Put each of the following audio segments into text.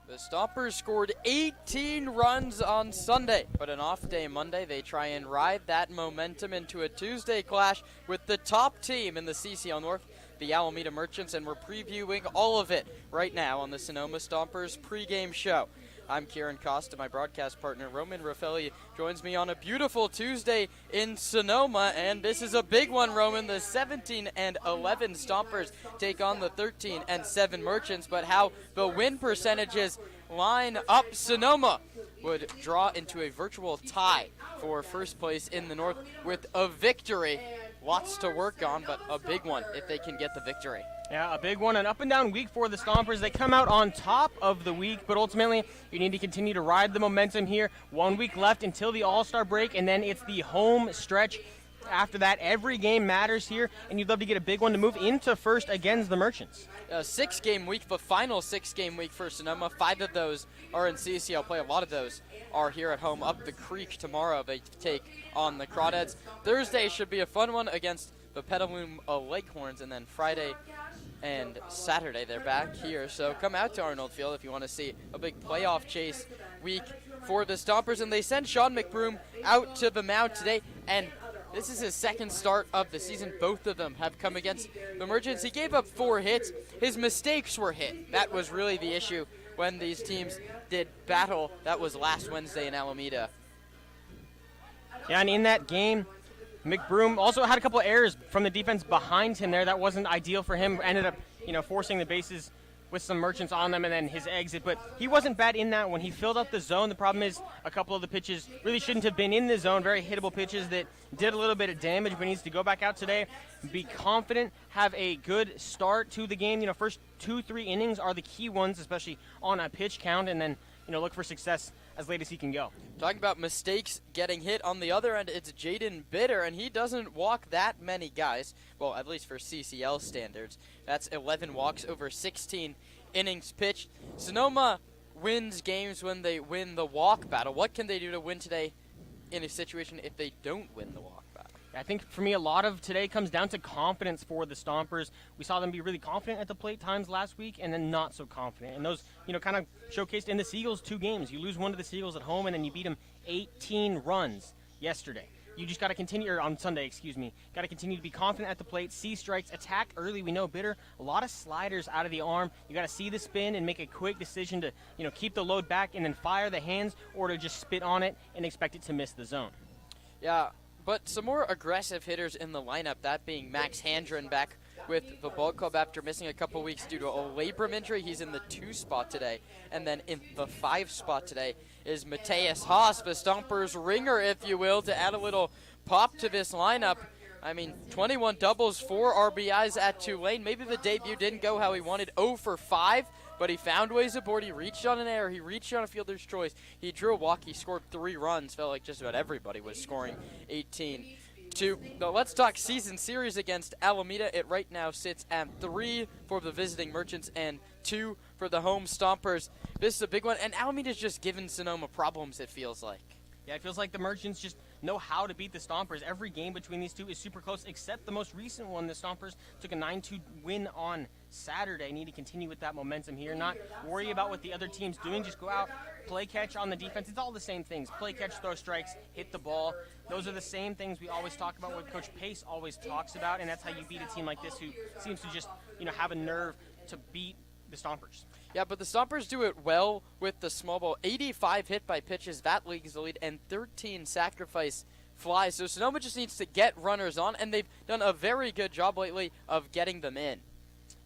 The Stompers scored 18 runs on Sunday, but an off day Monday, they try and ride that momentum into a Tuesday clash with the top team in the CCL North, the Alameda Merchants, and we're previewing all of it right now on the Sonoma Stompers pregame show. I'm Kieran Costa. My broadcast partner Roman Raffelli joins me on a beautiful Tuesday in Sonoma, and this is a big one, Roman. The 17-11 Stompers take on the 13-7 Merchants, but how the win percentages line up. Sonoma would draw into a virtual tie for first place in the North with a victory. Lots to work on, but a big one if they can get the victory. Yeah, a big one, an up-and-down week for the Stompers. They come out on top of the week, but ultimately you need to continue to ride the momentum here. 1 week left until the All-Star break, and then it's the home stretch. After that, every game matters here, and you'd love to get a big one to move into first against the Merchants. A 6-game week, the final 6-game week for Sonoma. 5 of those are in CCL play. A lot of those are here at home. Up the creek tomorrow, they take on the Crawdads. Thursday should be a fun one against the Petaluma Leghorns, and then Friday and Saturday they're back here. So come out to Arnold Field if you want to see a big playoff chase week for the Stompers. And they send Sean McBroom out to the mound today, and this is his second start of the season. Both of them have come against the Merchants. He gave up 4 hits. His mistakes were hit. That was really the issue when these teams did battle. That was last Wednesday in Alameda. Yeah, and in that game, McBroom also had a couple of errors from the defense behind him there. That wasn't ideal for him. Ended up, forcing the bases with some Merchants on them and then his exit. But he wasn't bad in that when he filled up the zone. The problem is a couple of the pitches really shouldn't have been in the zone. Very hittable pitches that did a little bit of damage, but needs to go back out today, be confident, have a good start to the game. First 2-3 innings are the key ones, especially on a pitch count, and then, look for success as late as he can go. Talking about mistakes getting hit, on the other end, it's Jaden Bitter, and he doesn't walk that many guys. Well, at least for CCL standards. That's 11 walks over 16 innings pitched. Sonoma wins games when they win the walk battle. What can they do to win today in a situation if they don't win the walk battle? I think for me, a lot of today comes down to confidence for the Stompers. We saw them be really confident at the plate times last week, and then not so confident. And those, kind of showcased in the Seagulls 2 games. You lose one to the Seagulls at home, and then you beat them 18 runs yesterday. You just got to continue, or on Sunday, got to continue to be confident at the plate, see strikes, attack early. We know Bitter, a lot of sliders out of the arm. You got to see the spin and make a quick decision to, keep the load back and then fire the hands, or to just spit on it and expect it to miss the zone. Yeah. But some more aggressive hitters in the lineup, that being Max Handren back with the ball club after missing a couple weeks due to a labrum injury. He's in the 2 spot today. And then in the 5 spot today is Mateus Haas, the Stompers ringer, if you will, to add a little pop to this lineup. 21 doubles, 4 RBIs at Tulane. Maybe the debut didn't go how he wanted, 0 for 5. But he found ways aboard. He reached on an error. He reached on a fielder's choice. He drew a walk. He scored 3 runs. Felt like just about everybody was scoring 18-2. Now let's talk season series against Alameda. It right now sits at 3 for the visiting Merchants and 2 for the home Stompers. This is a big one. And Alameda's just given Sonoma problems, it feels like. Yeah, it feels like the Merchants just know how to beat the Stompers. Every game between these two is super close, except the most recent one. The Stompers took a 9-2 win on Saturday. Need to continue with that momentum here. Not worry about what the other team's doing. Just go out, play catch on the defense. It's all the same things. Play catch, throw strikes, hit the ball. Those are the same things we always talk about, what Coach Pace always talks about, and that's how you beat a team like this who seems to just, have a nerve to beat the Stompers. Yeah, but the Stompers do it well with the small ball. 85 hit by pitches, that league's the lead, and 13 sacrifice flies. So Sonoma just needs to get runners on, and they've done a very good job lately of getting them in.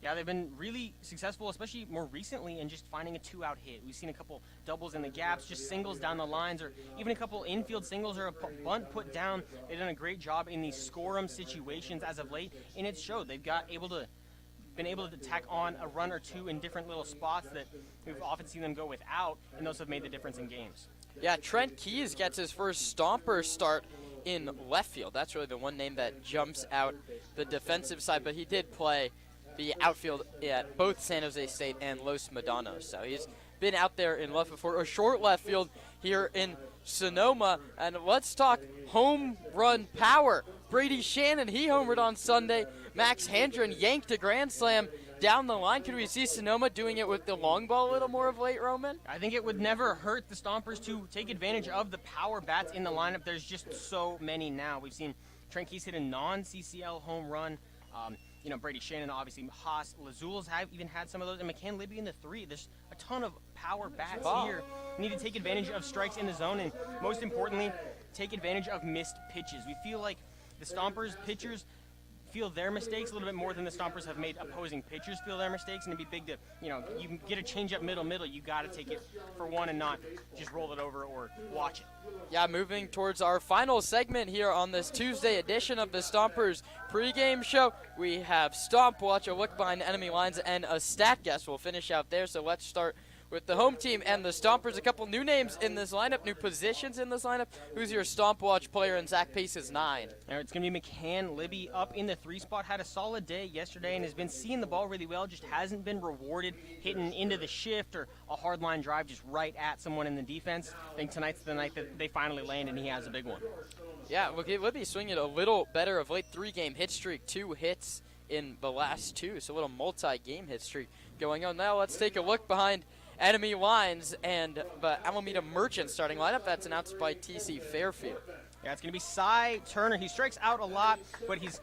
Yeah, they've been really successful, especially more recently, in just finding a 2-out hit. We've seen a couple doubles in the gaps, just singles down the lines, or even a couple infield singles or a bunt put down. They've done a great job in these score-em situations as of late, and it showed. They've been able to tack on a run or two in different little spots that we've often seen them go without, and those have made the difference in games. Yeah, Trent Keyes gets his first Stomper start in left field. That's really the one name that jumps out the defensive side, but he did play the outfield at both San Jose State and Los Medanos. So he's been out there in left before. A short left field here in Sonoma. And let's talk home run power. Brady Shannon, he homered on Sunday. Max Handren yanked a grand slam down the line, could we see Sonoma doing it with the long ball a little more of late, Roman? I think it would never hurt the Stompers to take advantage of the power bats in the lineup. There's just so many now. We've seen Trent Keys hit a non-CCL home run. Brady Shannon, obviously, Haas, Lazul's have even had some of those, and McCann Libby in the 3. There's a ton of power bats here. We need to take advantage of strikes in the zone, and most importantly, take advantage of missed pitches. We feel like the Stompers pitchers feel their mistakes a little bit more than the Stompers have made opposing pitchers feel their mistakes, and it'd be big to, you get a change-up middle, you got to take it for one and not just roll it over or watch it. Yeah, moving towards our final segment here on this Tuesday edition of the Stompers pregame show, we have Stomp Watch, a look behind enemy lines, and a stat guess. We'll finish out there, so let's start with the home team and the Stompers. A couple new names in this lineup, new positions in this lineup. Who's your Stomp Watch player? And Zach Pace is 9. It's going to be McCann Libby up in the 3 spot. Had a solid day yesterday and has been seeing the ball really well. Just hasn't been rewarded hitting into the shift or a hard line drive just right at someone in the defense. I think tonight's the night that they finally land and he has a big one. Yeah, Libby swinging a little better of late. 3-game hit streak, 2 hits in the last 2. So a little multi-game hit streak going on. Now let's take a look behind enemy lines and the Alameda Merchants starting lineup. That's announced by TC Fairfield. Yeah, it's going to be Cy Turner. He strikes out a lot, but he's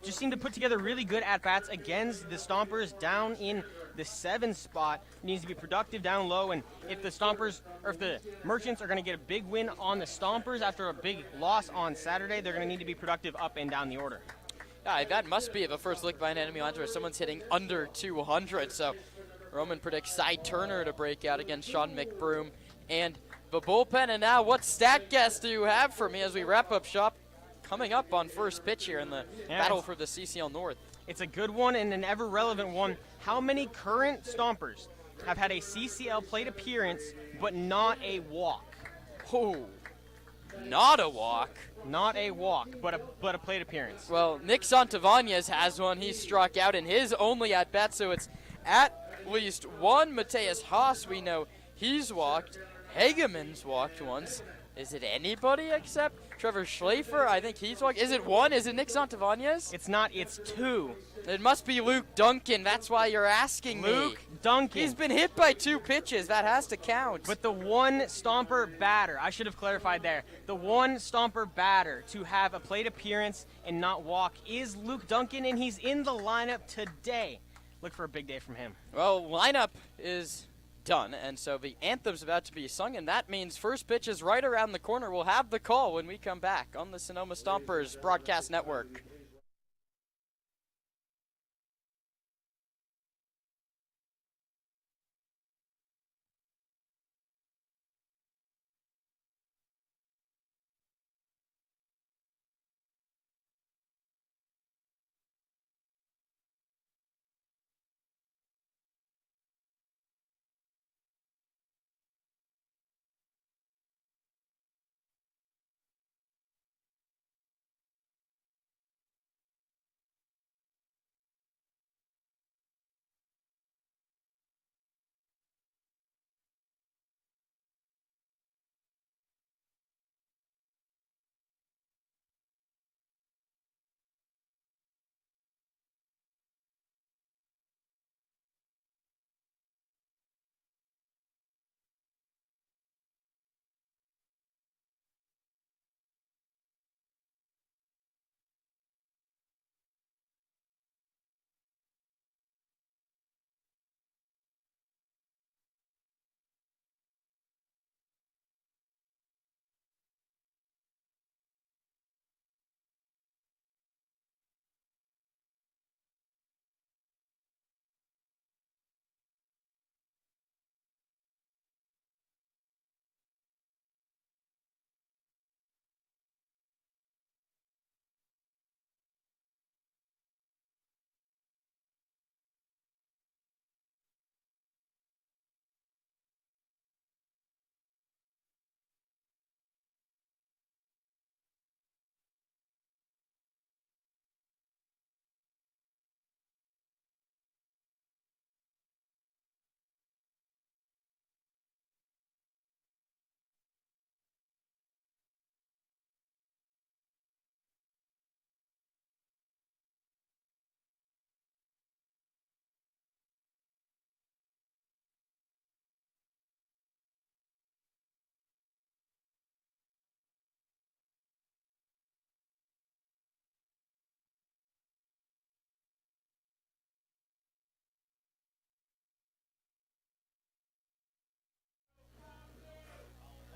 just seemed to put together really good at-bats against the Stompers down in the 7 spot. He needs to be productive down low, and if the Merchants are going to get a big win on the Stompers after a big loss on Saturday, they're going to need to be productive up and down the order. Yeah, that must be the first look by an enemy lines where someone's hitting under 200, so Roman predicts Cy Turner to break out against Sean McBroom and the bullpen. And now, what stat guess do you have for me as we wrap up shop? Coming up on first pitch here in the battle for the CCL North. It's a good one and an ever-relevant one. How many current Stompers have had a CCL plate appearance but not a walk? Oh, not a walk. Not a walk, but a plate appearance. Well, Nick Santavanez has one. He struck out in his only at-bat, so it's at least one. Mateus Haas, we know he's walked. Hageman's walked once. Is it anybody except Trevor Schlafer? I think he's walked. Is it one? Is it Nick Santavanez? It's not. It's 2. It must be Luke Duncan. That's why you're asking me. Luke Duncan. He's been hit by 2 pitches. That has to count. But the one Stomper batter, I should have clarified there, the one Stomper batter to have a plate appearance and not walk is Luke Duncan, and he's in the lineup today. Look for a big day from him. Well, lineup is done, and so the anthem's about to be sung, and that means first pitch is right around the corner. We'll have the call when we come back on the Sonoma Stompers Broadcast Network.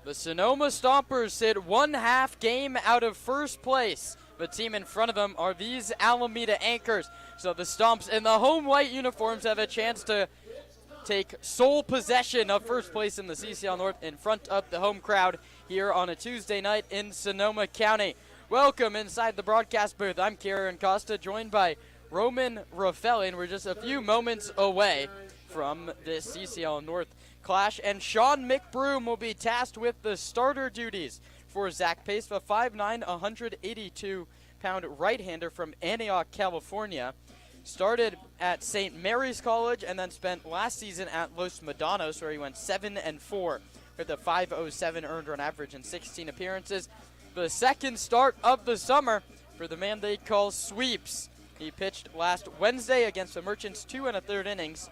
The Sonoma Stompers sit 1/2 game out of first place. The team in front of them are these Alameda Anchors. So the Stomps in the home white uniforms have a chance to take sole possession of first place in the CCL North in front of the home crowd here on a Tuesday night in Sonoma County. Welcome inside the broadcast booth. I'm Kieran Costa, joined by Roman Raffelli, and we're just a few moments away from this CCL North clash, and Sean McBroom will be tasked with the starter duties for Zach Pace, a 5'9", 182-pound right-hander from Antioch, California. Started at St. Mary's College and then spent last season at Los Medanos, where he went 7-4 with a 5.07 earned run average in 16 appearances. The second start of the summer for the man they call Sweeps. He pitched last Wednesday against the Merchants, 2 1/3 innings.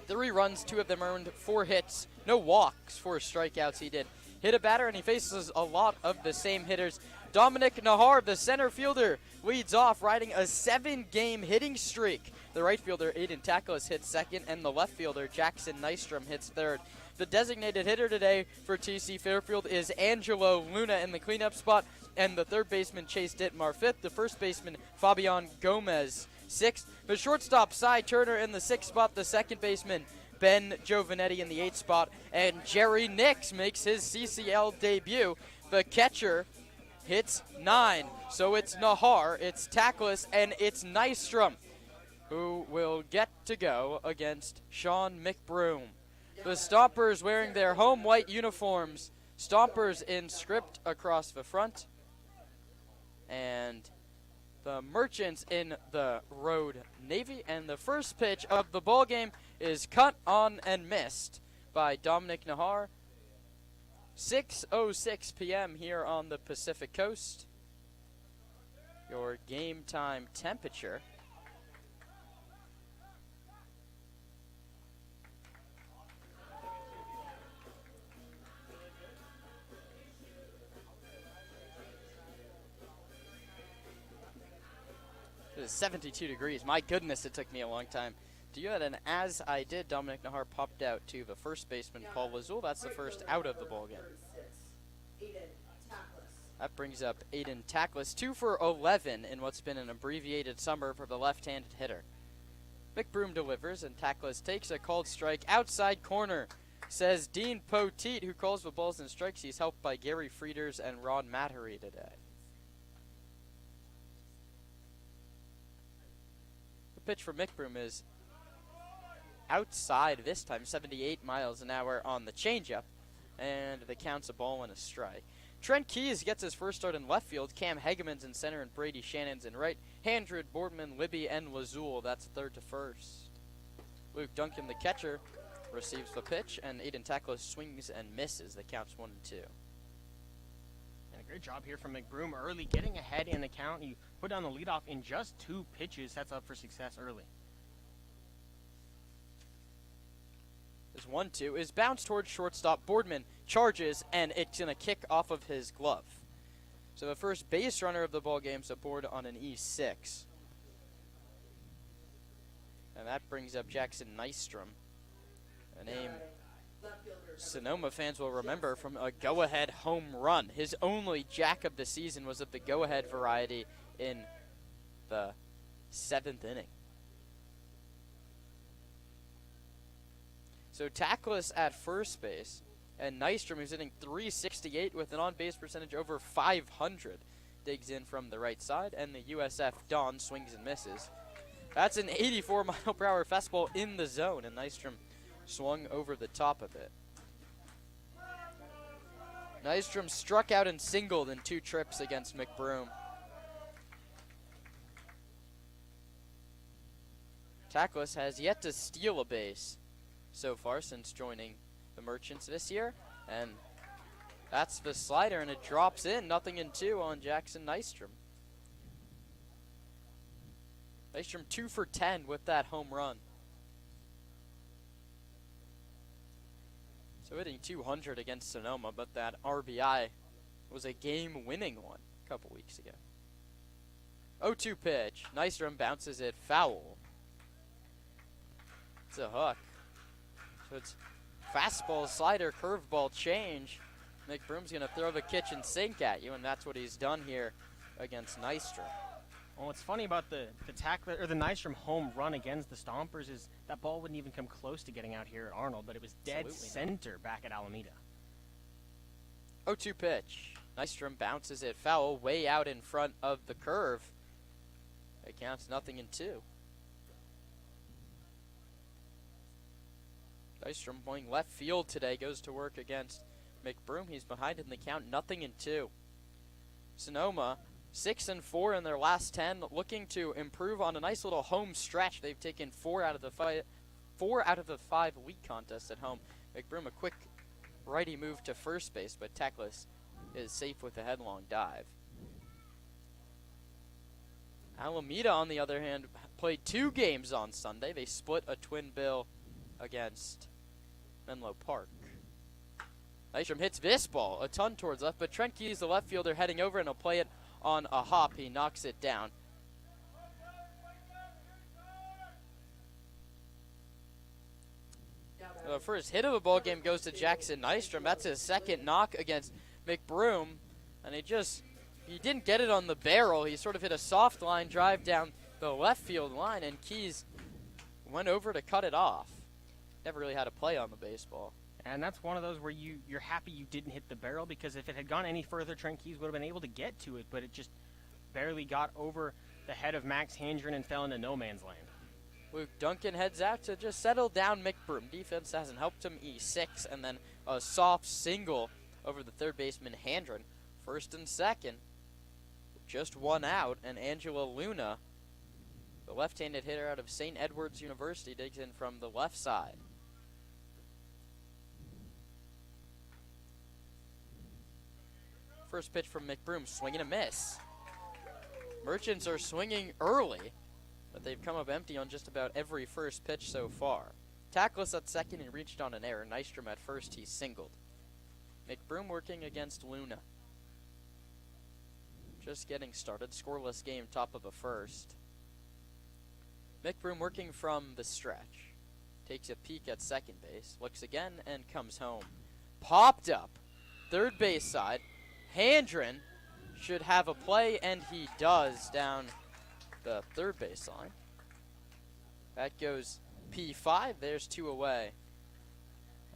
3 runs, 2 of them earned, 4 hits, no walks, 4 strikeouts. He did hit a batter, and he faces a lot of the same hitters. Dominic Nahar, the center fielder, leads off, riding a 7-game hitting streak. The right fielder, Aiden Takalis, hits second, and the left fielder, Jackson Nystrom, hits third. The designated hitter today for TC Fairfield is Angelo Luna in the cleanup spot, and the third baseman, Chase Dittmar, fifth. The first baseman, Fabian Gomez, sixth. The shortstop, Cy Turner, in the sixth spot. The second baseman, Ben Giovanetti, in the eighth spot. And Jerry Nix makes his CCL debut. The catcher hits 9. So it's Nahar, it's Takalis, and it's Nystrom, who will get to go against Sean McBroom. The Stompers wearing their home white uniforms. Stompers in script across the front. And the Merchants in the road navy. And the first pitch of the ball game is cut on and missed by Dominic Nahar. 6:06 p.m. here on the Pacific Coast. Your game time temperature. It is 72 degrees. My goodness, it took me a long time to do that. And as I did, Dominic Nahar popped out to the first baseman, Paul Lazul. That's the first out of the ball game. That brings up Aiden Takalis, 2 for 11 in what's been an abbreviated summer for the left-handed hitter. McBroom delivers, and Takalis takes a called strike outside corner, says Dean Poteet, who calls the balls and strikes. He's helped by Gary Frieders and Ron Mattery today. Pitch for McBroom is outside this time, 78 miles an hour on the changeup, and the count's a ball and a strike. Trent Keys gets his first start in left field. Cam Hegeman's in center, and Brady Shannon's in right. Handred, Boardman, Libby, and Lazul, that's third to first. Luke Duncan, the catcher, receives the pitch, and Aiden Takalis swings and misses. The count's 1-2. And a great job here from McBroom early, getting ahead in the count. He put down the leadoff in just 2 pitches, sets up for success early. This 1-2 is bounced towards shortstop. Boardman charges, and it's going to kick off of his glove. So the first base runner of the ball game's aboard on an E6. And that brings up Jackson Nystrom, a name Sonoma fans will remember from a go-ahead home run. His only jack of the season was of the go-ahead variety in the 7th inning. So Takalis at first base, and Nystrom, who's hitting .368 with an on-base percentage over 500, digs in from the right side, and the USF Don swings and misses. That's an 84-mile-per-hour fastball in the zone, and Nystrom swung over the top of it. Nystrom struck out and singled in 2 trips against McBroom. Takalis has yet to steal a base so far since joining the Merchants this year, and that's the slider, and it drops in, 0-2 on Jackson Nystrom. Nystrom 2 for 10 with that home run. So hitting .200 against Sonoma, but that RBI was a game-winning one a couple weeks ago. 0-2 pitch. Nystrom bounces it foul. It's a hook. So it's fastball, slider, curveball, change McBroom's going to throw the kitchen sink at you, and that's what he's done here against Nystrom. Well, what's funny about the tackle or the Nystrom home run against the Stompers is that ball wouldn't even come close to getting out here at Arnold, but it was dead center back at Alameda. 0-2 pitch. Nystrom bounces it foul way out in front of the curve. It counts 0-2. Nystrom playing left field today, goes to work against McBroom. He's behind in the count, 0-2. Sonoma 6-4 in their last 10, looking to improve on a nice little home stretch. They've taken 4 out of the 5 league contests at home. McBroom a quick righty move to first base, but Teclis is safe with a headlong dive. Alameda, on the other hand, played 2 games on Sunday. They split a twin bill against Menlo Park. Nystrom hits this ball a ton towards left, but Trent Keyes, the left fielder, heading over, and he'll play it on a hop. He knocks it down. The first hit of the ball game goes to Jackson Nystrom. That's his second knock against McBroom, and he didn't get it on the barrel. He sort of hit a soft line drive down the left field line, and Keyes went over to cut it off. Never really had a play on the baseball. And that's one of those where you're happy you didn't hit the barrel, because if it had gone any further, Trent Keyes would have been able to get to it, but it just barely got over the head of Max Handren and fell into no man's land. Luke Duncan heads out to just settle down McBroom. Defense hasn't helped him. E6, and then a soft single over the third baseman Handren. First and second, just 1 out, and Angela Luna, the left-handed hitter out of St. Edward's University, digs in from the left side. First pitch from McBroom, swing and a miss. Merchants are swinging early, but they've come up empty on just about every first pitch so far. Tackless at second, he reached on an error. Nystrom at first, he singled. McBroom working against Luna. Just getting started, scoreless game, top of the first. McBroom working from the stretch. Takes a peek at second base, looks again, and comes home. Popped up, third base side. Handren should have a play, and he does, down the third base line. That goes P5. There's 2 away.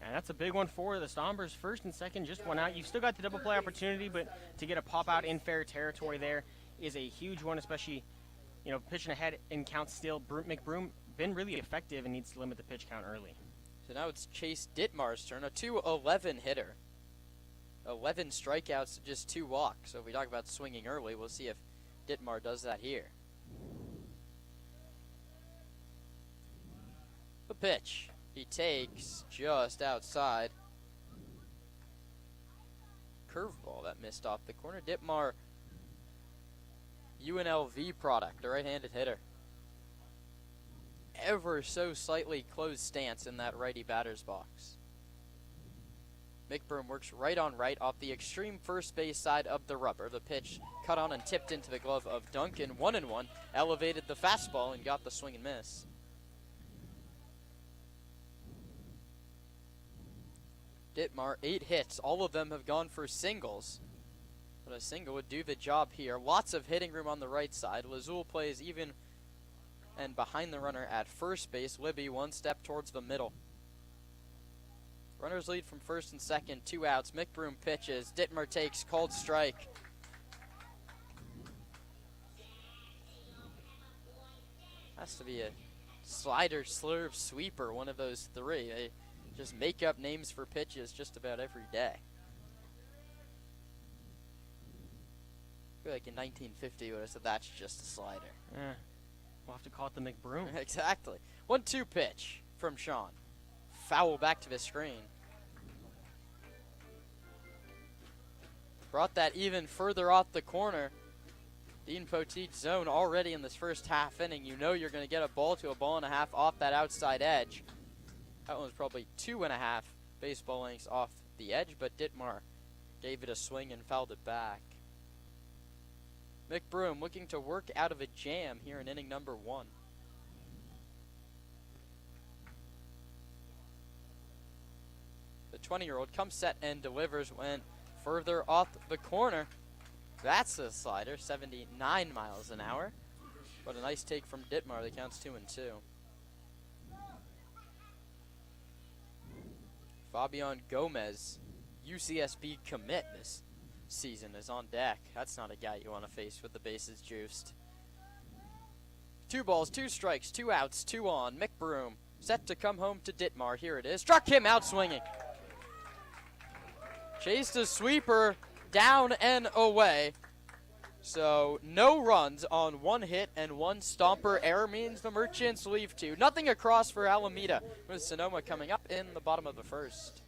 And that's a big one for the Stompers. First and second, just 1 out. You've still got the double play opportunity, but to get a pop out in fair territory there is a huge one, especially, pitching ahead in count still. McBroom been really effective and needs to limit the pitch count early. So now it's Chase Dittmar's turn, a 2-11 hitter. 11 strikeouts, just 2 walks. So if we talk about swinging early, we'll see if Dittmar does that here. The pitch he takes just outside. Curveball that missed off the corner. Dittmar, UNLV product, a right-handed hitter. Ever so slightly closed stance in that righty batter's box. McBroom works right on right off the extreme first base side of the rubber. The pitch cut on and tipped into the glove of Duncan. 1-1. Elevated the fastball and got the swing and miss. Dittmar, 8 hits. All of them have gone for singles. But a single would do the job here. Lots of hitting room on the right side. Lazul plays even and behind the runner at first base. Libby 1 step towards the middle. Runners lead from first and second, 2 outs. McBroom pitches. Dittmar takes, called strike. Has to be a slider, slurve, sweeper, one of those 3. They just make up names for pitches just about every day. I feel like in 1950 would have said that's just a slider. We'll have to call it the McBroom. Exactly. 1-2 pitch from Sean. Foul back to the screen. Brought that even further off the corner. Dean Poteet's zone already in this first half inning. You know you're going to get a ball to a ball and a half off that outside edge. That one was probably 2.5 baseball lengths off the edge, but Dittmar gave it a swing and fouled it back. McBroom looking to work out of a jam here in inning number 1. The 20-year-old comes set and delivers when further off the corner. That's a slider, 79 miles an hour. But a nice take from Ditmar. The count's 2-2. Fabian Gomez, UCSB commit this season, is on deck. That's not a guy you want to face with the bases juiced. 2 balls, 2 strikes, 2 outs, 2 on. Mick Broom set to come home to Ditmar. Here it is. Struck him out swinging. Chased a sweeper down and away. So no runs on 1 hit and 1 stomper. Error means the Merchants leave 2. Nothing across for Alameda, with Sonoma coming up in the bottom of the first.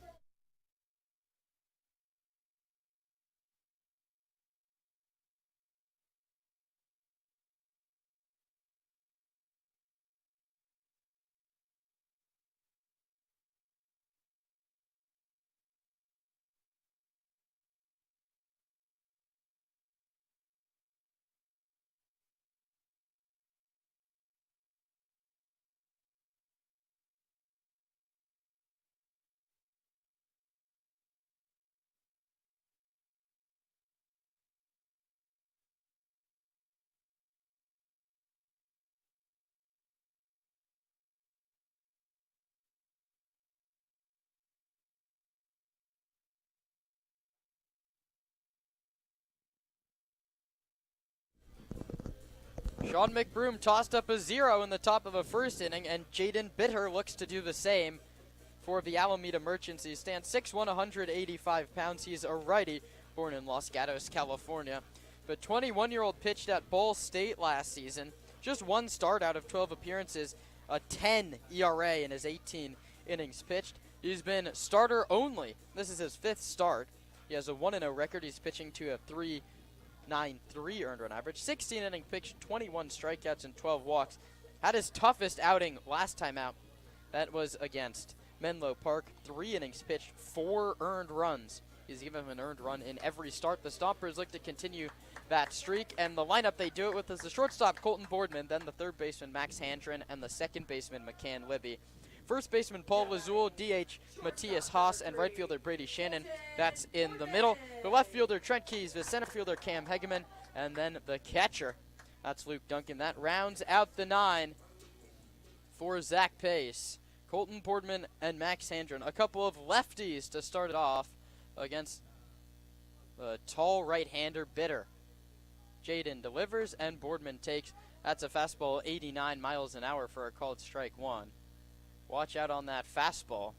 Sean McBroom tossed up a 0 in the top of the first inning, and Jaden Bitter looks to do the same for the Alameda Merchants. He stands 6'1", 185 pounds. He's a righty, born in Los Gatos, California. But 21-year-old pitched at Ball State last season. Just 1 start out of 12 appearances, a 10 ERA in his 18 innings pitched. He's been starter only. This is his 5th start. He has a 1-0 record. He's pitching to a 3.93 earned run average. 16 innings pitched, 21 strikeouts, and 12 walks. Had his toughest outing last time out. That was against Menlo Park. 3 innings pitched, 4 earned runs. He's given him an earned run in every start. The Stompers look to continue that streak, and the lineup they do it with is the shortstop Colton Boardman, then the third baseman Max Handren, and the second baseman McCann Libby. First baseman Paul Lazul, DH Matthias Haas, and right fielder Brady Shannon. That's in the middle. The left fielder Trent Keys, the center fielder Cam Hegeman, and then the catcher, that's Luke Duncan. That rounds out the 9 for Zach Pace. Colton Boardman and Max Handren. A couple of lefties to start it off against the tall right-hander Bitter. Jaden delivers and Boardman takes. That's a fastball 89 miles an hour for a called strike 1. Watch out on that fastball.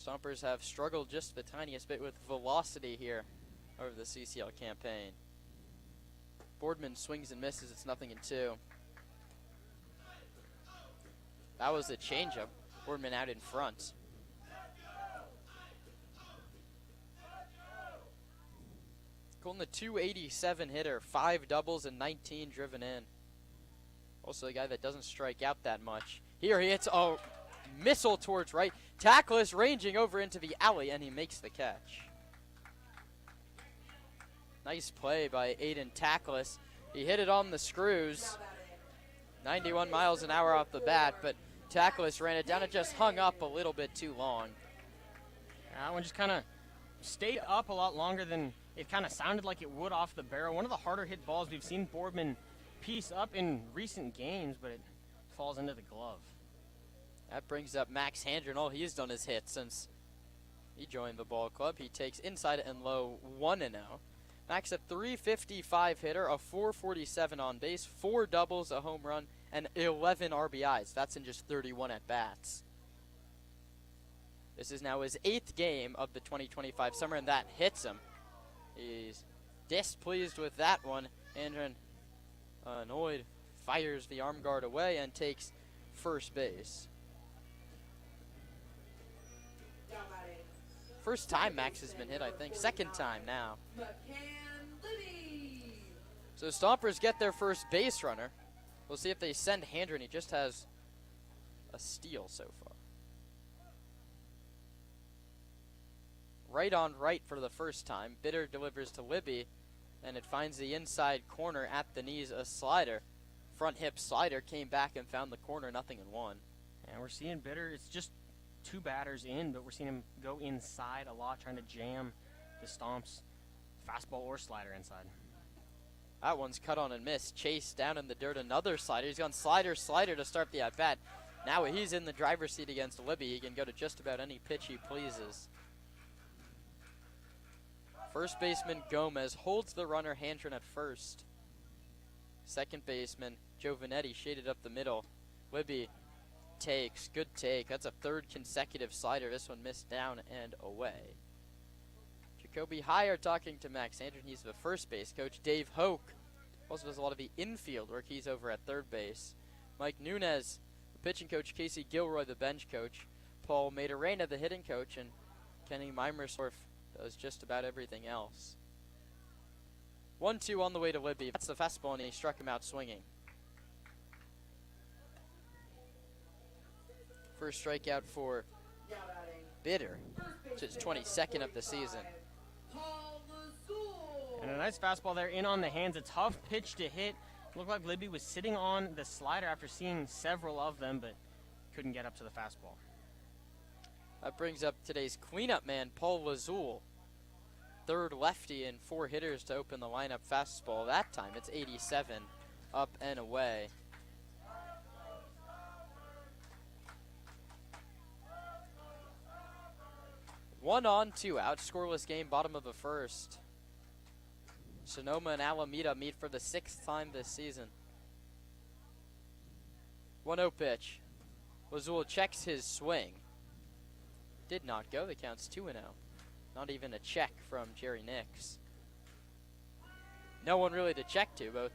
Stompers have struggled just the tiniest bit with velocity here over the CCL campaign. Boardman swings and misses. It's 0-2. That was a changeup. Boardman out in front. Colton, the 287 hitter, 5 doubles and 19 driven in. Also a guy that doesn't strike out that much. Here he hits a missile towards right. Tackless ranging over into the alley, and he makes the catch. Nice play by Aiden Tackless. He hit it on the screws. 91 miles an hour off the bat, but Tackless ran it down. It just hung up a little bit too long. That one just kind of stayed up a lot longer than it kind of sounded like it would off the barrel. One of the harder hit balls we've seen Boardman piece up in recent games, but it falls into the glove. That brings up Max Handren. All he's done is hit since he joined the ball club. He takes inside and low 1-0. Max, a 355 hitter, a 447 on base, 4 doubles, a home run, and 11 RBIs. That's in just 31 at-bats. This is now his 8th game of the 2025 summer, and that hits him. He's displeased with that one. Handren, annoyed, fires the arm guard away and takes first base. First time Max has been hit, I think. Second time now. So Stompers get their first base runner. We'll see if they send Handren. He just has a steal so far. Right on right for the first time. Bitter delivers to Libby, and it finds the inside corner at the knees, a slider. Front hip slider came back and found the corner, 0-1. And we're seeing Bitter, it's just 2 batters in, but we're seeing him go inside a lot, trying to jam the Stomps fastball or slider inside. That one's cut on and missed. Chase down in the dirt, another slider. He's gone slider to start the at-bat. Now he's in the driver's seat against Libby. He can go to just about any pitch he pleases. First baseman Gomez holds the runner Handren at first. Second baseman Giovanetti shaded up the middle. Libby takes, good take. That's a third consecutive slider. This one missed down and away. Jacoby Heyer talking to Max Handren. He's the first base coach. Dave Hoke also does a lot of the infield work. He's over at third base. Mike Nunez, the pitching coach. Casey Gilroy, the bench coach. Paul Madarena, the hitting coach. And Kenny Meimersdorf does just about everything else. 1-2 on the way to Libby. That's the fastball, and he struck him out swinging. First strikeout for Bitter, which is 22nd of the season. And a nice fastball there in on the hands. A tough pitch to hit. Looked like Libby was sitting on the slider after seeing several of them, but couldn't get up to the fastball. That brings up today's cleanup man, Paul Lazul. Third lefty and 4 hitters to open the lineup. Fastball. That time it's 87, up and away. One on, 2 out. Scoreless game, bottom of the first. Sonoma and Alameda meet for the 6th time this season. 1-0 pitch. Lazul checks his swing. Did not go. The count's 2-0. Not even a check from Jerry Nix. No one really to check to. Both,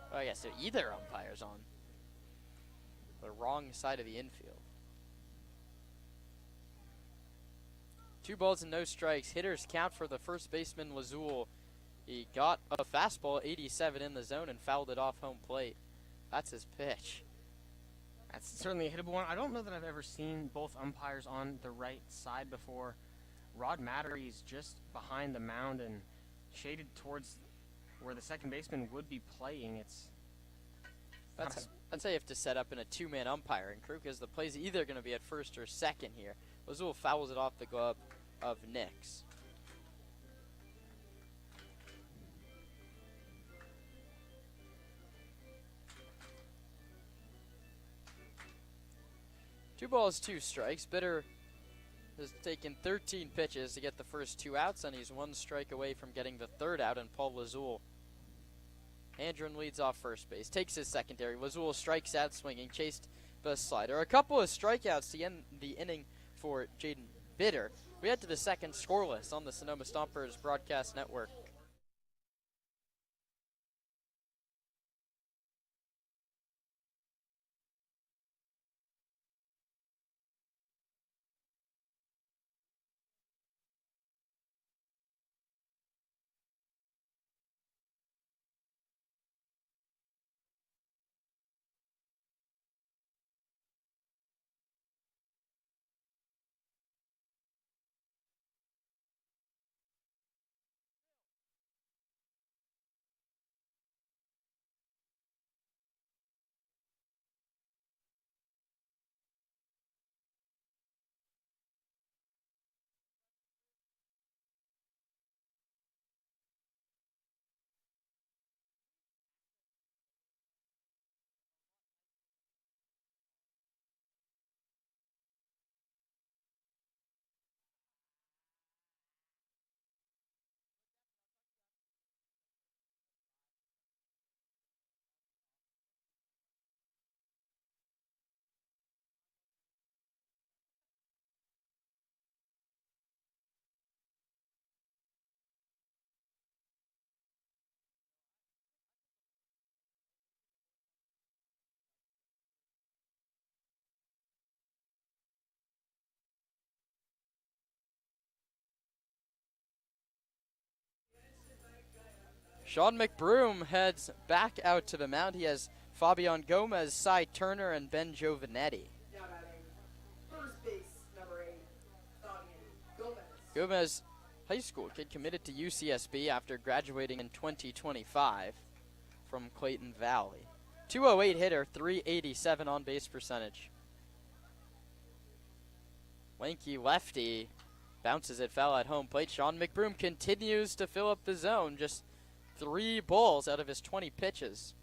well, I guess either umpire's on the wrong side of the infield. 2 balls and no strikes. Hitters count for the first baseman, Lazul. He got a fastball, 87 in the zone, and fouled it off home plate. That's his pitch. That's certainly a hittable one. I don't know that I've ever seen both umpires on the right side before. Rod Mattery's just behind the mound and shaded towards where the second baseman would be playing. That's how you have to set up in a 2-man umpiring crew, because the play's either going to be at first or second here. Lazul fouls it off the glove of Nix. Two balls, 2 strikes. Bitter has taken 13 pitches to get the first 2 outs, and he's 1 strike away from getting the 3rd out, and Paul Lazul. Handren leads off first base, takes his secondary. Lazul strikes out swinging, chased the slider. A couple of strikeouts to end the inning for Jaden Bitter. We head to the second, scoreless on the Sonoma Stompers broadcast network. Sean McBroom heads back out to the mound. He has Fabian Gomez, Cy Turner, and Ben Giovanetti. First base, number 8, Fabian Gomez. Gomez, high school kid, committed to UCSB after graduating in 2025 from Clayton Valley. 208 hitter, 387 on base percentage. Lanky lefty Bounces it foul at home plate. Sean McBroom continues to fill up the zone. Just 3 balls out of his 20 pitches.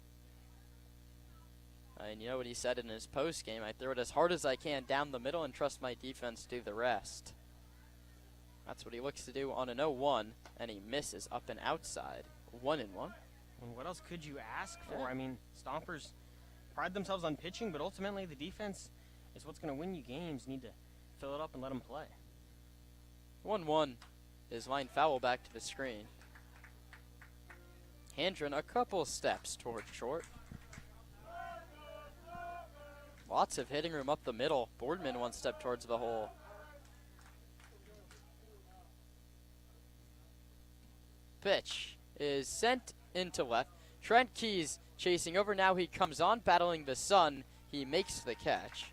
And you know what he said in his post game? I throw it as hard as I can down the middle and trust my defense to do the rest. That's what he looks to do on an 0-1, and he misses up and outside. 1-1. And what else could you ask for? Yeah. I mean, Stompers pride themselves on pitching, but ultimately the defense is what's going to win you games. You need to fill it up and let them play. 1-1 is line foul back to the screen. Handren a couple steps towards short. Lots of hitting room up the middle. Boardman 1 step towards the hole. Pitch is sent into left. Trent Keys chasing over. Now he comes on, battling the sun. He makes the catch.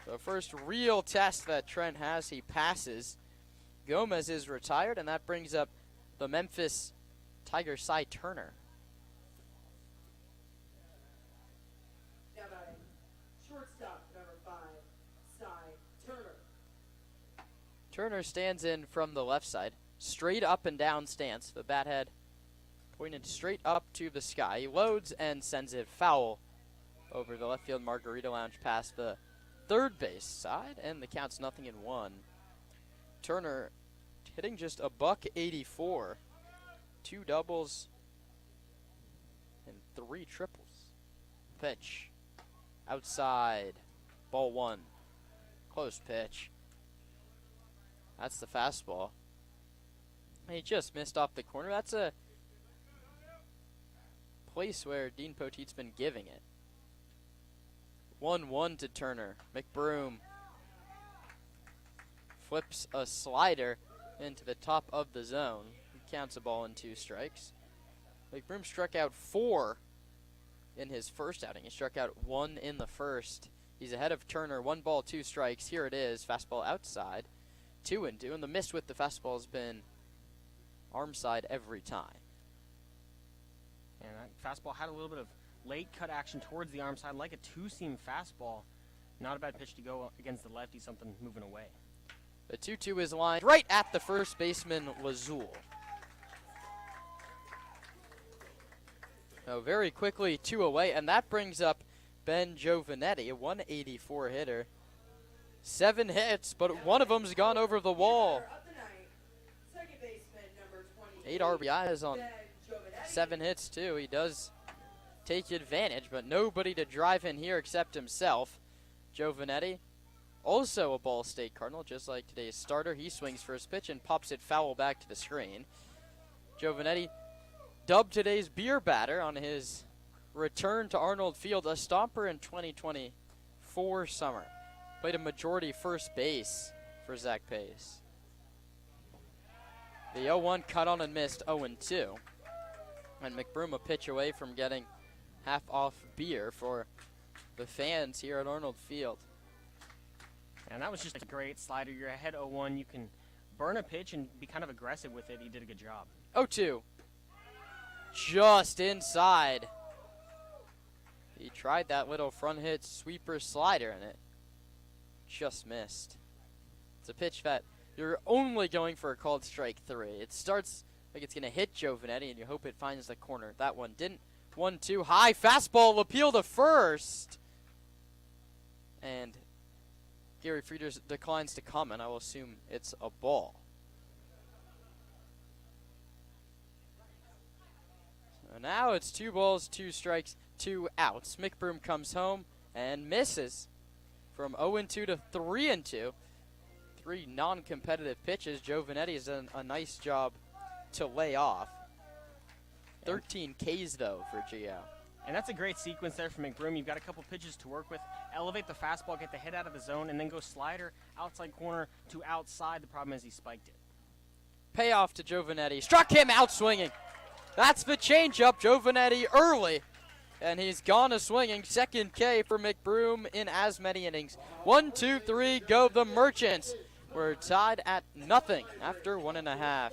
The first real test that Trent has, he passes. Gomez is retired, and that brings up the Memphis Tiger Cy Turner. Now batting, shortstop number 5, Cy Turner. Turner stands in from the left side. Straight up and down stance. The bat head pointed straight up to the sky. He loads and sends it foul over the left field Margarita Lounge past the third base side, and the count's 0-1. Turner hitting just a $184. 2 doubles and 3 triples. Pitch. Outside. Ball 1. Close pitch. That's the fastball. He just missed off the corner. That's a place where Dean Poteet's been giving it. 1-1 to Turner. McBroom flips a slider into the top of the zone. He counts a ball and 2 strikes. McBroom struck out 4 in his first outing. He struck out 1 in the first. He's ahead of Turner. 1 ball, 2 strikes. Here it is. Fastball outside. 2-2. And the miss with the fastball has been arm side every time. And that fastball had a little bit of late cut action towards the arm side, like a 2-seam fastball. Not a bad pitch to go against the lefty, something moving away. The 2-2 is lined right at the first baseman, Lazul. So very quickly, 2 away, and that brings up Ben Giovanetti, a 184 hitter. 7 hits, but one of them's gone over the wall. Up the night, second baseman number 8 RBIs on Ben Giovanetti. 7 hits, too. He does take advantage, but nobody to drive in here except himself. Giovanetti, also a Ball State Cardinal, just like today's starter. He swings for his pitch and pops it foul back to the screen. Giovanetti dubbed today's beer batter on his return to Arnold Field, a Stomper in 2024 summer. Played a majority first base for Zach Pace. The 0-1 cut on and missed, 0-2. And McBroom a pitch away from getting half off beer for the fans here at Arnold Field. And that was just a great slider. You're ahead 0-1. You can burn a pitch and be kind of aggressive with it. He did a good job. 0-2. Just inside. He tried that little front hit sweeper slider and it just missed. It's a pitch that you're only going for a called strike 3. It starts like it's going to hit Giovanetti and you hope it finds the corner. That one didn't. 1-2 high fastball appeal to first. And Gary Frieders declines to comment. I will assume it's a ball. So now it's 2 balls, 2 strikes, 2 outs. McBroom comes home and misses from 0-2 to 3-2. 3 non-competitive pitches. Giovanetti has done a nice job to lay off. 13 Ks, though, for Gio. And that's a great sequence there for McBroom. You've got a couple pitches to work with. Elevate the fastball, get the hit out of the zone, and then go slider, outside corner to outside. The problem is he spiked it. Payoff to Giovanetti. Struck him out swinging. That's the changeup. Giovanetti early. And he's gone a swinging. Second K for McBroom in as many innings. 1, 2, 3, go the Merchants. We're tied at 0 after 1.5.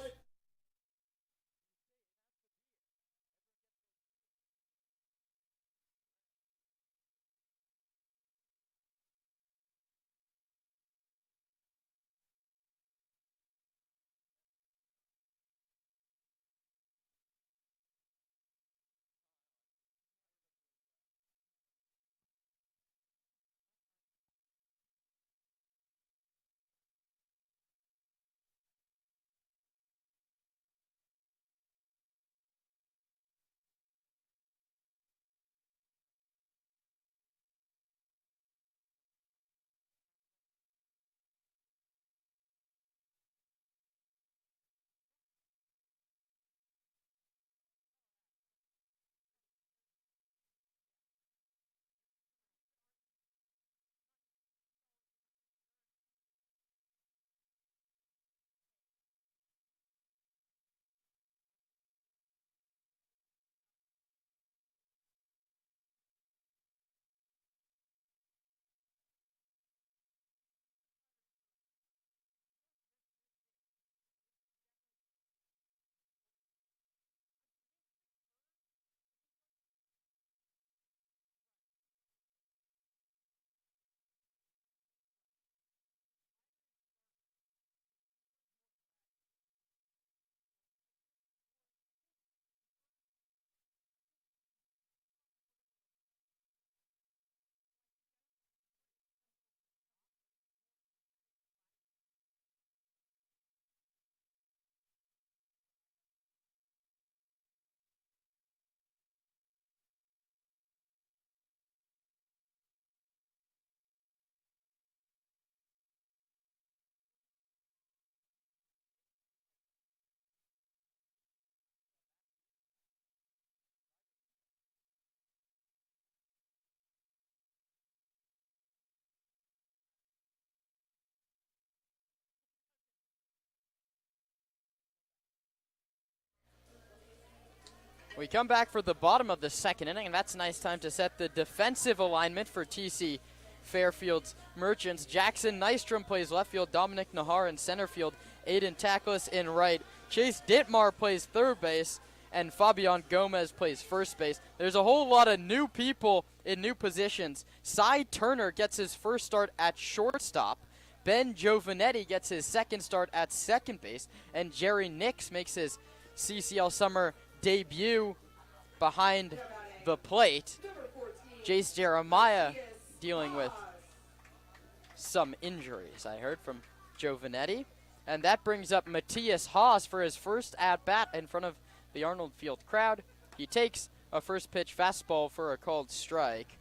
We come back for the bottom of the second inning, and that's a nice time to set the defensive alignment for TC Fairfield's Merchants. Jackson Nystrom plays left field, Dominic Nahar in center field, Aiden Tackless in right, Chase Dittmar plays third base, and Fabian Gomez plays first base. There's a whole lot of new people in new positions. Cy Turner gets his first start at shortstop. Ben Giovanetti gets his second start at second base, and Jerry Nix makes his CCL Summer debut behind the plate. Jace Jeremiah dealing with some injuries, I heard, from Giovanetti. And that brings up Matthias Haas for his first at-bat in front of the Arnold Field crowd. He takes a first pitch fastball for a called strike.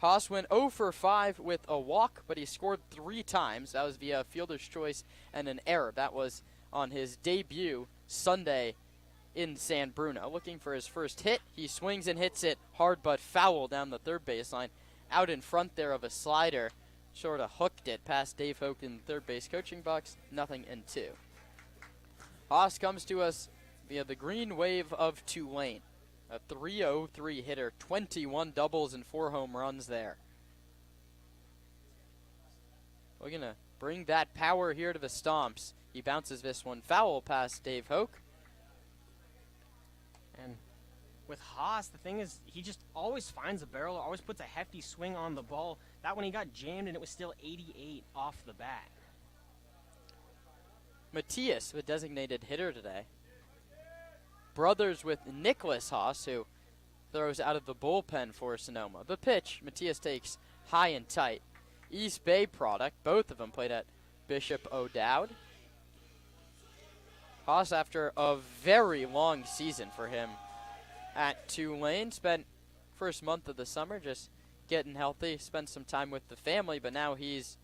Haas went 0 for 5 with a walk, but he scored 3 times. That was via fielder's choice and an error. That was on his debut Sunday in San Bruno. Looking for his first hit. He swings and hits it hard but foul down the third baseline. Out in front there of a slider. Sort of hooked it past Dave Hoke in the third base coaching box. 0-2. Haas comes to us via the Green Wave of Tulane. A .303 hitter, 21 doubles and 4 home runs there. We're going to bring that power here to the Stomps. He bounces this one foul past Dave Hoke. And with Haas, the thing is, he just always finds a barrel, always puts a hefty swing on the ball. That one he got jammed, and it was still 88 off the bat. Matthias, the designated hitter today. Brothers with Nicholas Haas, who throws out of the bullpen for Sonoma. The pitch, Matthias takes high and tight. East Bay product, both of them played at Bishop O'Dowd. Haas, after a very long season for him at Tulane, spent first month of the summer just getting healthy, spent some time with the family, but now he's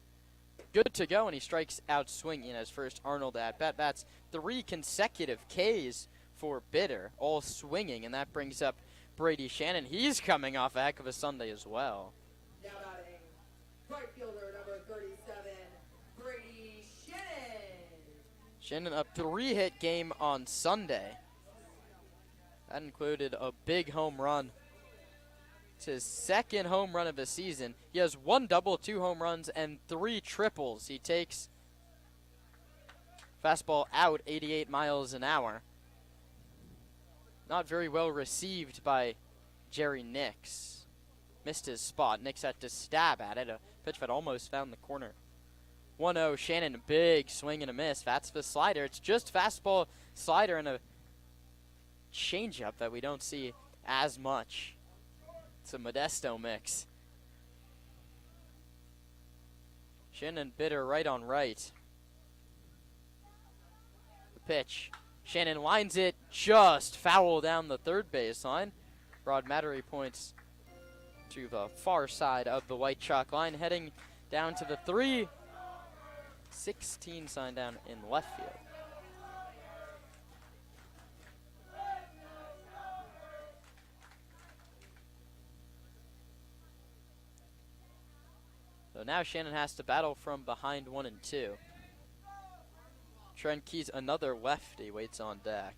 good to go, and he strikes out swinging in his first Arnold at-bat. That's 3 consecutive Ks for Bitter, all swinging, and that brings up Brady Shannon. He's coming off a heck of a Sunday as well. Now batting, right fielder number 37, Brady Shannon. Shannon, a 3-hit game on Sunday. That included a big home run. It's his second home run of the season. He has 1 double, 2 home runs, and 3 triples. He takes fastball out 88 miles an hour. Not very well received by Jerry Nix. Missed his spot. Nix had to stab at it. A pitch that almost found the corner. 1-0, Shannon, a big swing and a miss. That's the slider. It's just fastball, slider, and a changeup that we don't see as much. It's a Modesto mix. Shannon Bitter right on right. The pitch. Shannon lines it just foul down the third baseline. Rod Mattery points to the far side of the white chalk line, heading down to the 3-16 sign down in left field. So now Shannon has to battle from behind 1 and 2. Trent Keys, another lefty, waits on deck.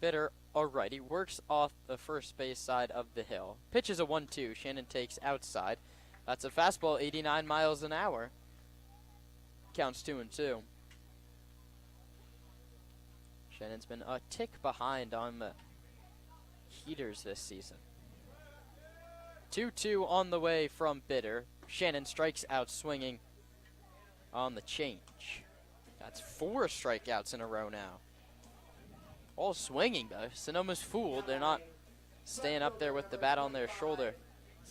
Bitter, a righty, works off the first base side of the hill. Pitches a 1-2. Shannon takes outside. That's a fastball, 89 miles an hour. Counts 2-2. Shannon's been a tick behind on the heaters this season. 2-2 on the way from Bitter. Shannon strikes out swinging on the change. That's 4 strikeouts in a row now. All swinging, though. Sonoma's fooled. They're not staying up there with the bat on their shoulder.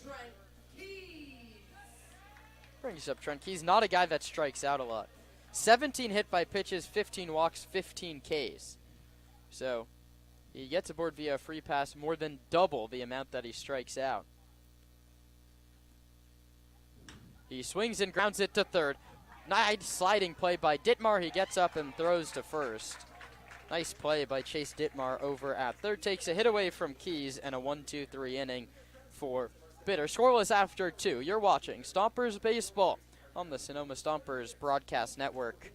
Trent Keys. Brings up Trent Keys. Not a guy that strikes out a lot. 17 hit by pitches, 15 walks, 15 Ks. So he gets aboard via a free pass, more than double the amount that he strikes out. He swings and grounds it to third. Nice sliding play by Dittmar. He gets up and throws to first. Nice play by Chase Dittmar over at third. Takes a hit away from Keys and a 1-2-3 inning for Bitter. Scoreless after 2. You're watching Stompers Baseball on the Sonoma Stompers broadcast network.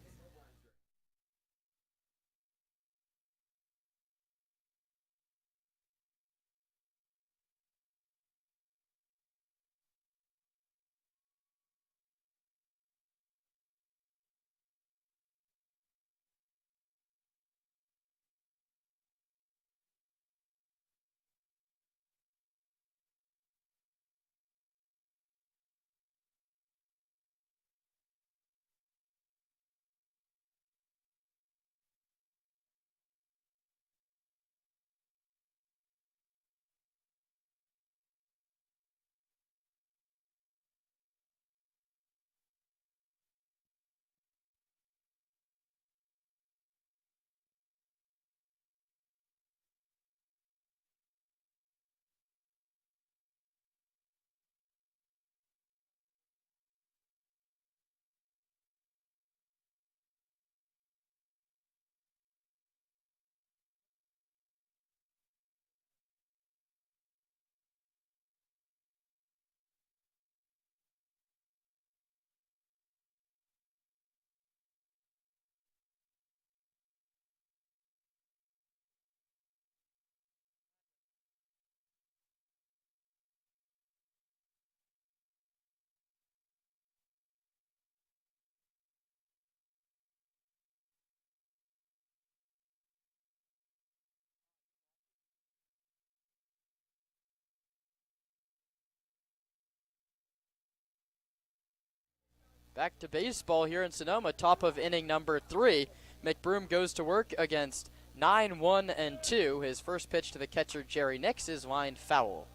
Back to baseball here in Sonoma, top of inning number 3. McBroom goes to work against 9-1-2. His first pitch to the catcher, Jerry Nix, is lined foul.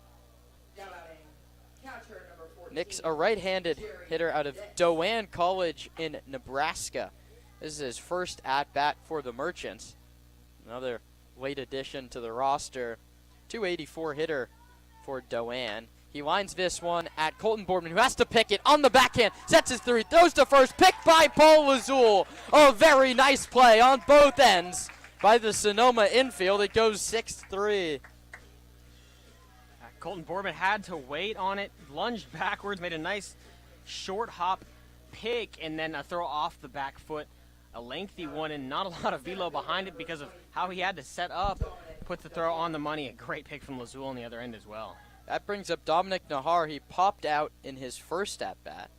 Nix, a right-handed hitter out of Doane College in Nebraska. This is his first at-bat for the Merchants. Another late addition to the roster. 284 hitter for Doane. He lines this one at Colton Boardman, who has to pick it on the backhand. Sets his 3, throws to first, picked by Paul Lazul. A very nice play on both ends by the Sonoma infield. It goes 6-3. Colton Boardman had to wait on it, lunged backwards, made a nice short hop pick, and then a throw off the back foot. A lengthy one and not a lot of velo behind it because of how he had to set up, put the throw on the money. A great pick from Lazul on the other end as well. That brings up Dominic Nahar. He popped out in his first at-bat.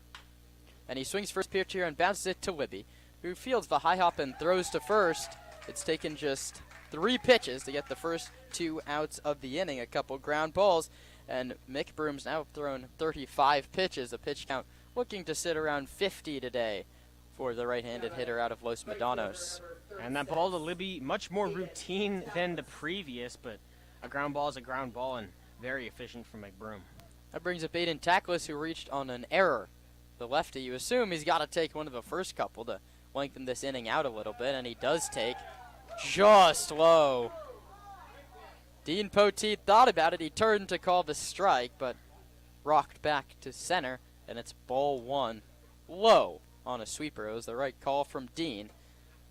And he swings first pitch here and bounces it to Libby, who fields the high hop and throws to first. It's taken just 3 pitches to get the first 2 outs of the inning. A couple ground balls. And Mick Broom's now thrown 35 pitches. A pitch count looking to sit around 50 today for the right-handed hitter out of Los Medanos. And that ball to Libby, much more routine than the previous, but a ground ball is a ground ball and very efficient from McBroom. That brings up Aiden Tackless, who reached on an error. The lefty, you assume he's got to take one of the first couple to lengthen this inning out a little bit, and he does take just low. Dean Poteet thought about it. He turned to call the strike, but rocked back to center, and it's ball 1 low on a sweeper. It was the right call from Dean,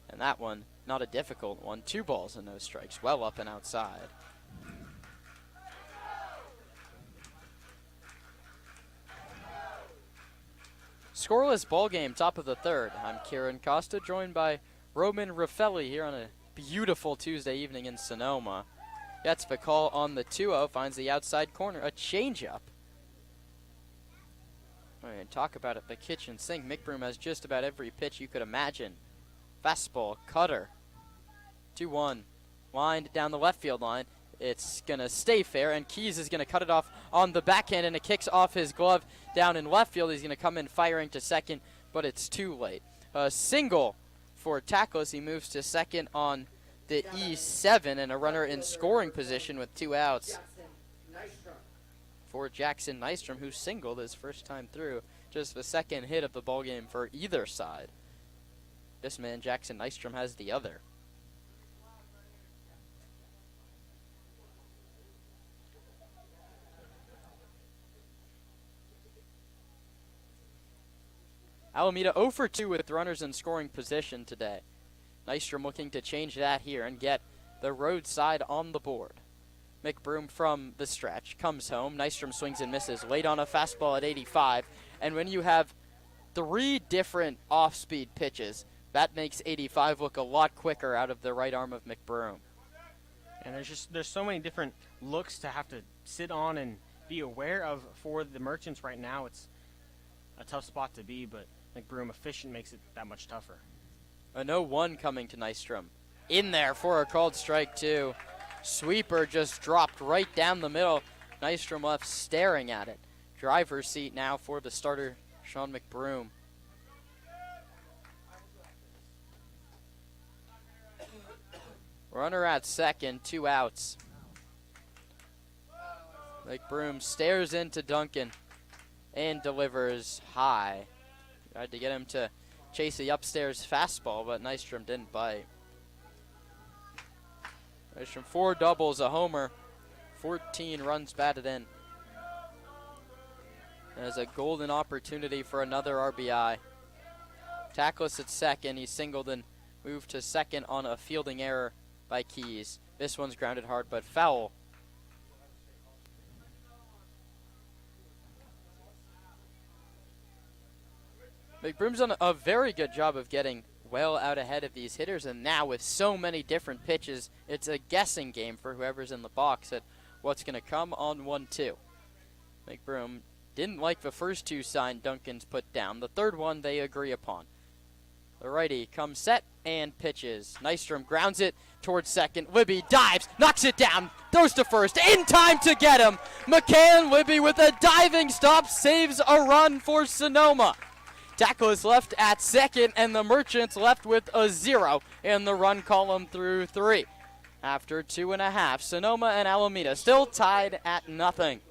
and that one, not a difficult one. 2 balls and no strikes, well up and outside. Scoreless ball game, top of the 3rd. I'm Kieran Costa, joined by Roman Raffelli here on a beautiful Tuesday evening in Sonoma. Gets the call on the 2-0, finds the outside corner, a changeup. We're going to talk about it, the kitchen sink. McBroom has just about every pitch you could imagine. Fastball, cutter, 2-1, lined down the left field line. It's going to stay fair, and Keys is going to cut it off on the backhand, and it kicks off his glove down in left field. He's going to come in firing to second, but it's too late. A single for Tackless. He moves to second on the E7, and a runner in scoring position with 2 outs for Jackson Nystrom, who singled his first time through. Just the second hit of the ballgame for either side. This man, Jackson Nystrom, has the other. Alameda 0 for 2 with runners in scoring position today. Nystrom looking to change that here and get the road side on the board. McBroom from the stretch comes home. Nystrom swings and misses late on a fastball at 85. And when you have 3 different off-speed pitches. That makes 85 look a lot quicker out of the right arm of McBroom. And there's so many different looks to have to sit on and be aware of for the Merchants right now. It's a tough spot to be, but McBroom efficient makes it that much tougher. A 0-1 coming to Nystrom. In there for a called strike, too. Sweeper just dropped right down the middle. Nystrom left staring at it. Driver's seat now for the starter, Sean McBroom. Runner at second, 2 outs. McBroom stares into Duncan and delivers high. Tried to get him to chase the upstairs fastball, but Nystrom didn't bite. Nystrom 4 doubles, a homer, 14 runs batted in. There's a golden opportunity for another RBI. Tackless at second, he singled and moved to second on a fielding error by Keys. This one's grounded hard, but foul. McBroom's done a very good job of getting well out ahead of these hitters, and now with so many different pitches, it's a guessing game for whoever's in the box at what's going to come on 1-2. McBroom didn't like the first 2 sign Duncan's put down. The third one they agree upon. The righty comes set and pitches. Nystrom grounds it towards second. Libby dives, knocks it down, throws to first, in time to get him. McCann Libby with a diving stop saves a run for Sonoma. Tackle is left at second, and the Merchants left with a 0 in the run column through 3. After 2.5, Sonoma and Alameda still tied at nothing.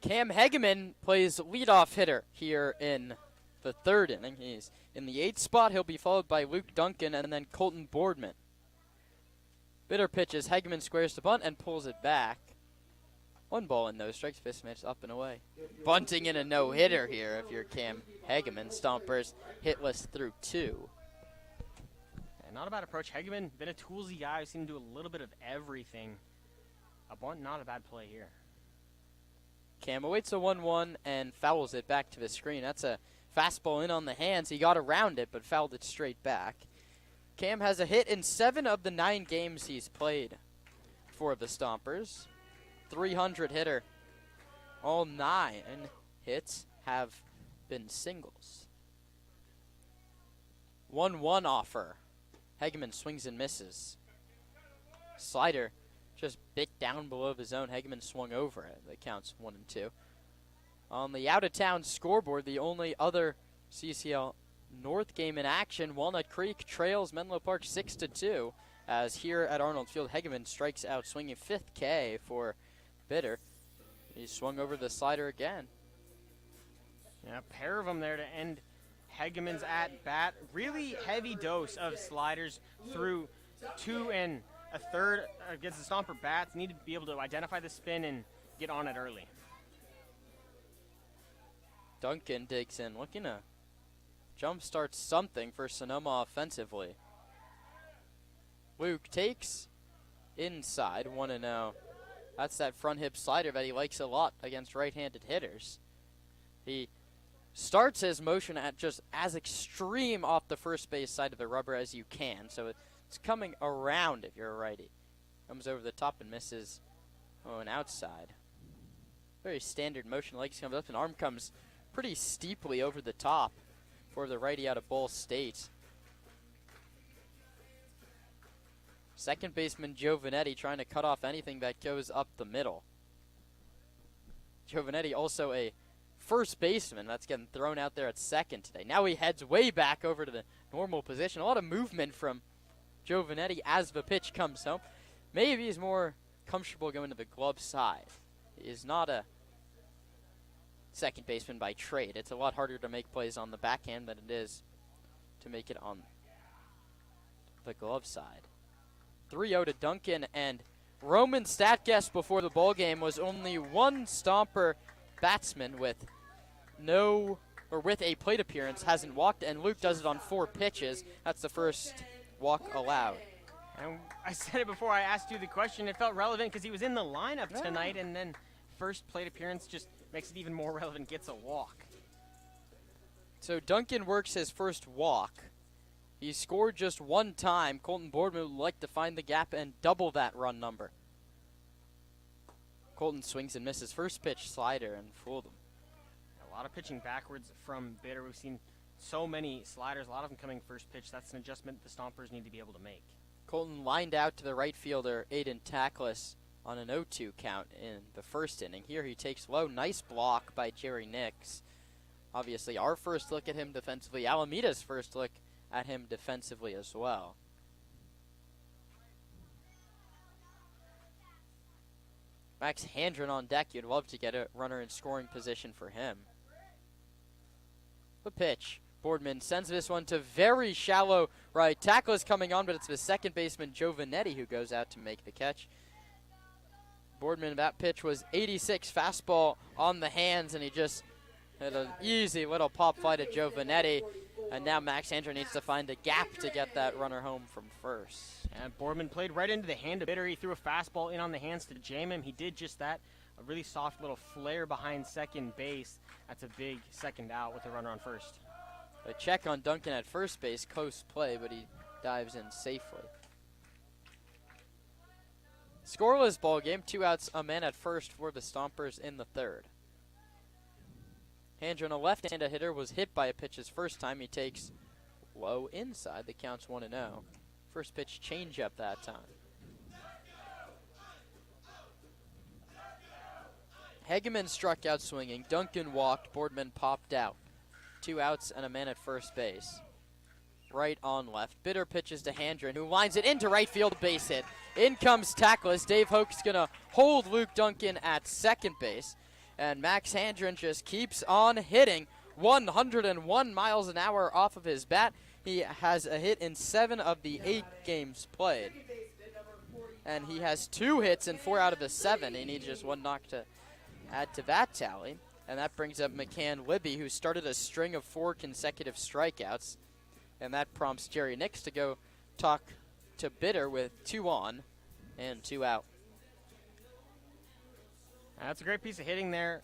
Cam Hegeman plays leadoff hitter here in the 3rd inning. He's in the 8th spot. He'll be followed by Luke Duncan and then Colton Boardman. Bitter pitches. Hegeman squares the bunt and pulls it back. 1 ball and no strikes. Fist match up and away. Bunting in a no-hitter here if you're Cam Hegeman. Stompers hitless through 2. Yeah, not a bad approach. Hegeman, been a toolsy guy. I've seen him do a little bit of everything. A bunt, not a bad play here. Cam awaits a 1-1 and fouls it back to the screen. That's a fastball in on the hands. He got around it but fouled it straight back. Cam has a hit in 7 of the 9 games he's played for the Stompers. 300 hitter. All 9 hits have been singles. 1-1 offer. Hegeman swings and misses. Slider just bit down below the zone. Hegeman swung over it. That counts 1-2. On the out-of-town scoreboard, the only other CCL North game in action, Walnut Creek trails Menlo Park 6-2. As here at Arnold Field, Hegeman strikes out swinging 5th K for Bitter. He swung over the slider again. Yeah, a pair of them there to end Hegeman's at bat. Really heavy dose of sliders through 2 1/3 against the Stomper bats. Need to be able to identify the spin and get on it early. Duncan digs in, looking to jumpstart something for Sonoma offensively. Luke takes inside, 1-0. That's that front hip slider that he likes a lot against right-handed hitters. He starts his motion at just as extreme off the first base side of the rubber as you can, so it's coming around if you're a righty. Comes over the top and misses an outside. Very standard motion. Legs comes up and arm comes pretty steeply over the top for the righty out of Ball State. Second baseman Giovanetti trying to cut off anything that goes up the middle. Giovanetti also a first baseman that's getting thrown out there at second today. Now he heads way back over to the normal position. A lot of movement from Giovanetti as the pitch comes home. Maybe he's more comfortable going to the glove side. He is not a second baseman by trade. It's a lot harder to make plays on the backhand than it is to make it on the glove side. 3-0 to Duncan, and Roman's stat guess before the ball game was only one Stomper batsman with a plate appearance hasn't walked, and Luke does it on 4 pitches. That's the first walk allowed. And I said it before I asked you the question. It felt relevant because he was in the lineup tonight, and then first plate appearance just makes it even more relevant, gets a walk. So Duncan works his first walk. He scored just 1 time. Colton Boardman would like to find the gap and double that run number. Colton swings and misses. First pitch slider and fooled him. A lot of pitching backwards from Bitter. We've seen so many sliders, a lot of them coming first pitch. That's an adjustment the Stompers need to be able to make. Colton lined out to the right fielder, Aiden Tackless, on an 0-2 count in the first inning. Here he takes low. Nice block by Jerry Nix. Obviously our first look at him defensively. Alameda's first look at him defensively as well. Max Handren on deck. You'd love to get a runner in scoring position for him. The pitch. Boardman sends this one to very shallow right. Tackle is coming on, but it's the second baseman Giovanetti who goes out to make the catch. Boardman, that pitch was 86, fastball on the hands, and he just had an easy little pop fly to Giovanetti. And now Max Handren needs to find a gap to get that runner home from first. And Boardman played right into the hand of Bitter. He threw a fastball in on the hands to jam him. He did just that. A really soft little flare behind second base. That's a big second out with the runner on first. A check on Duncan at first base, close play, but he dives in safely. Scoreless ball game, 2 outs, a man at first for the Stompers in the third. Handren, a left-handed hitter, was hit by a pitch his first time. He takes low inside. The count's 1-0. First pitch changeup that time. Hegeman struck out swinging. Duncan walked. Boardman popped out. 2 outs and a man at first base. Right on left. Bitter pitches to Handren, who lines it into right field, base hit. In comes Tackless. Dave Hoke's going to hold Luke Duncan at second base. And Max Handren just keeps on hitting. 101 miles an hour off of his bat. He has a hit in 7 of the 8 games played. And he has 2 hits in 4 out of the 7. He needs just 1 knock to add to that tally. And that brings up McCann Libby, who started a string of 4 consecutive strikeouts. And that prompts Jerry Nix to go talk to Bitter with 2 on and 2 out. That's a great piece of hitting there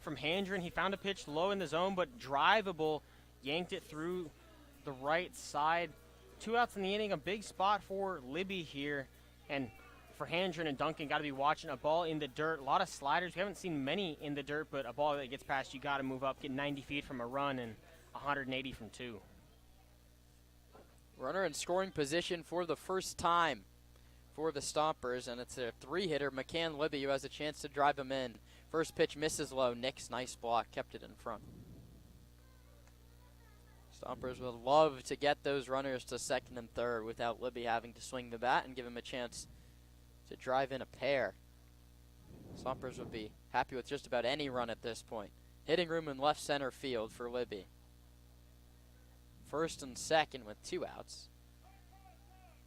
from Handren. He found a pitch low in the zone, but drivable. Yanked it through the right side. 2 outs in the inning, a big spot for Libby here. And for Handren and Duncan, got to be watching a ball in the dirt. A lot of sliders. We haven't seen many in the dirt, but a ball that gets past, you got to move up, get 90 feet from a run and 180 from 2. Runner in scoring position for the first time for the Stompers, and it's their 3-hitter, McCann Libby, who has a chance to drive him in. First pitch misses low. Nix, nice block, kept it in front. Stompers would love to get those runners to second and third without Libby having to swing the bat and give him a chance to drive in a pair. Stompers would be happy with just about any run at this point. Hitting room in left center field for Libby. First and second with 2 outs.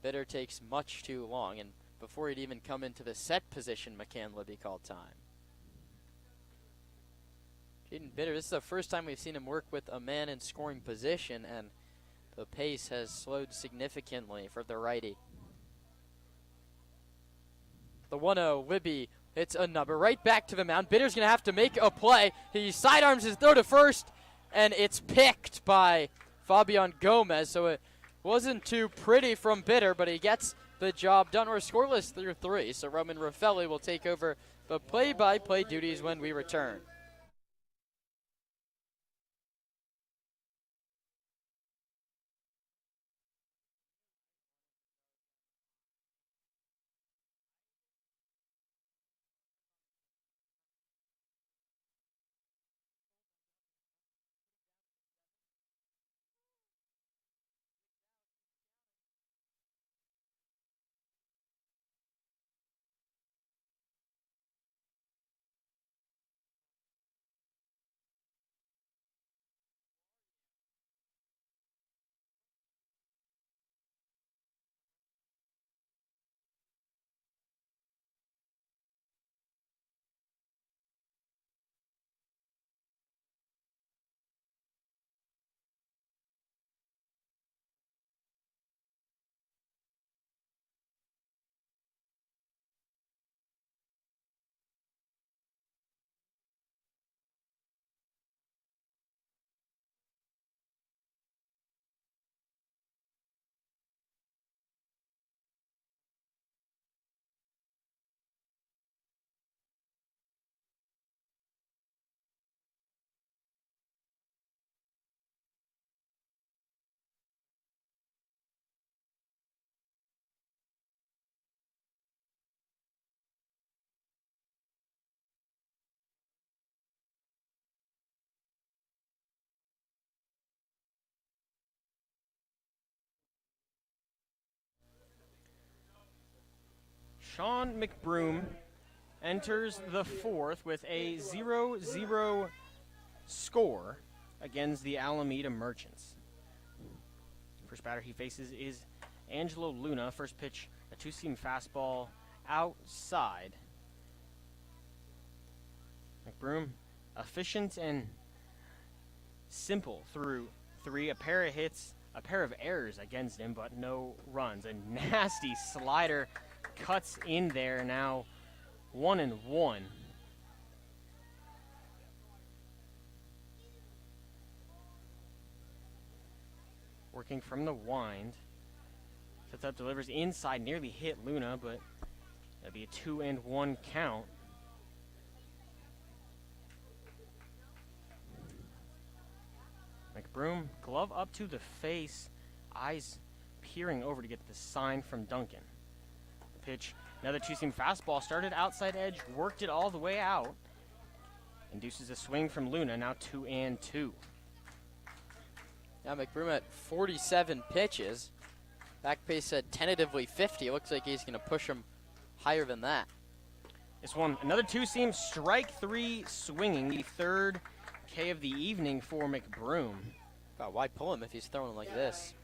Bitter takes much too long, and before he'd even come into the set position, McCann Libby called time. Jaden Bitter, this is the first time we've seen him work with a man in scoring position, and the pace has slowed significantly for the righty. The 1-0, Libby hits a number right back to the mound. Bitter's going to have to make a play. He sidearms his throw to first, and it's picked by Fabian Gomez, so it wasn't too pretty from Bitter, but he gets the job done. We're scoreless through 3, so Roman Raffelli will take over the play-by-play duties when we return. Sean McBroom enters the 4th with a 0-0 score against the Alameda Merchants. First batter he faces is Angelo Luna. First pitch, a 2-seam fastball outside. McBroom, efficient and simple through 3. A pair of hits, a pair of errors against him, but no runs. A nasty slider cuts in there, now 1-1. Working from the wind. Sets up, delivers inside, nearly hit Luna, but that'd be a 2-1 count. McBroom, glove up to the face, eyes peering over to get the sign from Duncan. Pitch, another 2-seam fastball, started outside edge, worked it all the way out. Induces a swing from Luna, now 2-2. Now McBroom at 47 pitches. Back pace said tentatively 50. Looks like he's going to push him higher than that. This one, another 2-seam, strike 3 swinging, the 3rd K of the evening for McBroom. God, why pull him if he's throwing like this?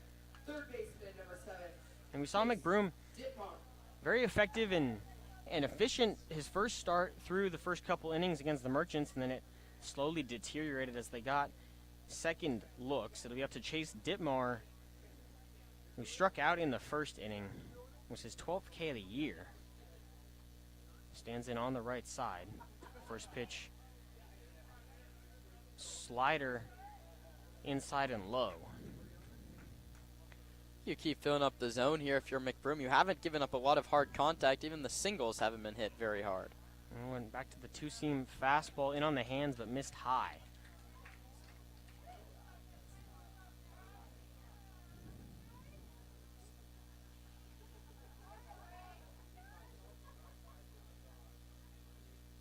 Third baseman, number 7. And we saw McBroom Ditmar. very effective and efficient his first start through the first couple innings against the Merchants, and then it slowly deteriorated as they got second looks. It'll be up to Chase Ditmar, who struck out in the first inning. It was his 12th K of the year. Stands in on the right side. First pitch, slider inside and low. You keep filling up the zone here if you're McBroom. You haven't given up a lot of hard contact. Even the singles haven't been hit very hard. And went back to the 2-seam fastball, in on the hands but missed high.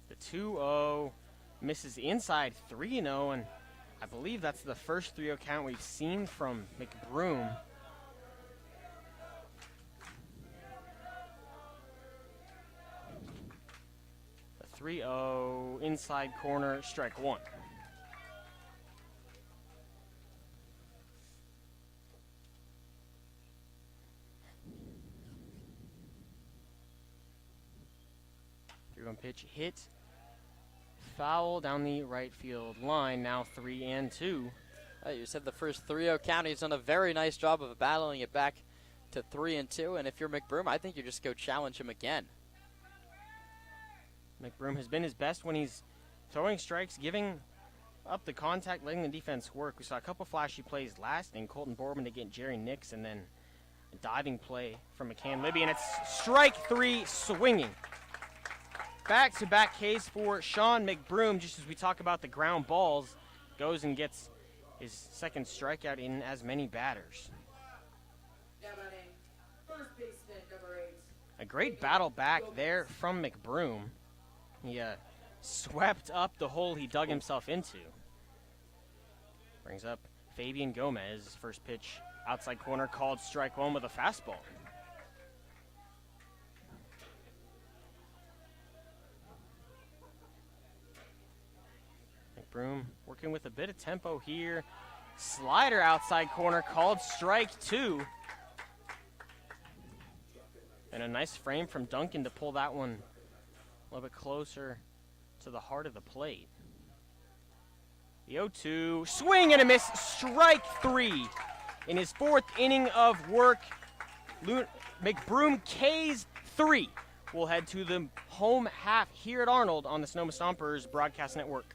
The 2-0 misses inside, 3-0, and I believe that's the first 3-0 count we've seen from McBroom. The 3-0, inside corner, strike one. Three-one pitch hit. Foul down the right field line, now 3-2. You said the first 3-0 count. He's done a very nice job of battling it back to 3-2. And if you're McBroom, I think you just go challenge him again. McBroom has been his best when he's throwing strikes, giving up the contact, letting the defense work. We saw a couple flashy plays last inning. Colton Boardman to get Jerry Nix, and then a diving play from McCann Libby, and it's strike three swinging. Back-to-back Ks for Sean McBroom, just as we talk about the ground balls, goes and gets his second strikeout in as many batters. Now batting, first baseman, number 8. A great battle back there from McBroom. He swept up the hole he dug himself into. Brings up Fabian Gomez. First pitch, outside corner, called strike one with a fastball. McBroom working with a bit of tempo here. Slider outside corner, called strike two. And a nice frame from Duncan to pull that one a little bit closer to the heart of the plate. The 0-2, swing and a miss, strike three. In his fourth inning of work, McBroom K's 3. We'll head to the home half here at Arnold on the Sonoma Stompers broadcast network.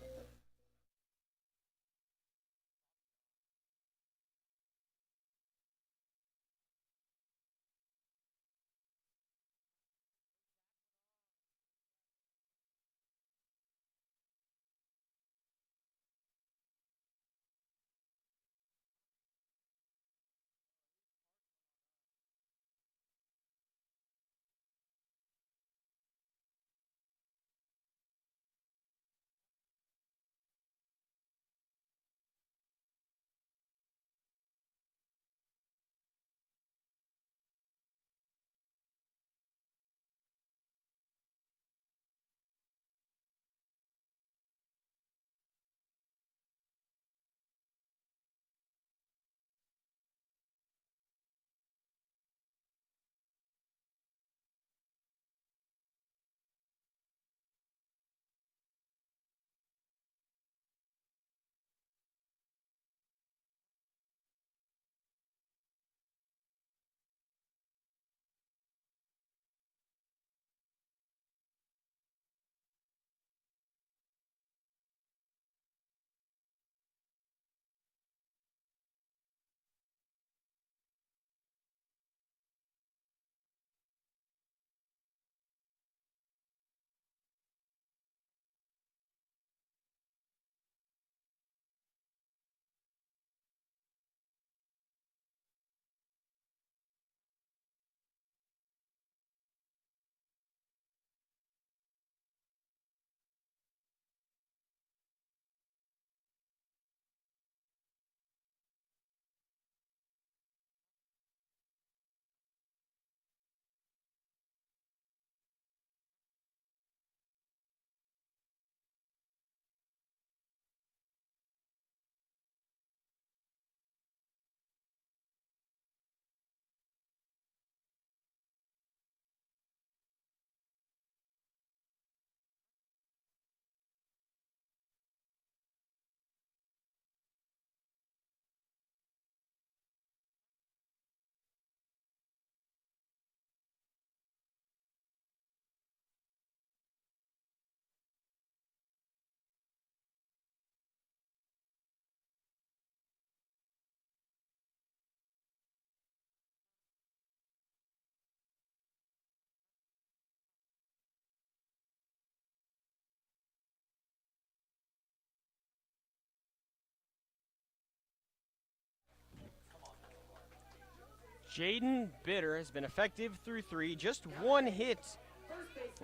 Jaden Bitter has been effective through 3, just 1 hit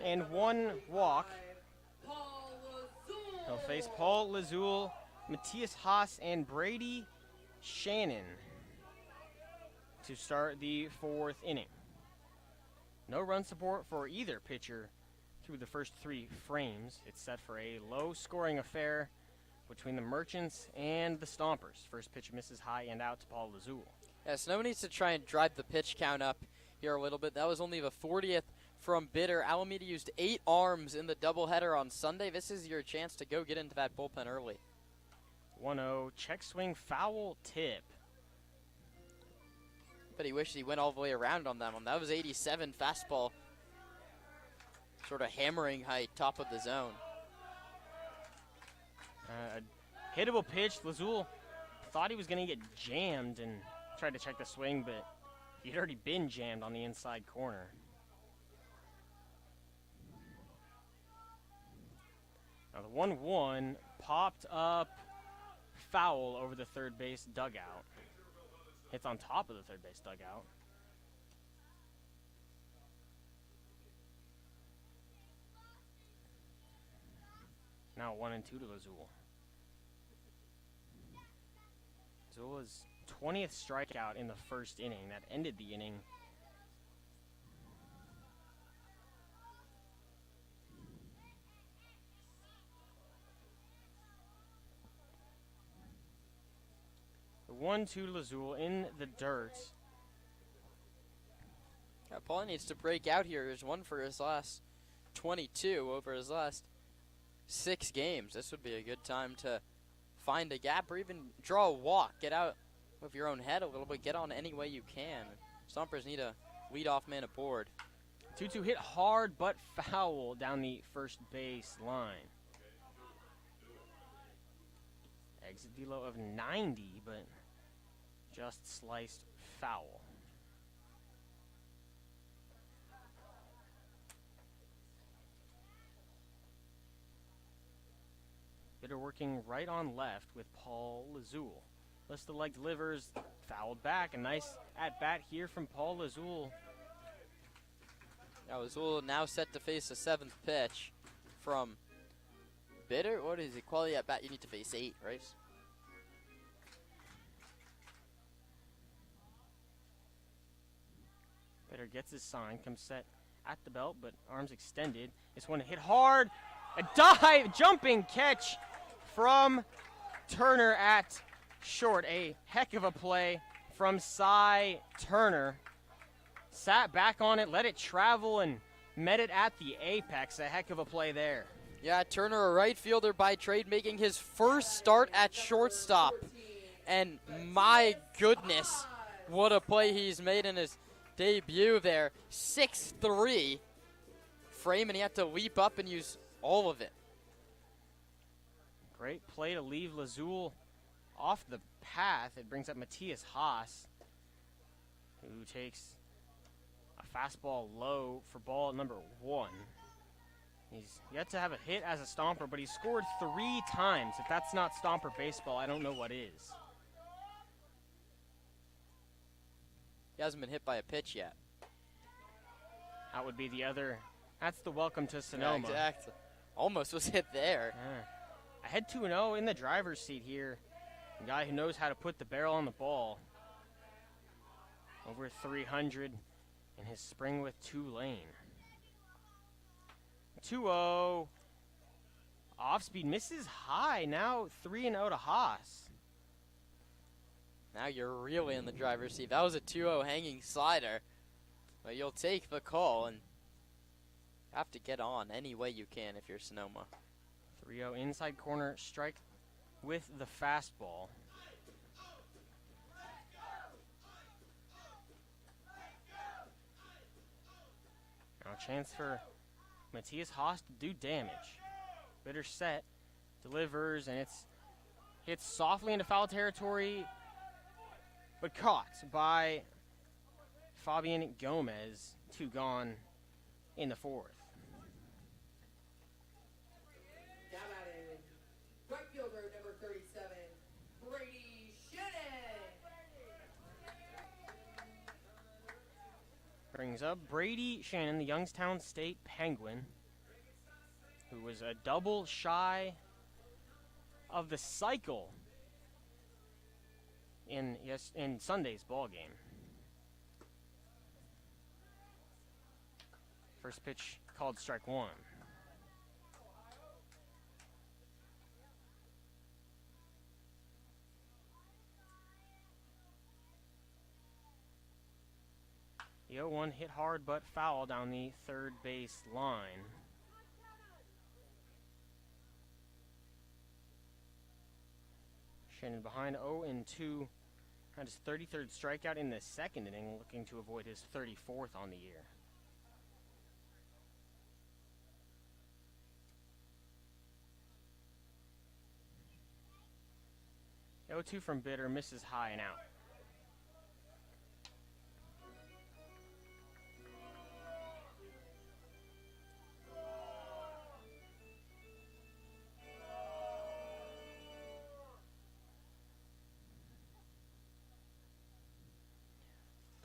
and 1 walk. He'll face Paul Lazul, Matthias Haas, and Brady Shannon to start the 4th inning. No run support for either pitcher through the first 3 frames. It's set for a low-scoring affair between the Merchants and the Stompers. First pitch misses high and out to Paul Lazul. Yeah, Sonoma needs to try and drive the pitch count up here a little bit. That was only the 40th from Bitter. Alameda used 8 arms in the doubleheader on Sunday. This is your chance to go get into that bullpen early. 1-0, check swing, foul tip. But he wished he went all the way around on that one. That was 87 fastball. Sort of hammering height, top of the zone. A hittable pitch. Lazul thought he was going to get jammed and tried to check the swing, but he'd already been jammed on the inside corner. Now the 1-1 popped up foul over the third base dugout. Hits on top of the third base dugout. Now 1-2 to Lazul. Lazul's 20th strikeout in the first inning. That ended the inning. The 1-2 to Lazul in the dirt. Yeah, Paul needs to break out here. There's 1 for his last 22 over his last 6 games. This would be a good time to find a gap or even draw a walk. Get out of your own head a little bit. Get on any way you can. Stompers need a leadoff man aboard. 2-2 hit hard but foul down the first base line. Exit velo of 90, but just sliced foul. Bitter working right on left with Paul Lazul. List the leg delivers, fouled back. A nice at-bat here from Paul Lazul. Now Lazul now set to face the 7th pitch from Bitter. What is it? Quality at bat, you need to face 8, right? Bitter gets his sign, comes set at the belt, but arms extended. This one hit hard. A dive, jumping catch from Turner at short. A heck of a play from Cy Turner. Sat back on it, let it travel, and met it at the apex. A heck of a play there. Yeah, Turner, a right fielder by trade, making his first start at shortstop. And my goodness, what a play he's made in his debut there. 6'3" frame, and he had to leap up and use all of it. Great play to leave Lazul off the path. It brings up Matthias Haas, who takes a fastball low for ball number 1. He's yet to have a hit as a Stomper, but he's scored 3 times. If that's not Stomper baseball, I don't know what is. He hasn't been hit by a pitch yet. That would be the other. That's the welcome to Sonoma. Yeah, exactly. Almost was hit there. Ahead 2-0 in the driver's seat here. A guy who knows how to put the barrel on the ball. Over 300 in his spring with Tulane. 2-0. Off speed misses high. Now 3-0 to Haas. Now you're really in the driver's seat. That was a 2-0 hanging slider. But you'll take the call and have to get on any way you can if you're Sonoma. 3-0 inside corner strike with the fastball. Now a chance for Matthias Haas to do damage. Bitter set, delivers, and it's hits softly into foul territory, but caught by Fabian Gomez. 2 gone in the 4th. Down at it. Right fielder, number 37, Brady Shannon. Brings up Brady Shannon, the Youngstown State Penguin, who was a double shy of the cycle in Sunday's ball game. First pitch called strike 1. The 0-1 hit hard but foul down the third base line. Shannon behind 0-2. Had his 33rd strikeout in the second inning, looking to avoid his 34th on the year. The 0-2 from Bitter misses high and out.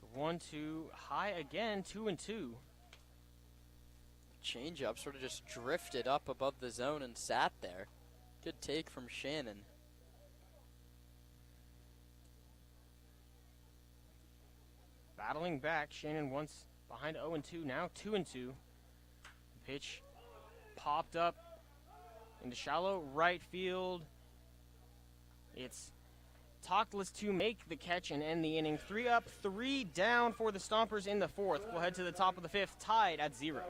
The 1-2 high again, 2-2. Changeup sort of just drifted up above the zone and sat there. Good take from Shannon. Battling back, Shannon once behind 0-2, now 2-2. Pitch popped up into shallow right field. It's Talkless to make the catch and end the inning. 3 up, 3 down for the Stompers in the fourth. We'll head to the top of the fifth, tied at 0.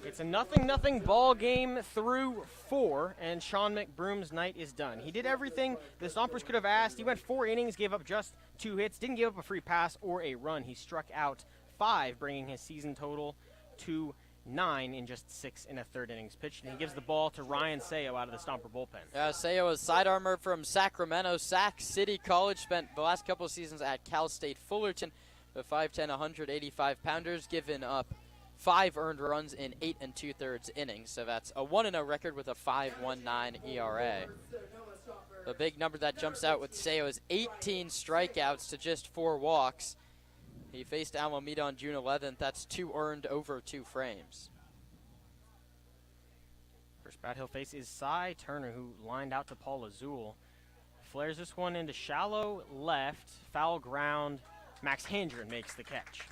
It's a 0-0 ball game through 4, and Sean McBroom's night is done. He did everything the Stompers could have asked. He went 4 innings, gave up just 2 hits, didn't give up a free pass or a run. He struck out 5, bringing his season total to 9 in just 6 1/3 innings pitched. And he gives the ball to Ryan Sayo out of the Stomper bullpen. Sayo is side armor from Sacramento, Sac City College. Spent the last couple of seasons at Cal State Fullerton. The 5'10", 185-pounders, given up 5 earned runs in 8 2/3 innings. So that's a 1-0 record with a 5.19 ERA. The big number that jumps out with Sayo is 18 strikeouts to just 4 walks. He faced Alameda on June 11th. That's 2 earned over 2 frames. First bat he'll face is Cy Turner, who lined out to Paul Azul. Flares this one into shallow left, foul ground. Max Hendren makes the catch.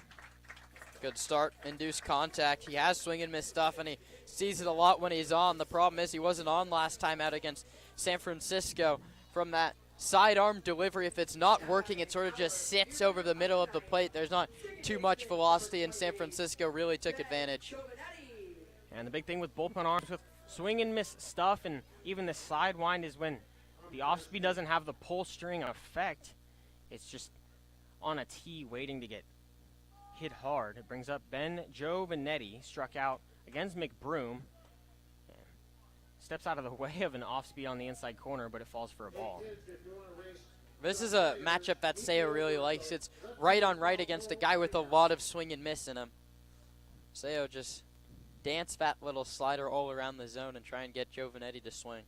Good start, induced contact. He has swing and miss stuff, and he sees it a lot when he's on. The problem is he wasn't on last time out against San Francisco. From that sidearm delivery, if it's not working, it sort of just sits over the middle of the plate. There's not too much velocity, and San Francisco really took advantage. And the big thing with bullpen arms with swing and miss stuff and even the sidewind is when the off-speed doesn't have the pull string effect. It's just on a tee waiting to get hit hard. It brings up Ben Giovanetti, struck out against McBroom. steps out of the way of an off-speed on the inside corner, but it falls for a ball. This is a matchup that Seo really likes. It's right on right against a guy with a lot of swing and miss in him. Seo just dance that little slider all around the zone and try and get Giovanetti to swing.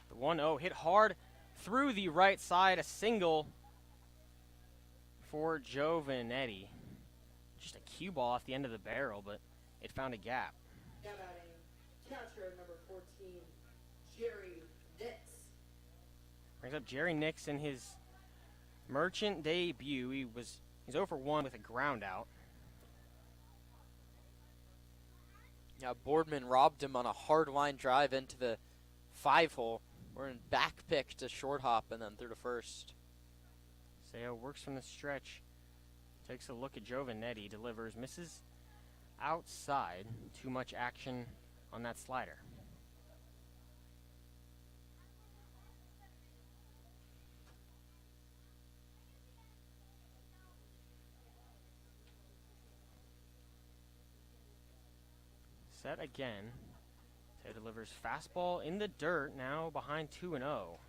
The 1-0 hit hard through the right side, a single for Giovanetti. Just a cue ball off the end of the barrel, but it found a gap. Now batting, catcher number 14, Jerry Nix. Brings up Jerry Nix in his Merchant debut. He's 0 for 1 with a ground out. Yeah, Boardman robbed him on a hard line drive into the 5-hole. We're in back pick to short hop and then through to first. Seo works from the stretch. Takes a look at Giovanetti. Delivers. Misses outside. Too much action on that slider. Set again. Seo delivers fastball in the dirt, now behind 2-0.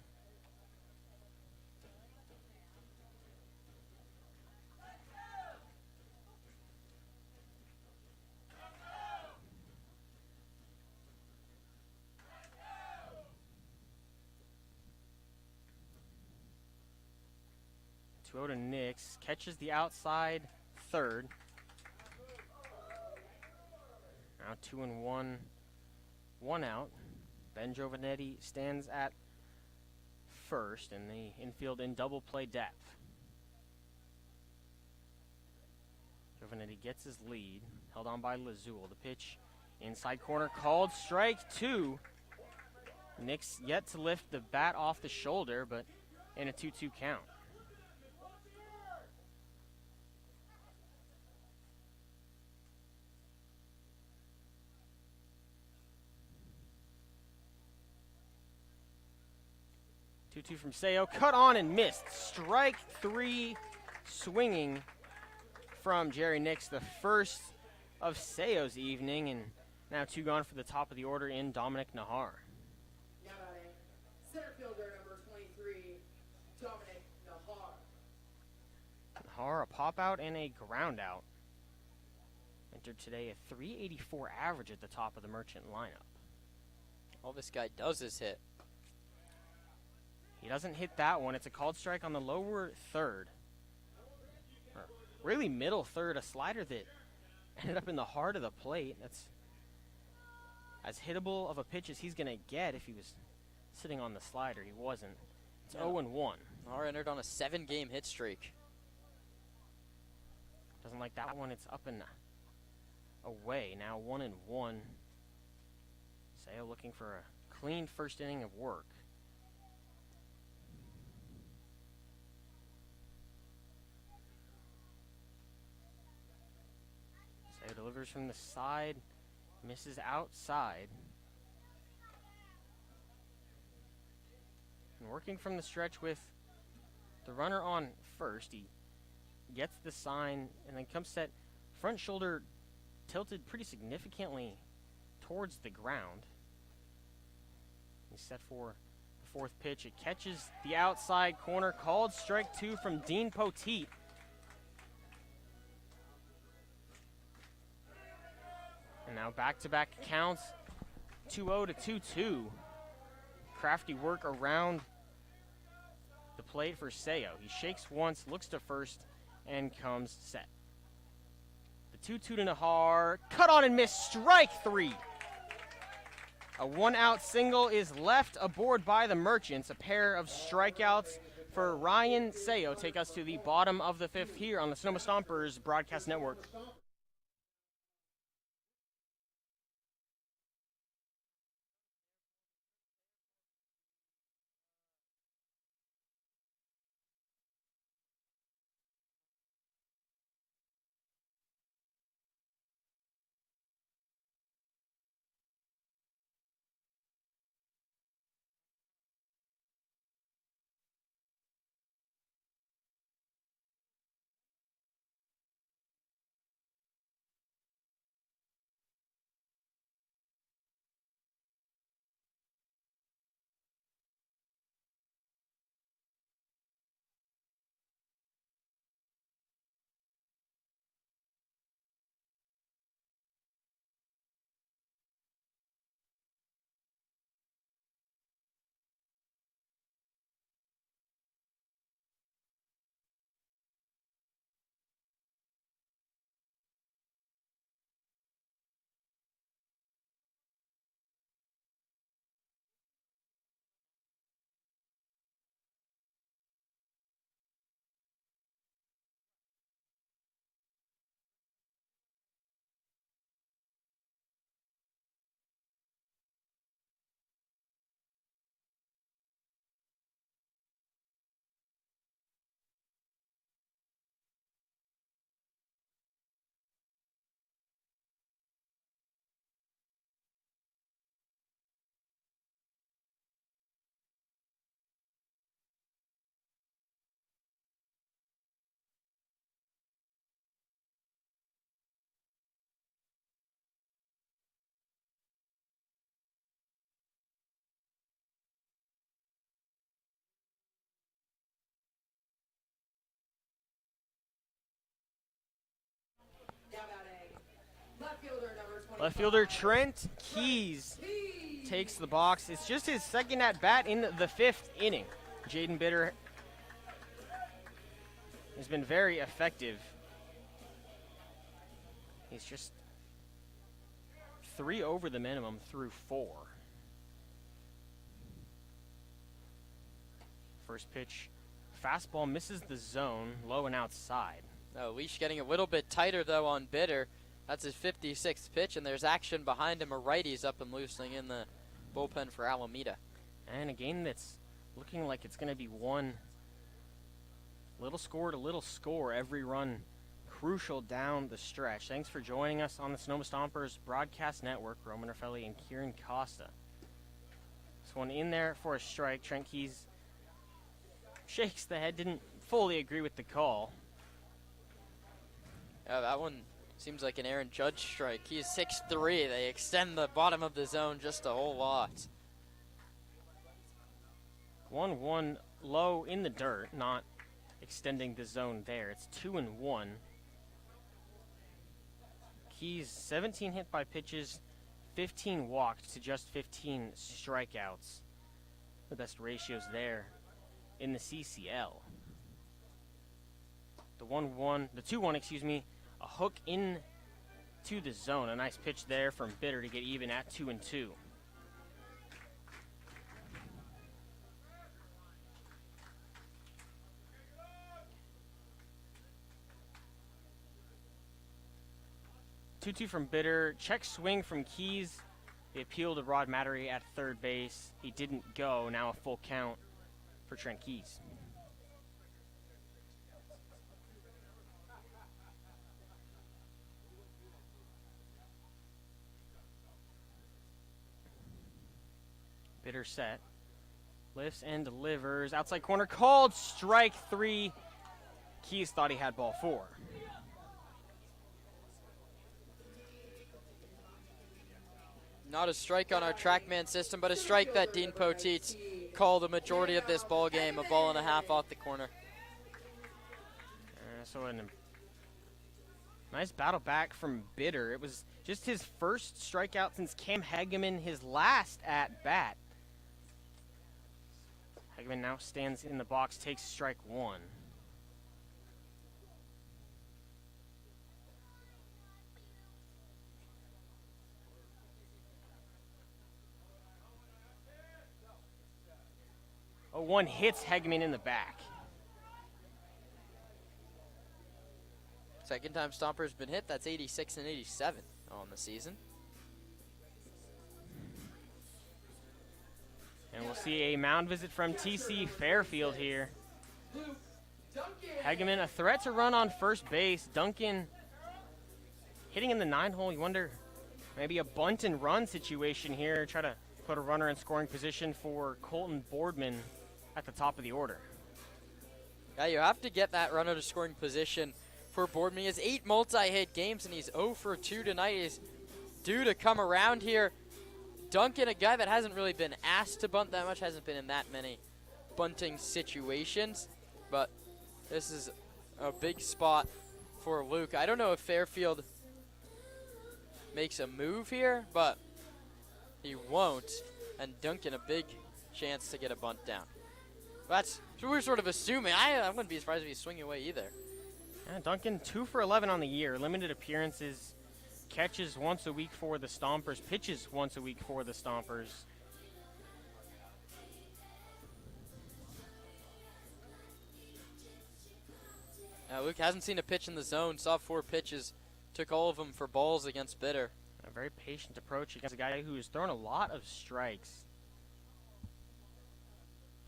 To Nix, catches the outside third. Now 2-1, 1 out. Ben Giovanetti stands at first, and the infield in double play depth. Giovanetti gets his lead, held on by Lazul. The pitch inside corner called strike 2. Nix yet to lift the bat off the shoulder, but in a 2-2 count. Two from Seo, cut on and missed. Strike 3 swinging from Jerry Nix, the first of Seo's evening, and now 2 gone for the top of the order in Dominic Nahar. Now batting, center fielder number 23, Dominic Nahar. Nahar, a pop out and a ground out. Entered today a .384 average at the top of the Merchant lineup. All this guy does is hit. He doesn't hit that one. It's a called strike on the lower third. Or really middle third, a slider that ended up in the heart of the plate. That's as hittable of a pitch as he's going to get if he was sitting on the slider. He wasn't. It's 0-1. Nahar entered on a 7-game hit streak. Doesn't like that one. It's up and away. Now 1-1. Seo looking for a clean first inning of work. Seo delivers from the side, misses outside. And working from the stretch with the runner on first, he gets the sign and then comes set, front shoulder tilted pretty significantly towards the ground. He's set for the 4th pitch. It catches the outside corner, called strike 2 from Dean Poteet. And now back-to-back counts, 2-0 to 2-2. Crafty work around the plate for Seo. He shakes once, looks to first, and comes set. The 2-2 to Nahar, cut on and miss, strike 3. A 1-out single is left aboard by the Merchants. A pair of strikeouts for Ryan Seo take us to the bottom of the 5th here on the Sonoma Stompers Broadcast Network. Left fielder Trent Keys takes the box. It's just his second at bat in the 5th inning. Jaden Bitter has been very effective. He's just 3 over the minimum through 4. First pitch, fastball misses the zone, low and outside. Leash getting a little bit tighter, though, on Bitter. That's his 56th pitch, and there's action behind him. A righty's up and loosening in the bullpen for Alameda. And a game that's looking like it's going to be one little score to little score, every run crucial down the stretch. Thanks for joining us on the Sonoma Stompers Broadcast Network. Roman Raffelli and Kieran Costa. This one in there for a strike. Trent Keys shakes the head, didn't fully agree with the call. Yeah, that one seems like an Aaron Judge strike. He's 6'3". They extend the bottom of the zone just a whole lot. 1-1 low in the dirt, not extending the zone there. It's 2-1. Keys 17 hit by pitches, 15 walked to just 15 strikeouts. The best ratios there in the CCL. The 2-1, excuse me, a hook in to the zone. A nice pitch there from Bitter to get even at 2-2. Two from Bitter. Check swing from Keys. The appeal to Rod Mattery at third base. He didn't go. Now a full count for Trent Keys. Bitter set. Lifts and delivers. Outside corner called. Strike 3. Keys thought he had ball 4. Not a strike on our TrackMan system, but a strike that Dean Poteet's called the majority of this ball game. A ball and a half off the corner. So a nice battle back from Bitter. It was just his first strikeout since Cam Hageman, his last at bat. Hageman now stands in the box, takes strike 1. One hits Hageman in the back. Second time Stomper's been hit. That's 86 and 87 on the season. And we'll see a mound visit from TC Fairfield here. Hageman, a threat to run on first base. Duncan hitting in the 9-hole. You wonder, maybe a bunt and run situation here. Try to put a runner in scoring position for Colton Boardman at the top of the order. Yeah, you have to get that runner to scoring position for Boardman. He has 8 multi-hit games, and he's 0 for 2 tonight. He's due to come around here. Duncan, a guy that hasn't really been asked to bunt that much, hasn't been in that many bunting situations, but this is a big spot for Luke. I don't know if Fairfield makes a move here, but he won't, and Duncan a big chance to get a bunt down. That's what we're sort of assuming. I wouldn't be surprised if he's swinging away either. Yeah, Duncan 2 for 11 on the year. Limited appearances, catches once a week for the Stompers, pitches once a week for the Stompers. Luke hasn't seen a pitch in the zone, saw 4 pitches, took all of them for balls against Bitter. A very patient approach against a guy who has thrown a lot of strikes.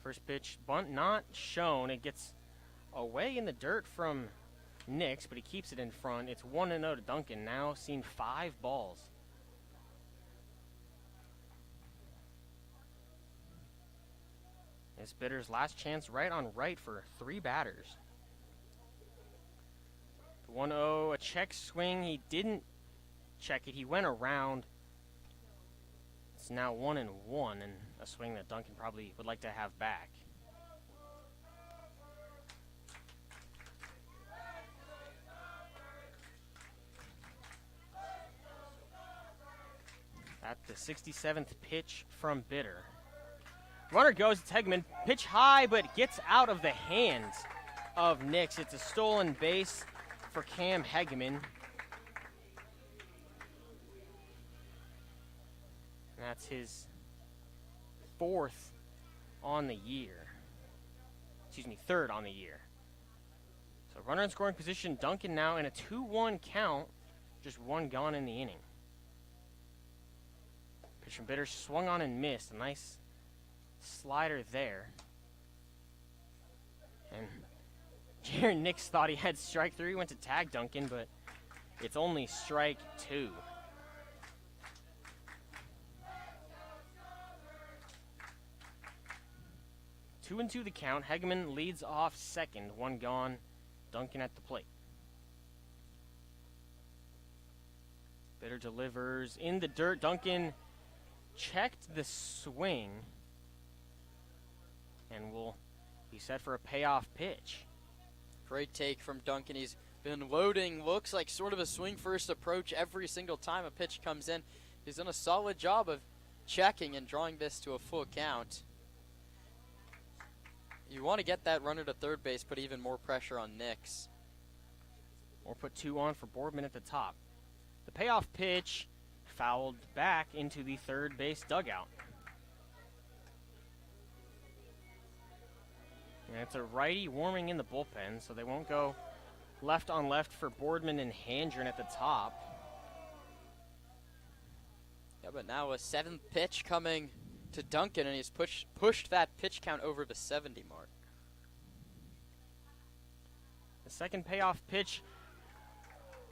First pitch, bunt not shown. It gets away in the dirt from Nix, but he keeps it in front. It's 1-0 to Duncan, now seen 5 balls. It's Bitter's last chance right on right for 3 batters. The 1-0, a check swing. He didn't check it. He went around. It's now 1-1, and a swing that Duncan probably would like to have back. The 67th pitch from Bitter. Runner goes, it's Hegman. Pitch high, but gets out of the hands of Nix. It's a stolen base for Cam Hegman. That's his 4th on the year. Excuse me, 3rd on the year. So runner in scoring position. Duncan now in a 2-1 count. Just 1 gone in the inning. Pitch from Bitter swung on and missed. A nice slider there. And Jaron Nix thought he had strike 3. Went to tag Duncan, but it's only strike 2. Two and 2 the count. Hegman leads off second. 1 gone. Duncan at the plate. Bitter delivers in the dirt. Duncan checked the swing and will be set for a payoff pitch. Great take from Duncan. He's been loading, looks like sort of a swing first approach every single time a pitch comes in. He's done a solid job of checking and drawing this to a full count. You want to get that runner to third base, put even more pressure on Nix. Or put 2 on for Boardman at the top. The payoff pitch fouled back into the third base dugout. And it's a righty warming in the bullpen, so they won't go left on left for Boardman and Handren at the top. Yeah, but now a 7th pitch coming to Duncan, and he's pushed that pitch count over the 70 mark. The second payoff pitch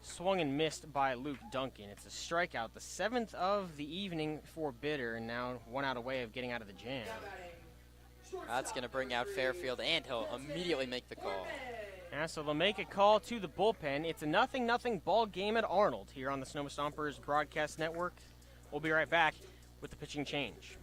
swung and missed by Luke Duncan. It's a strikeout, the 7th of the evening for Bitter, and now 1 out away of getting out of the jam. That's going to bring out Fairfield, and he'll immediately make the call. Yeah, so they'll make a call to the bullpen. It's a 0-0 ball game at Arnold here on the Sonoma Stompers Broadcast Network. We'll be right back with the pitching change.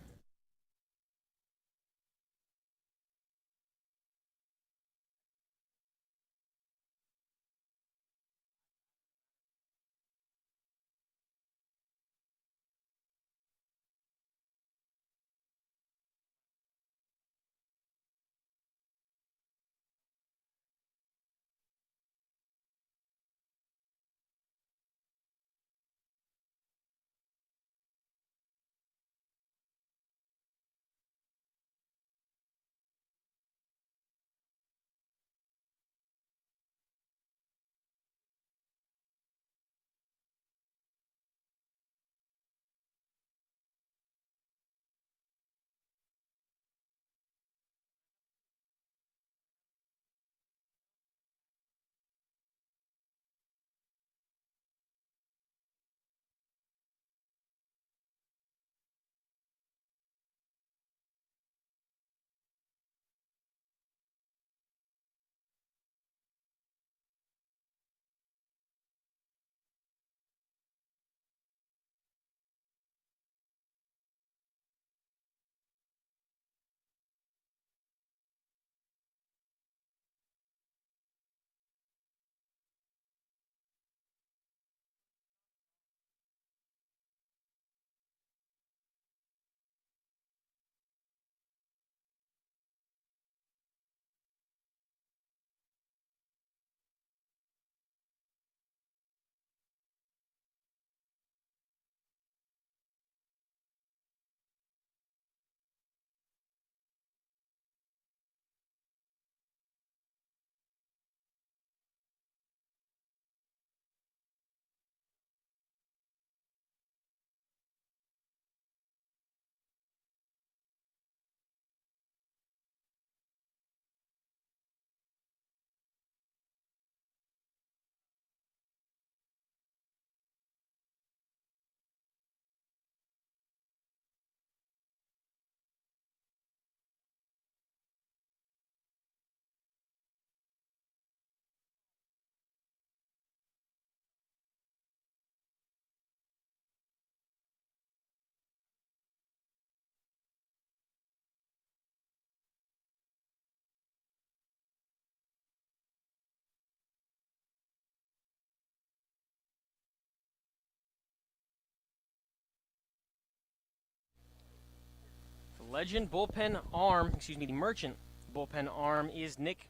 Legend bullpen arm, the merchant bullpen arm is Nick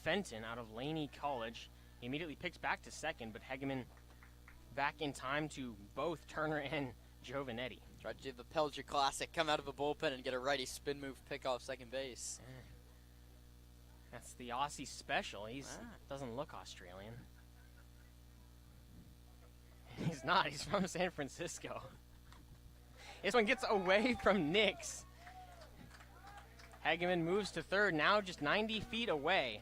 Fenton out of Laney College. He immediately picks back to second, but Hegeman back in time to both Turner and Giovanetti. Tried to do the Pelger Classic, come out of the bullpen and get a righty spin move pick off second base. That's the Aussie special. He doesn't look Australian. He's not. He's from San Francisco. This one gets away from Nix. Hegeman moves to third, now just 90 feet away.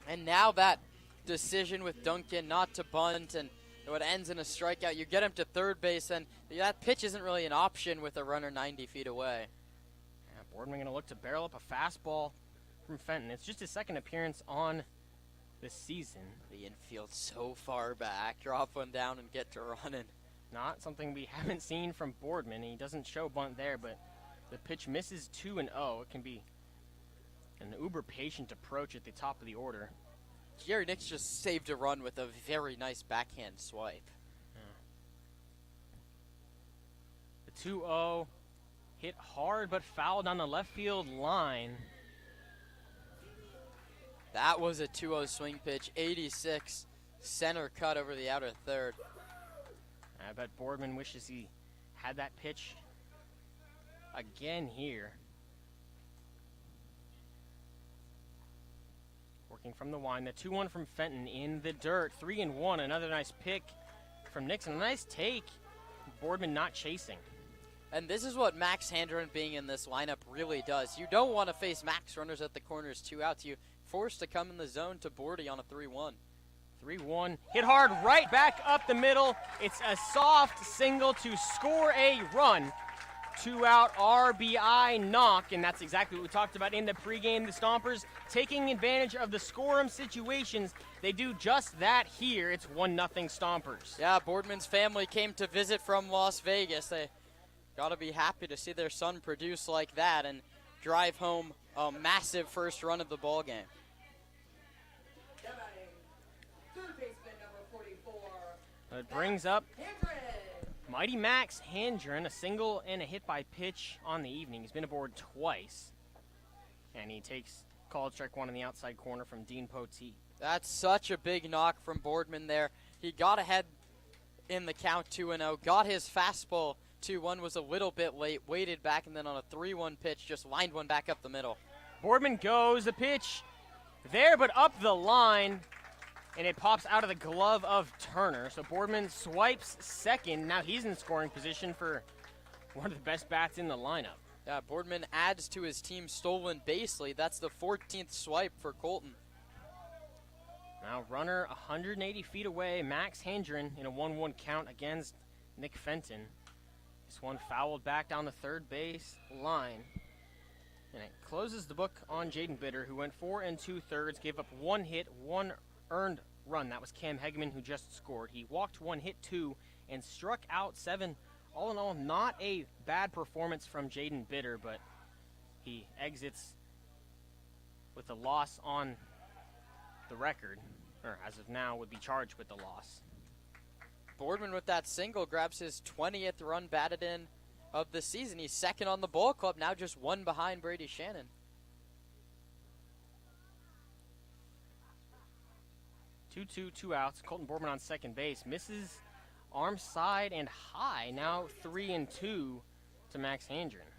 And now that decision with Duncan not to bunt and what ends in a strikeout, you get him to third base, and that pitch isn't really an option with a runner 90 feet away. Yeah, Boardman going to look to barrel up a fastball from Fenton. It's just his second appearance on the season. The infield so far back. Drop one down and get to running. Not something we haven't seen from Boardman. He doesn't show bunt there, but the pitch misses 2-0. It can be an uber patient approach at the top of the order. Jerry Nix just saved a run with a very nice backhand swipe. The 2-0 hit hard but fouled on the left field line. That was a 2-0 swing pitch, 86, center cut over the outer third. I bet Boardman wishes he had that pitch again here. Working from the line, the 2-1 from Fenton in the dirt, 3-1, another nice pick from Nixon, a nice take. Boardman not chasing. And this is what Max Handren being in this lineup really does. You don't want to face Max runners at the corners, 2 outs. You forced to come in the zone to Bordy on a 3-1. 3-1, hit hard right back up the middle. It's a soft single to score a run. 2-out RBI knock, and that's exactly what we talked about in the pregame. The Stompers taking advantage of the score 'em situations. They do just that here. It's 1-0 Stompers. Yeah, Boardman's family came to visit from Las Vegas. They got to be happy to see their son produce like that and drive home a massive first run of the ball game. Third baseman number 44. It brings up Handren. Mighty Max Handren, a single and a hit by pitch on the evening. He's been aboard twice, and he takes called strike one in the outside corner from Dean Poteet. That's such a big knock from Boardman there. He got ahead in the count 2-0, got his fastball 2-1, was a little bit late, waited back, and then on a 3-1 pitch, just lined one back up the middle. Boardman goes, the pitch there, but up the line, and it pops out of the glove of Turner. So Boardman swipes second. Now he's in scoring position for one of the best bats in the lineup. Yeah, Boardman adds to his team's stolen base lead. That's the 14th swipe for Colton. Now runner 180 feet away, Max Handren in a 1-1 count against Nick Fenton. This one fouled back down the third base line. And it closes the book on Jaden Bitter, who went 4 2/3, gave up 1 hit, 1 earned run. That was Cam Hegeman, who just scored. He walked 1, hit 2, and struck out 7. All in all, not a bad performance from Jaden Bitter, but he exits with a loss on the record, or as of now would be charged with the loss. Boardman with that single grabs his 20th run batted in of the season. He's second on the ball club, now just 1 behind Brady Shannon. Two outs. Colton Boardman on second base. Misses arm side and high. Now 3-2 to Max Handren.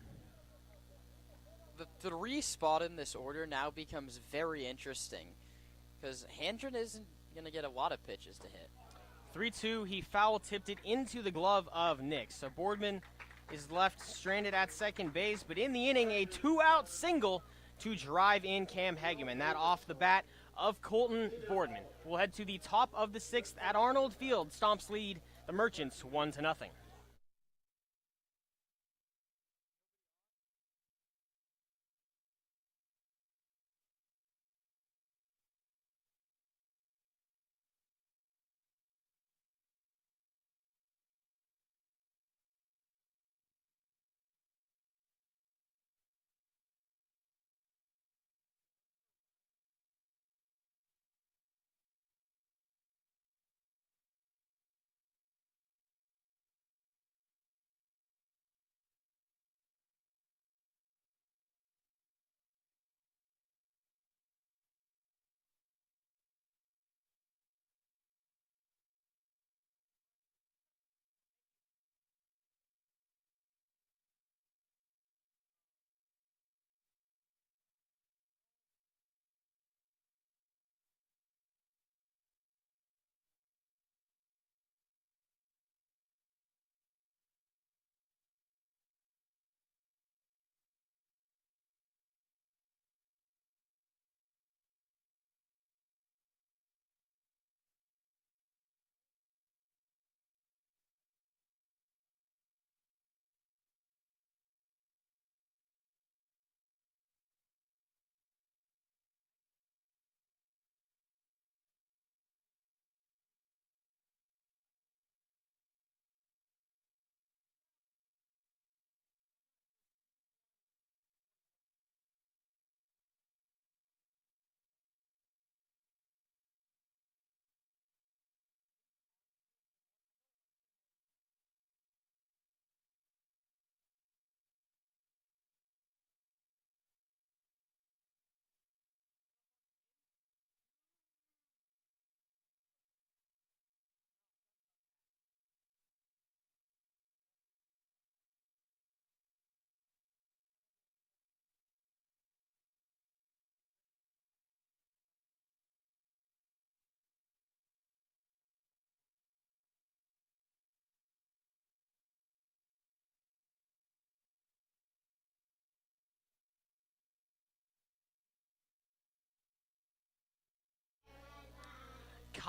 The 3 spot in this order now becomes very interesting because Handren isn't going to get a lot of pitches to hit. 3-2. He foul tipped it into the glove of Nick. So Boardman is left stranded at second base, but in the inning, a 2-out single to drive in Cam Hegeman. That off the bat of Colton Boardman. We'll head to the top of the 6th at Arnold Field. Stomps lead the Merchants 1-0.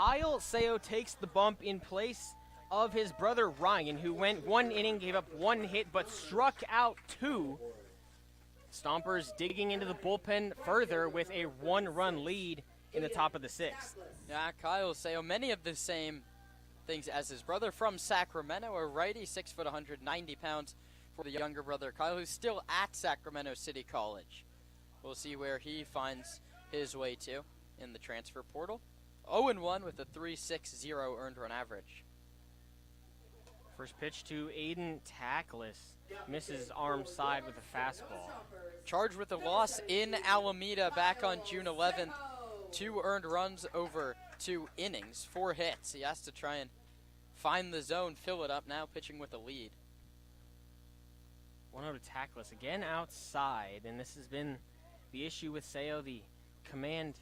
Kyle Seo takes the bump in place of his brother Ryan, who went 1 inning, gave up 1 hit, but struck out 2. Stompers digging into the bullpen further with a 1-run lead in the top of the 6th. Yeah, Kyle Seo, many of the same things as his brother from Sacramento, a righty, 6 foot, 190 pounds for the younger brother Kyle, who's still at Sacramento City College. We'll see where he finds his way to in the transfer portal. 0-1 with a 3.60 earned run average. First pitch to Aiden Tackless. Misses arm side with a fastball. Charged with a loss in Alameda back on June 11th. 2 earned runs over 2 innings, 4 hits. He has to try and find the zone, fill it up, now pitching with a lead. 1-0 to Tackless, again outside, and this has been the issue with Seo. The command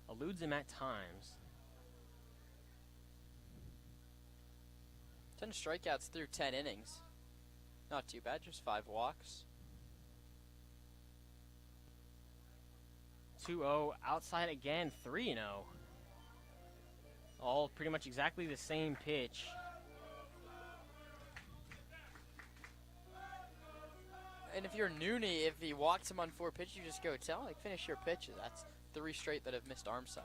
eludes him at times. 10 strikeouts through 10 innings. Not too bad, just 5 walks. 2-0 outside again, 3-0. All pretty much exactly the same pitch. And if you're Nooney, if he walks him on 4 pitches, you just go tell, like, finish your pitches. That's 3 straight that have missed arm side.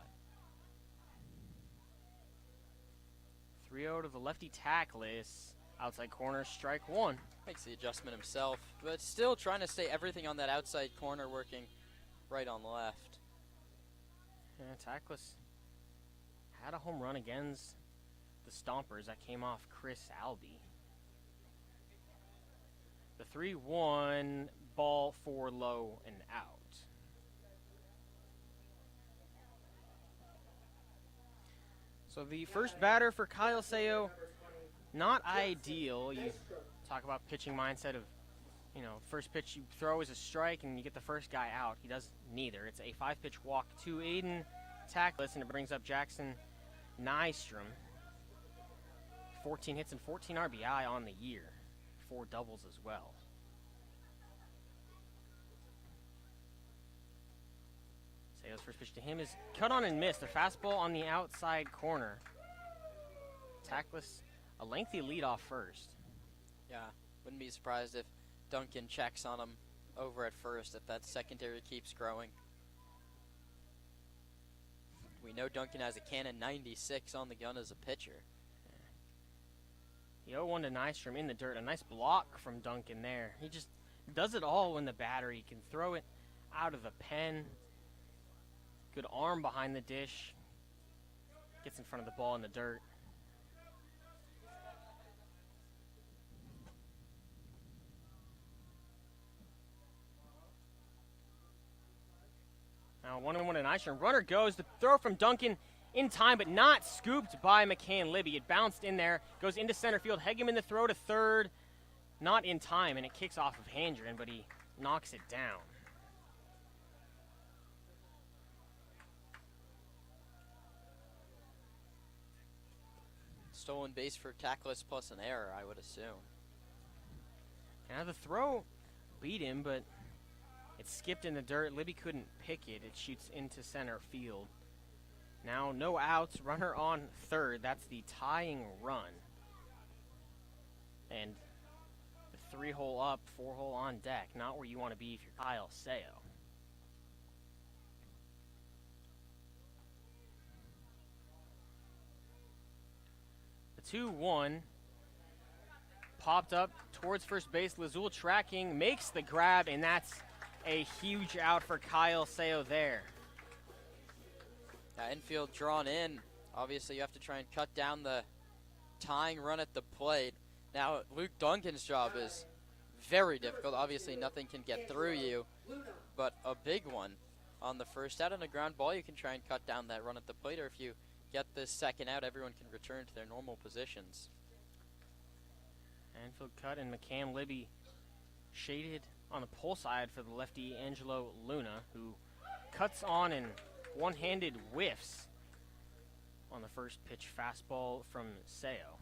3-0 to the lefty Tackless. Outside corner, strike 1. Makes the adjustment himself, but still trying to stay everything on that outside corner, working right on left. Yeah, Tackless had a home run against the Stompers that came off Chris Albee. The 3-1, ball 4 low and out. So the first batter for Kyle Seo, not ideal. You talk about pitching mindset of, first pitch you throw is a strike and you get the first guy out. He does neither. It's a 5-pitch walk to Aiden Tackless, and it brings up Jackson Nystrom. 14 hits and 14 RBI on the year. 4 doubles as well. Seo's first pitch to him is cut on and missed. A fastball on the outside corner. Tackless, a lengthy lead off first. Yeah, wouldn't be surprised if Duncan checks on him over at first if that secondary keeps growing. We know Duncan has a cannon 96 on the gun as a pitcher. The 0-1 to Nystrom in the dirt. A nice block from Duncan there. He just does it all when the batter. He can throw it out of the pen. Good arm behind the dish. Gets in front of the ball in the dirt. Now 1-1 to Nystrom. Runner goes. The throw from Duncan in time, but not scooped by McCann Libby. It bounced in there, goes into center field. Hegeman the throw to third, not in time, and it kicks off of Handren, but he knocks it down. Stolen base for Tackless plus an error, I would assume. Now the throw beat him, but it skipped in the dirt. Libby couldn't pick it. It shoots into center field. Now no outs, runner on third. That's the tying run. And the 3-hole up, 4-hole on deck. Not where you want to be if you're Kyle Seo. The 2-1 popped up towards first base. Lazul tracking, makes the grab, and that's a huge out for Kyle Seo there. Infield drawn in. Obviously, you have to try and cut down the tying run at the plate. Now, Luke Duncan's job is very difficult. Obviously, nothing can get through you, but a big one on the first out on a ground ball. You can try and cut down that run at the plate, or if you get this second out, everyone can return to their normal positions. Infield cut, and McCann Libby shaded on the pull side for the lefty Angelo Luna, who cuts on and one-handed whiffs on the first pitch fastball from Seo.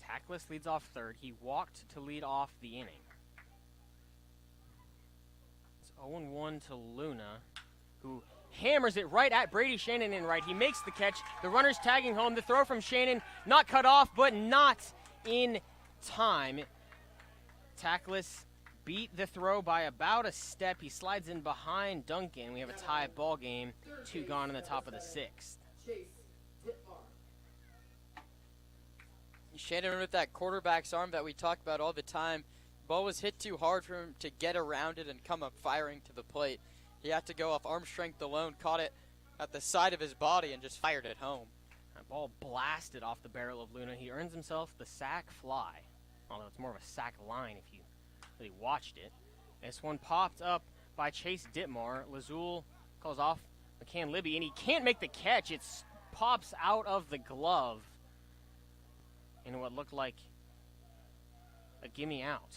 Tackless leads off third. He walked to lead off the inning. 0-1 to Luna, who hammers it right at Brady Shannon in right. He makes the catch. The runner's tagging home. The throw from Shannon, not cut off, but not in time. Tackless beat the throw by about a step. He slides in behind Duncan. We have a tie ball game. 2 gone in the top of the 6th. Chase Dittmar. Shannon with that quarterback's arm that we talk about all the time. Ball was hit too hard for him to get around it and come up firing to the plate. He had to go off arm strength alone, caught it at the side of his body and just fired it home. That ball blasted off the barrel of Luna. He earns himself the sack fly, although it's more of a sack line if you really watched it. This one popped up by Chase Dittmar. Lazul calls off McCann Libby, and he can't make the catch. It pops out of the glove in what looked like a gimme out.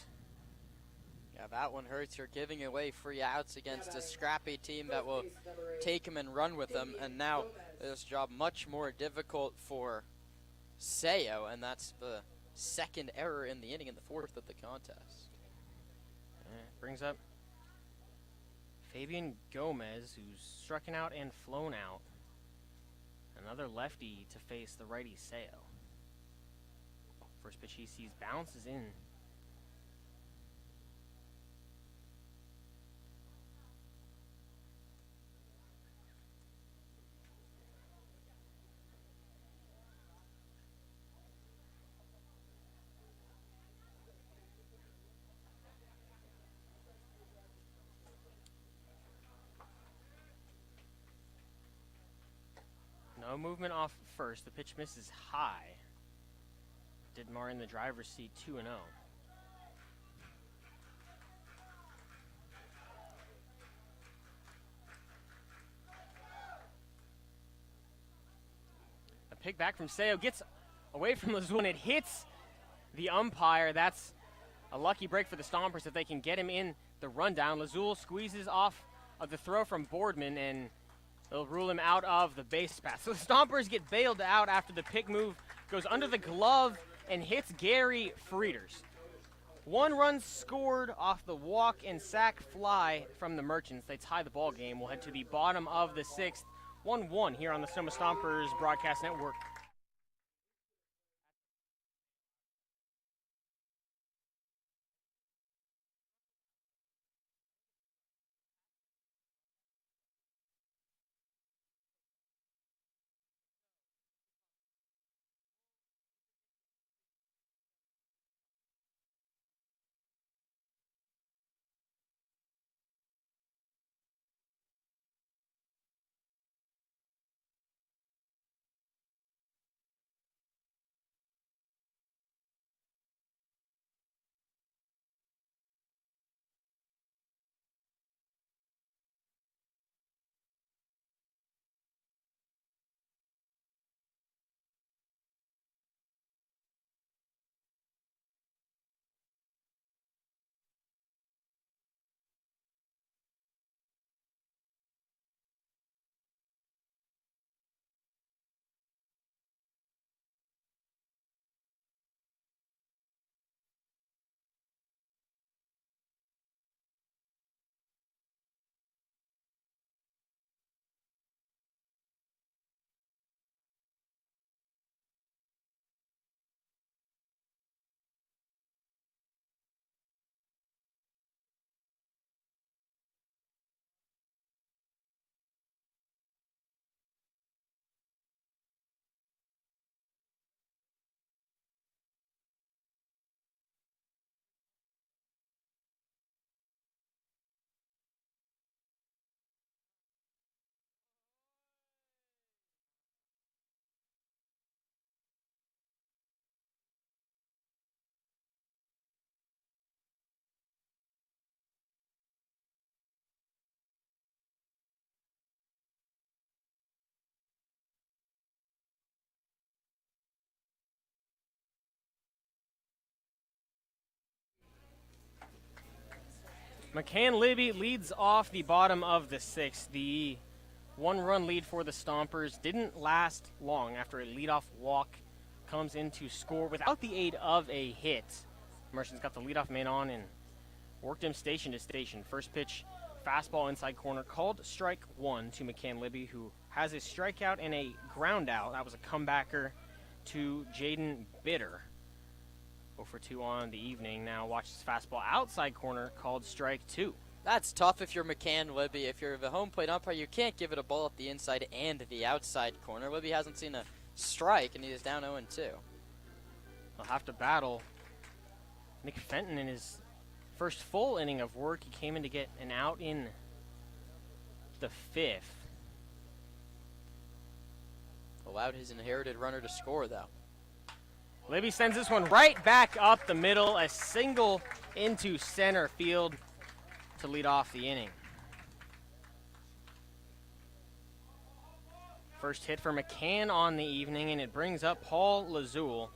Yeah, that one hurts. You're giving away free outs against a scrappy team that will take him and run with them. And now this job much more difficult for Sayo, and that's the second error in the inning in the 4th of the contest. Brings up Fabian Gomez, who's stricken out and flown out. Another lefty to face the righty Sayo. First pitch he sees bounces in. No movement off first. The pitch misses high. Dittmar in the driver's seat, 2-0. A pick back from Sayo, gets away from Lazul, and it hits the umpire. That's a lucky break for the Stompers if they can get him in the rundown. Lazul squeezes off of the throw from Boardman, and they'll rule him out of the base pass. So the Stompers get bailed out after the pick move goes under the glove and hits Gary Frieders. 1 run scored off the walk and sack fly from the Merchants. They tie the ball game. We'll head to the bottom of the 6th. 1-1 here on the Sonoma Stompers Broadcast Network. McCann Libby leads off the bottom of the 6th. The 1-run lead for the Stompers didn't last long after a leadoff walk comes in to score without the aid of a hit. Merchants got the leadoff man on and worked him station to station. First pitch fastball inside corner, called strike one to McCann Libby, who has a strikeout and a ground out. That was a comebacker to Jaden Bitter. 0 for 2 on the evening. Now watch his fastball outside corner, called strike two. That's tough if you're McCann Libby. If you're the home plate umpire, you can't give it a ball up the inside and the outside corner. Libby hasn't seen a strike, and he is down 0-2. He'll have to battle Nick Fenton in his first full inning of work. He came in to get an out in the fifth. Allowed his inherited runner to score, though. Libby sends this one right back up the middle, a single into center field to lead off the inning. First hit for McCann on the evening, and it brings up Paul Lazul,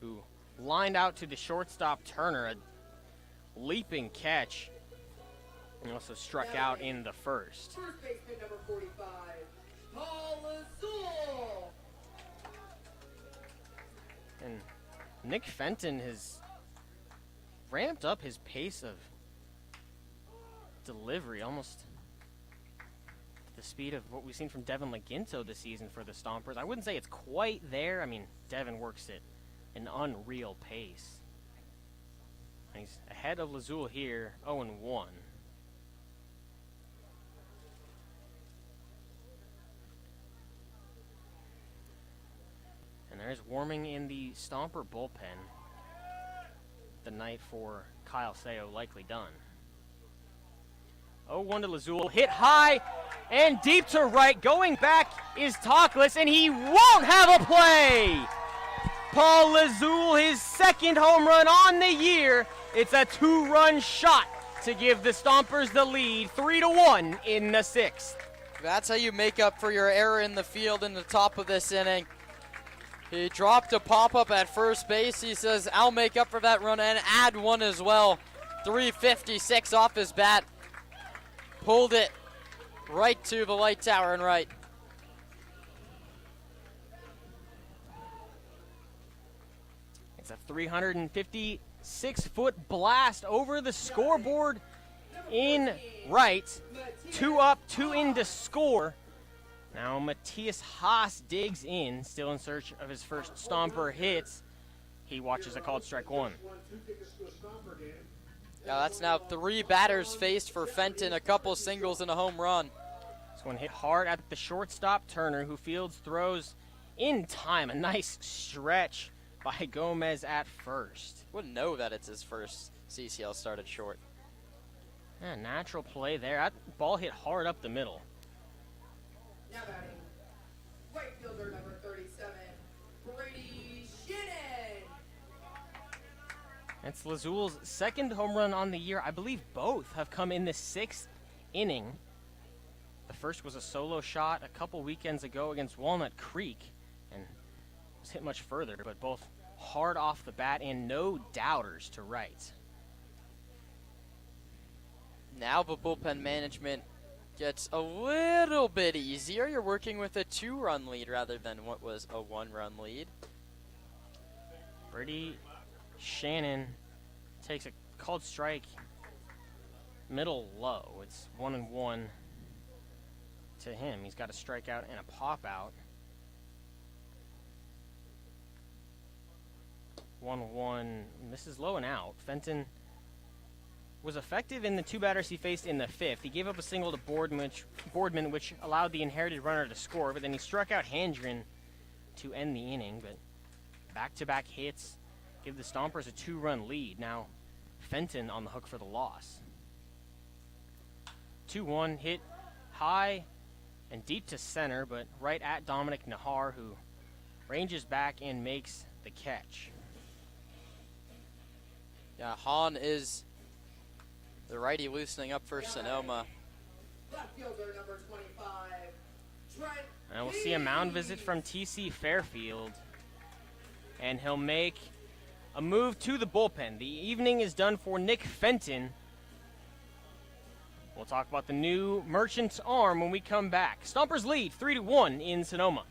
who lined out to the shortstop Turner, a leaping catch, and also struck out in the first. First baseman number 45, Paul Lazul. And Nick Fenton has ramped up his pace of delivery almost to the speed of what we've seen from Devin Laginto this season for the Stompers. I wouldn't say it's quite there. I mean, Devin works at an unreal pace. And he's ahead of Lazul here, 0-1. And there's warming in the Stomper bullpen. The night for Kyle Seo likely done. 0-1 to Lazul. Hit high and deep to right. Going back is Talkless, and he won't have a play. Paul Lazul, his second home run on the year. It's a two-run shot to give the Stompers the lead, 3-1 in the sixth. That's how you make up for your error in the field in the top of this inning. He dropped a pop-up at first base. He says, I'll make up for that run and add one as well. 356 off his bat. Pulled it right to the light tower and right. It's a 356-foot blast over the scoreboard in right. 2 up, 2 in to score. Now Matthias Haas digs in, still in search of his first Stomper hits. He watches a called strike one. Yeah, that's now 3 batters faced for Fenton, a couple singles and a home run. This one hit hard at the shortstop Turner, who fields throws in time. A nice stretch by Gomez at first. Wouldn't know that it's his first CCL start at short. Yeah, natural play there. That ball hit hard up the middle. Now batting, right fielder number 37, Brady Shannon. It's Lazul's second home run on the year. I believe both have come in the 6th inning. The first was a solo shot a couple weekends ago against Walnut Creek and was hit much further, but both hard off the bat and no doubters to right. Now the bullpen management gets a little bit easier. You're working with a 2-run lead rather than what was a 1-run lead. Brady Shannon takes a called strike middle low. It's 1-1 to him. He's got a strikeout and a pop out. 1-1. This is low and out. Fenton was effective in the 2 batters he faced in the 5th. He gave up a single to Boardman, which allowed the inherited runner to score, but then he struck out Handren to end the inning. But back-to-back hits give the Stompers a 2-run lead. Now Fenton on the hook for the loss. 2-1 hit high and deep to center, but right at Dominic Nahar, who ranges back and makes the catch. Yeah, Hahn is the righty loosening up for Sonoma. Left fielder number 25, Trent. And we'll see a mound visit from TC Fairfield. And he'll make a move to the bullpen. The evening is done for Nick Fenton. We'll talk about the new Merchant's Arm when we come back. Stompers lead 3-1 in Sonoma.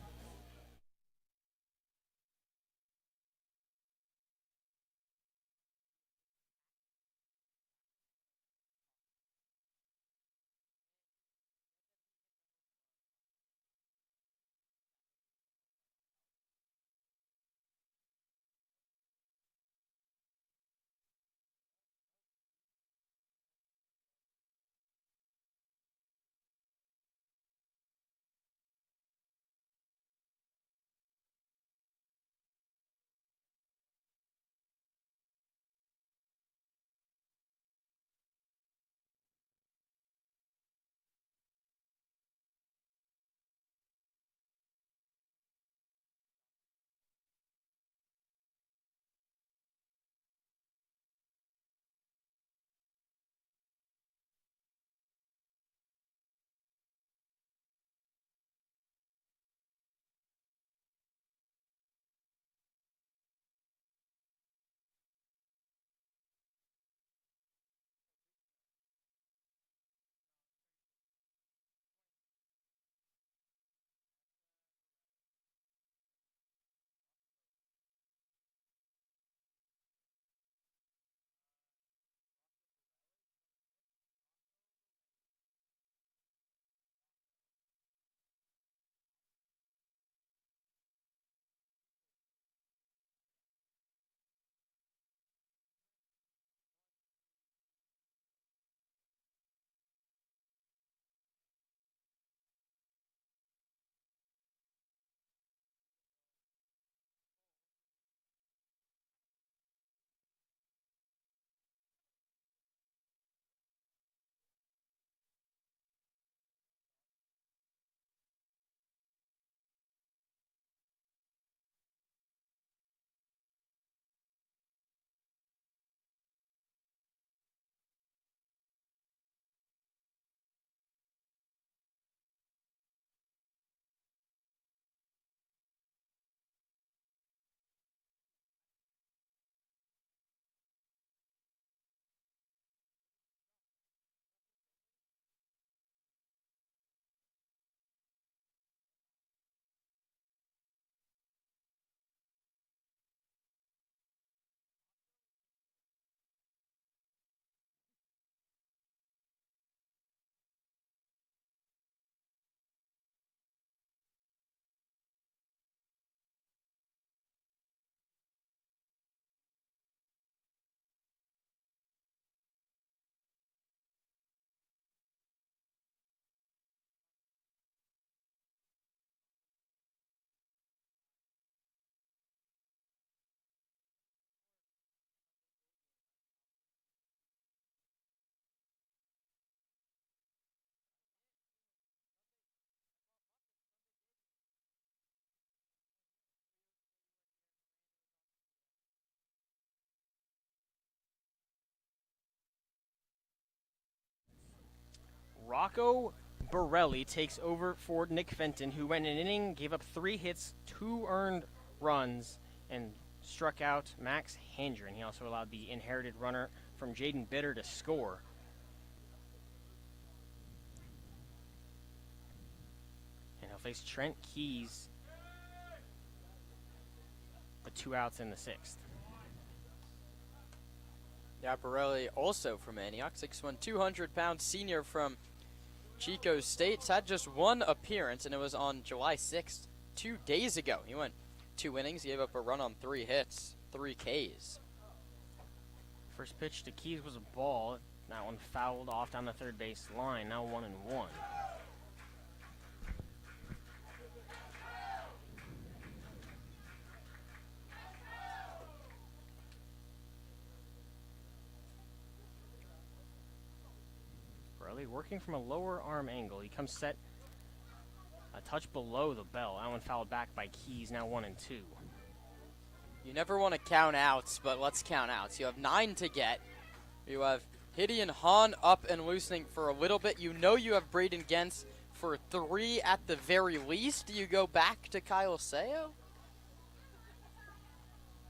Rocco Borelli takes over for Nick Fenton, who went an inning, gave up 3 hits, 2 earned runs, and struck out Max Handren. He also allowed the inherited runner from Jaden Bitter to score. And he'll face Trent Keys with 2 outs in the 6th. Yeah, Borelli also from Antioch, 6'1", 200-pound senior from Chico State. Had just 1 appearance, and it was on July 6th, 2 days ago. He went 2 innings, gave up a run on 3 hits, 3 Ks. First pitch to Keys was a ball. That one fouled off down the third base line. Now 1-1. Borelli working from a lower arm angle. He comes set a touch below the bell. That one fouled back by Keys. Now 1-2. You never want to count outs, but let's count outs. You have 9 to get. You have Gideon Hahn up and loosening for a little bit. You know you have Braden Gens for 3 at the very least. Do you go back to Kyle Seo?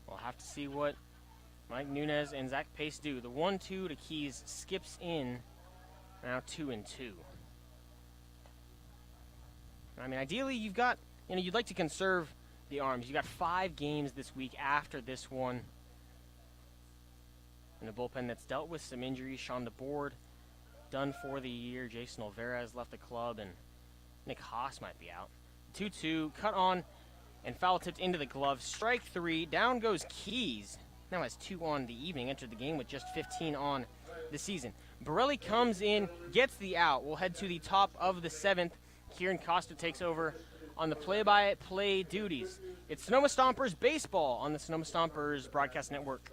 We'll have to see what Mike Nunez and Zach Pace do. The 1-2 to Keys skips in. Now 2-2. I mean, ideally, you've got, you'd like to conserve the arms. You've got 5 games this week after this one. In a bullpen that's dealt with some injuries. Sean DeBoard done for the year. Jason Olvera has left the club, and Nick Haas might be out. 2-2, cut on, and foul tipped into the glove. Strike 3, down goes Keys. Now has 2 on the evening, entered the game with just 15 on the season. Borelli comes in, gets the out. We'll head to the top of the 7th. Kieran Costa takes over on the play-by-play duties. It's Sonoma Stompers baseball on the Sonoma Stompers broadcast network.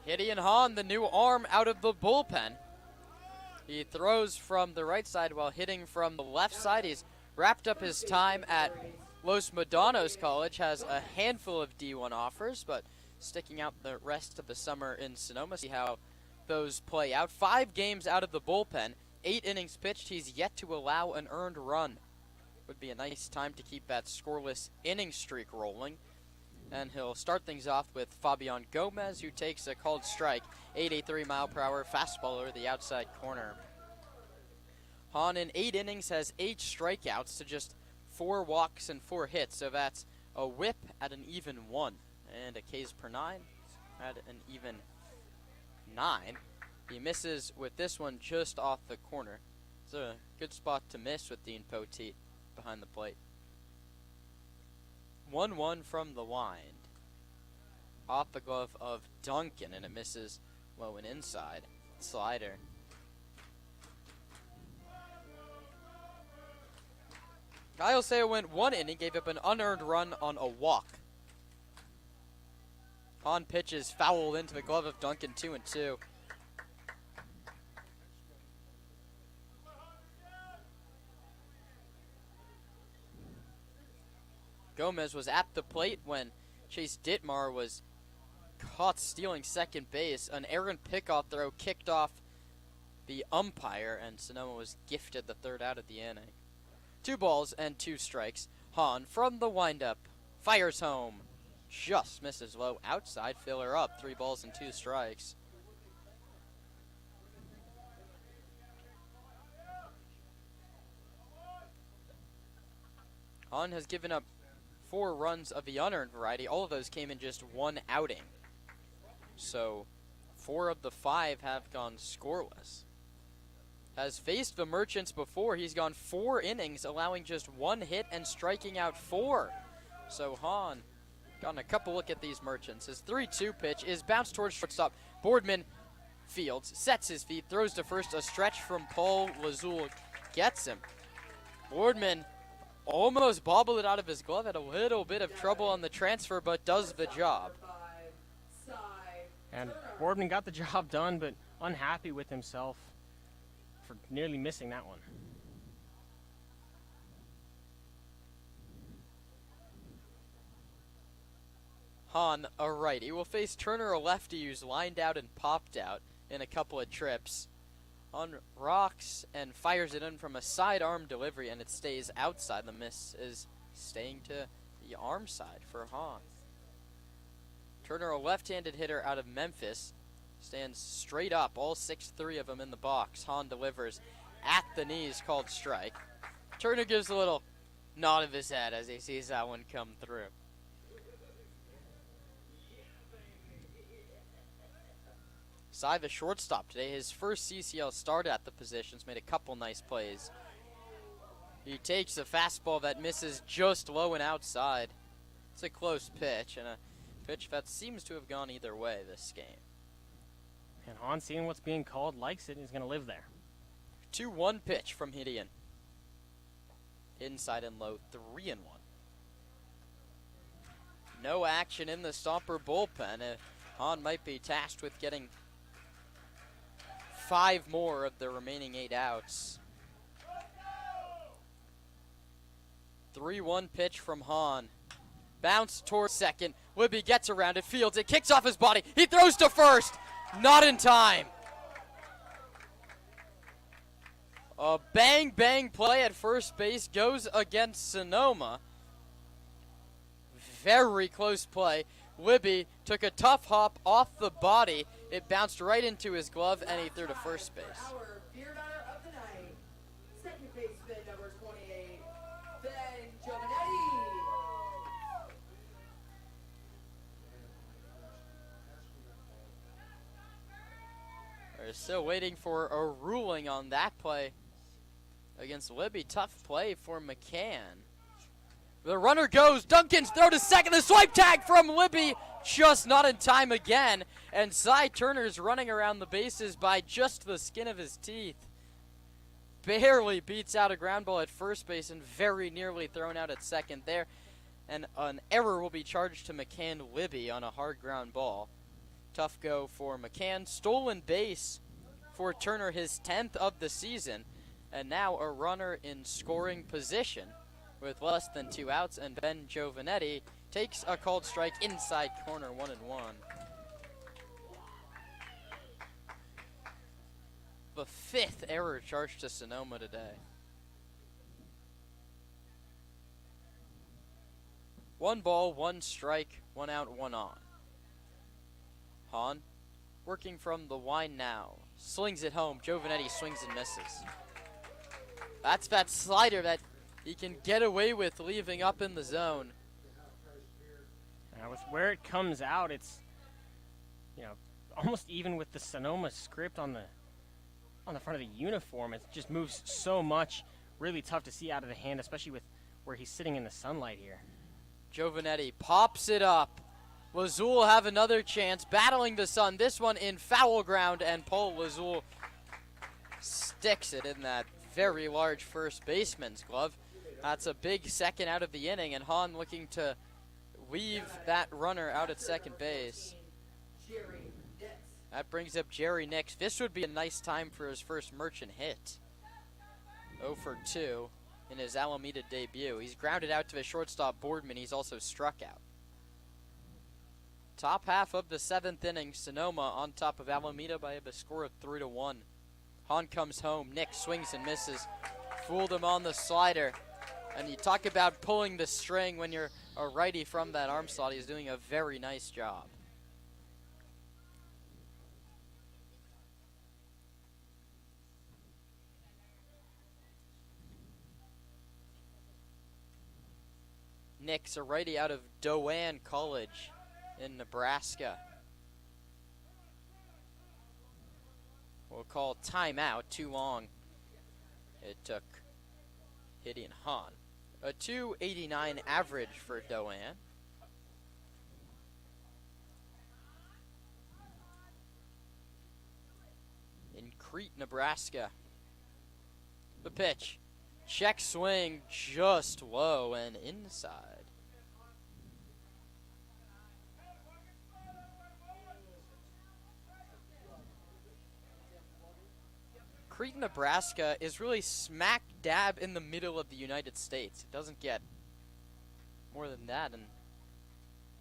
Gideon Hahn, the new arm out of the bullpen. He throws from the right side while hitting from the left side. He's wrapped up his time at Los Medanos College, has a handful of D1 offers, but sticking out the rest of the summer in Sonoma. See how those play out. 5 games out of the bullpen, 8 innings pitched. He's yet to allow an earned run. Would be a nice time to keep that scoreless inning streak rolling. And he'll start things off with Fabian Gomez, who takes a called strike, 83 mile per hour fastball over the outside corner. Hahn in 8 innings has 8 strikeouts to just 4 walks and 4 hits, so that's a whip at an even 1 and a Ks per 9 at an even 9. He misses with this one just off the corner. It's a good spot to miss with Dean Poteet behind the plate. 1-1 from the wind. Off the glove of Duncan, and it misses low and inside. Slider. Kyle Sale went 1 inning, gave up an unearned run on a walk. Hahn pitches fouled into the glove of Duncan, 2-2. Gomez was at the plate when Chase Ditmar was caught stealing second base. An errant pickoff throw kicked off the umpire, and Sonoma was gifted the 3rd out of the inning. 2 balls and 2 strikes. Hahn from the windup fires home. Just misses low outside. Filler up. 3 balls and 2 strikes. Hahn has given up 4 runs of the unearned variety. All of those came in just 1 outing. So 4 of the 5 have gone scoreless. Has faced the Merchants before. He's gone 4 innings, allowing just 1 hit and striking out 4. So Hahn gotten a couple look at these Merchants. His 3-2 pitch is bounced towards shortstop. Boardman fields, sets his feet, throws to first. A stretch from Paul Lazul gets him. Boardman almost bobbled it out of his glove. Had a little bit of trouble on the transfer, but does the job. And Boardman got the job done, but unhappy with himself for nearly missing that one. Hahn, a righty, will face Turner, a lefty who's lined out and popped out in a couple of trips. Hahn rocks and fires it in from a sidearm delivery, and it stays outside. The miss is staying to the arm side for Hahn. Turner, a left-handed hitter out of Memphis, stands straight up, all 6'3" of them in the box. Hahn delivers at the knees, called strike. Turner gives a little nod of his head as he sees that one come through. Cy, the shortstop today, his first CCL start at the positions, made a couple nice plays. He takes a fastball that misses just low and outside. It's a close pitch, and a pitch that seems to have gone either way this game. And Hahn, seeing what's being called, likes it, and he's going to live there. 2-1 pitch from Hidian. Inside and low, 3-1. No action in the Stomper bullpen. Hahn might be tasked with getting 5 more of the remaining 8 outs. 3-1 pitch from Hahn. Bounce towards second. Libby gets around it, fields it, kicks off his body. He throws to first. Not in time. A bang play at first base goes against Sonoma. Very close play. Libby took a tough hop off the body. It bounced right into his glove, and he threw to first base. Our beer batter of the night, second baseman number 28, Ben Giovanetti. They're still waiting for a ruling on that play against Libby. Tough play for McCann. The runner goes. Duncan's throw to second. The swipe tag from Libby, just not in time again. And Cy Turner's running around the bases by just the skin of his teeth. Barely beats out a ground ball at first base and very nearly thrown out at second there. And an error will be charged to McCann Libby on a hard ground ball. Tough go for McCann. Stolen base for Turner, his 10th of the season. And now a runner in scoring position with less than 2 outs, and Ben Giovanetti takes a called strike inside corner, 1-1. The 5th error charged to Sonoma today. 1 ball, 1 strike, 1 out, 1 on. Hahn working from the wind now. Slings it home. Giovanetti swings and misses. That's that slider that he can get away with leaving up in the zone. With where it comes out, it's, almost even with the Sonoma script on the front of the uniform, it just moves so much. Really tough to see out of the hand, especially with where he's sitting in the sunlight here. Giovanetti pops it up. Lazul have another chance, battling the sun. This one in foul ground, and Paul Lazul sticks it in that very large first baseman's glove. That's a big second out of the inning, and Hahn looking to leave that runner out at second base. That brings up Jerry Nix. This would be a nice time for his first Merchant hit. 0 for 2 in his Alameda debut. He's grounded out to the shortstop Boardman. He's also struck out. Top half of the 7th inning, Sonoma on top of Alameda by a score of 3-1. Hahn comes home. Nix swings and misses. Fooled him on the slider. And you talk about pulling the string when you're a righty from that arm slot. He's doing a very nice job. Nix, a righty out of Doane College in Nebraska. We'll call timeout. Too long it took hitting Hahn. A 289 average for Doane. In Crete, Nebraska. The pitch. Check swing just low and inside. Crete, Nebraska is really smack dab in the middle of the United States. It doesn't get more than that in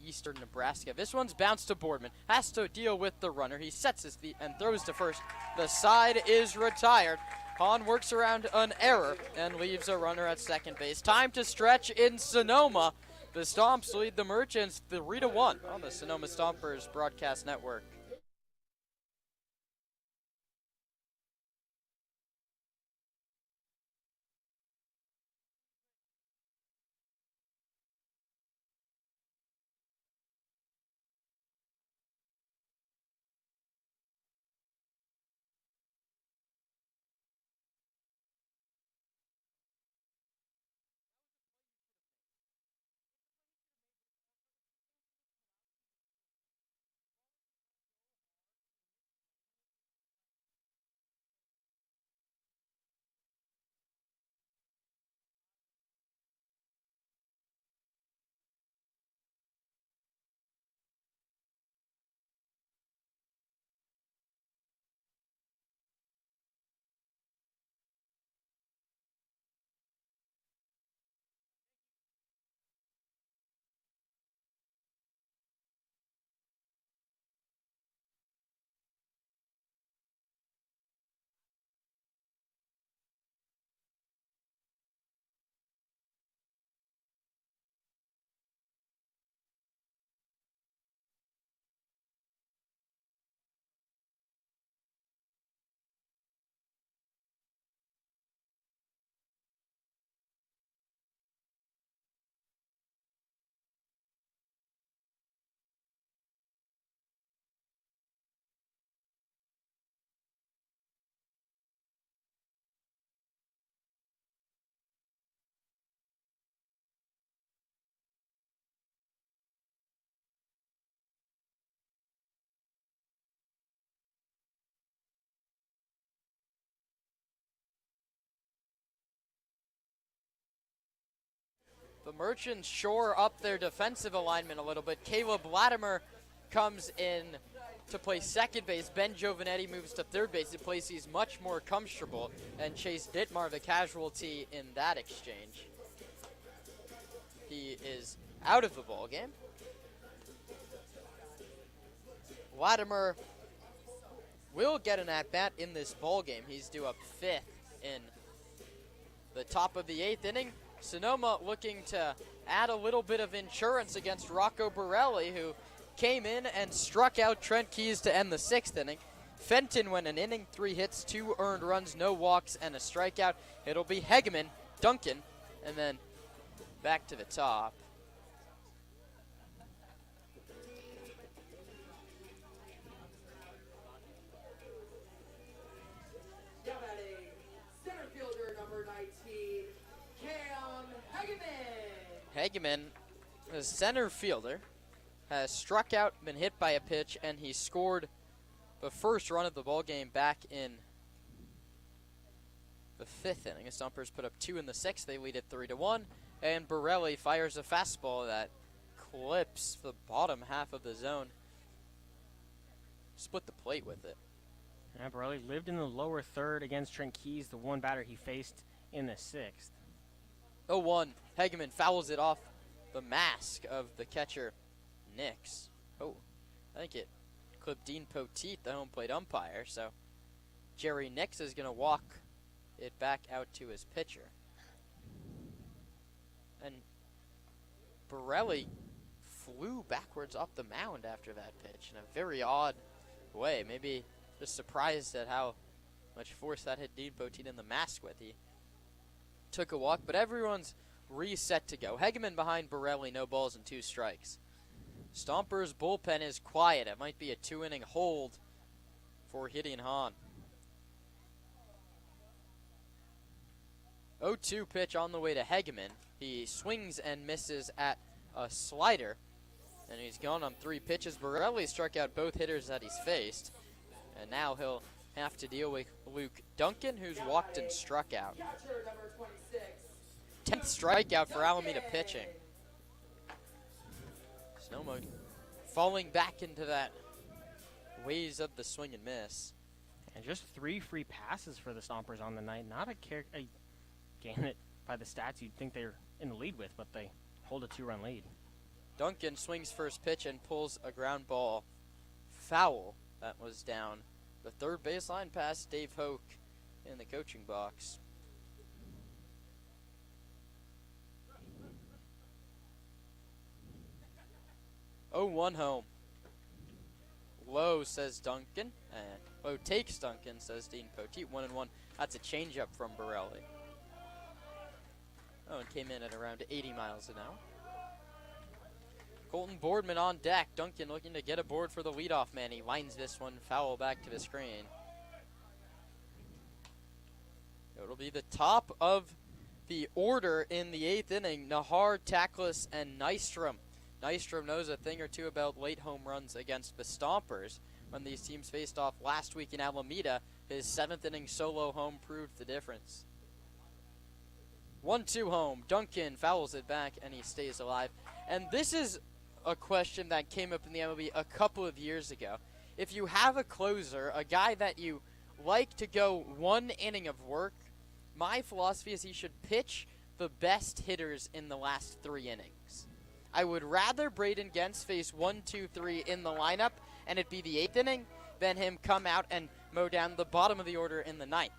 eastern Nebraska. This one's bounced to Boardman. Has to deal with the runner. He sets his feet and throws to first. The side is retired. Hahn works around an error and leaves a runner at second base. Time to stretch in Sonoma. The Stomps lead the Merchants 3-1 on the Sonoma Stompers broadcast network. The Merchants shore up their defensive alignment a little bit. Caleb Latimer comes in to play second base. Ben Giovanetti moves to third base, a place he's much more comfortable. And Chase Dittmar, the casualty in that exchange. He is out of the ball game. Latimer will get an at-bat in this ball game. He's due up fifth in the top of the 8th inning. Sonoma looking to add a little bit of insurance against Rocco Borelli, who came in and struck out Trent Keys to end the 6th inning. Fenton went an inning, 3 hits, 2 earned runs, no walks, and a strikeout. It'll be Hegeman, Duncan, and then back to the top. Now batting, center fielder number 19, Cam Hageman. Hegeman, the center fielder, has struck out, been hit by a pitch, and he scored the first run of the ball game back in the 5th inning. The Stompers put up 2 in the 6th. They lead it 3-1, and Borelli fires a fastball that clips the bottom half of the zone. Split the plate with it. Yeah, Borelli lived in the lower third against Trent Keys, the one batter he faced in the 6th. 0-1. Hegeman fouls it off the mask of the catcher, Nix. Oh, I think it clipped Dean Poteet, the home plate umpire, so Jerry Nix is going to walk it back out to his pitcher. And Borelli flew backwards off the mound after that pitch in a very odd way. Maybe just surprised at how much force that hit Dean Poteet in the mask with. He took a walk, but everyone's reset to go. Hegeman behind Borelli, no balls and 2 strikes. Stompers' bullpen is quiet. It might be a 2-inning hold for Gideon Hahn. 0-2 pitch on the way to Hegeman. He swings and misses at a slider, and he's gone on 3 pitches. Borelli struck out both hitters that he's faced, and now he'll have to deal with Luke Duncan, who's walked and struck out. Catcher number 26, 10th strikeout for Alameda pitching. Sonoma falling back into that ways of the swing and miss. And just 3 free passes for the Stompers on the night. Not a game that, by the stats, you'd think they're in the lead with, but they hold a 2-run lead. Duncan swings first pitch and pulls a ground ball foul that was down the third baseline past Dave Hoke in the coaching box. Oh, 1 home. Low, says Duncan. And low takes Duncan, says Dean Poteet. 1-1. That's a changeup from Borelli. Oh, and came in at around 80 miles an hour. Colton Boardman on deck. Duncan looking to get aboard for the leadoff man. He lines this one foul back to the screen. It'll be the top of the order in the 8th inning. Nahar, Tackless, and Nystrom. Nystrom knows a thing or two about late home runs against the Stompers. When these teams faced off last week in Alameda, his 7th inning solo home proved the difference. 1-2 home. Duncan fouls it back, and he stays alive. And this is a question that came up in the MLB a couple of years ago. If you have a closer, a guy that you like to go 1 inning of work, my philosophy is he should pitch the best hitters in the last 3 innings. I would rather Braden Gens face 1, 2, 3 in the lineup and it be the 8th inning than him come out and mow down the bottom of the order in the 9th.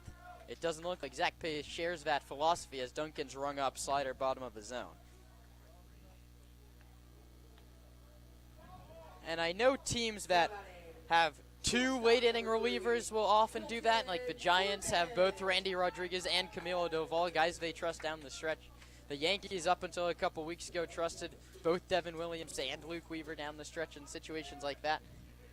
It doesn't look like Zach Pace shares that philosophy as Duncan's rung up slider bottom of the zone. And I know teams that have 2 late inning relievers will often do that. Like the Giants have both Randy Rodriguez and Camilo Doval, guys they trust down the stretch. The Yankees, up until a couple weeks ago, trusted both Devin Williams and Luke Weaver down the stretch in situations like that.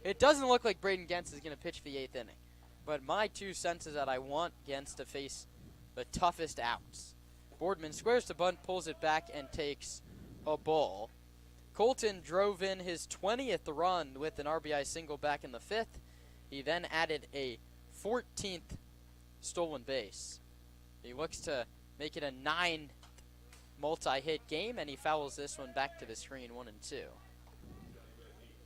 It doesn't look like Braden Gens is going to pitch the 8th inning. But my 2 cents is that I want Gens to face the toughest outs. Boardman squares to bunt, pulls it back, and takes a ball. Colton drove in his 20th run with an RBI single back in the 5th. He then added a 14th stolen base. He looks to make it a 9 multi-hit game, and he fouls this one back to the screen, 1-2.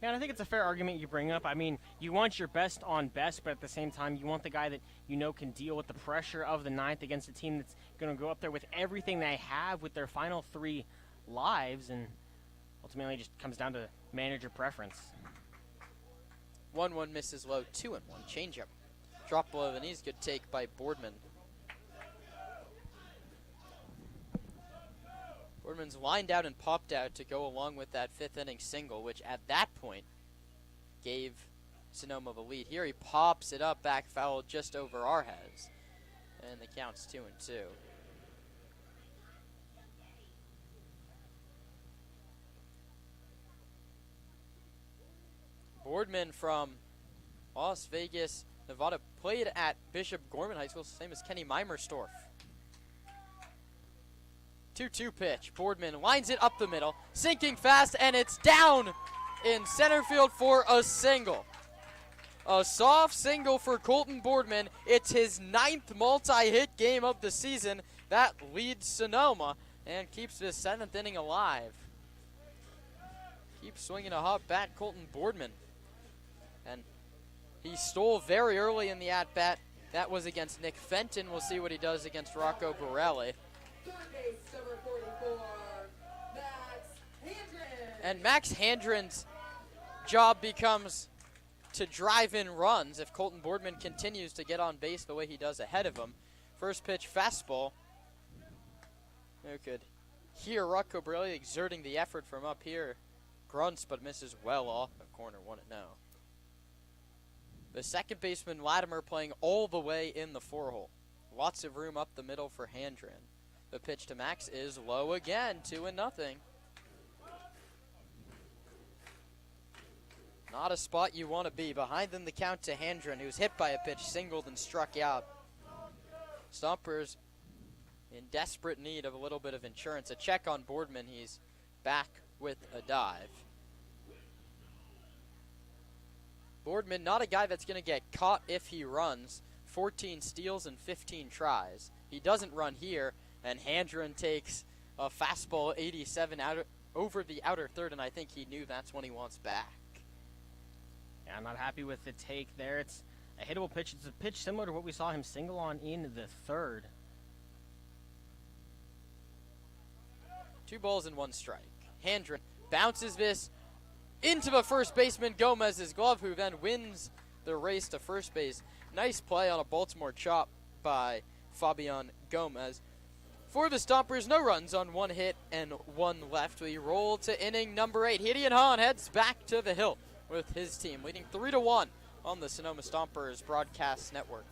Yeah, and I think it's a fair argument you bring up. I mean, you want your best on best, but at the same time, you want the guy that you know can deal with the pressure of the 9th against a team that's going to go up there with everything they have with their final 3 lives, and ultimately it just comes down to manager preference. 1-1 misses low, 2-1 changeup. Drop below the knees, good take by Boardman. Boardman's lined out and popped out to go along with that 5th inning single, which at that point gave Sonoma the lead. Here he pops it up, back foul just over our heads. And the count's 2-2. Boardman from Las Vegas, Nevada, played at Bishop Gorman High School, same as Kenny Meimersdorf. 2-2 pitch. Boardman lines it up the middle, sinking fast, and it's down in center field for a single. A soft single for Colton Boardman. It's his 9th multi-hit game of the season. That leads Sonoma and keeps this 7th inning alive. Keeps swinging a hot bat, Colton Boardman. And he stole very early in the at-bat. That was against Nick Fenton. We'll see what he does against Rocco Borelli. Third base, number 44, Max Handren. And Max Handren's job becomes to drive in runs if Colton Boardman continues to get on base the way he does ahead of him. First pitch, fastball. You could hear Rocco Borelli exerting the effort from up here. Grunts, but misses well off the corner. 1-0. The second baseman, Latimer, playing all the way in the 4-hole. Lots of room up the middle for Handren. The pitch to Max is low again, 2-0. Not a spot you want to be. Behind them, the count to Handren, who's hit by a pitch, singled and struck out. Stompers in desperate need of a little bit of insurance. A check on Boardman. He's back with a dive. Boardman, not a guy that's going to get caught if he runs. 14 steals and 15 tries. He doesn't run here, and Handren takes a fastball 87 over the outer third, and I think he knew that's when he wants back. Yeah, I'm not happy with the take there. It's a hittable pitch. It's a pitch similar to what we saw him single on in the third. 2 balls and 1 strike. Handren bounces this into the first baseman, Gomez's glove, who then wins the race to first base. Nice play on a Baltimore chop by Fabian Gomez. For the Stompers, no runs on 1 hit and 1 left. We roll to inning number 8. Gideon Hahn heads back to the hill with his team, leading 3-1 on the Sonoma Stompers broadcast network.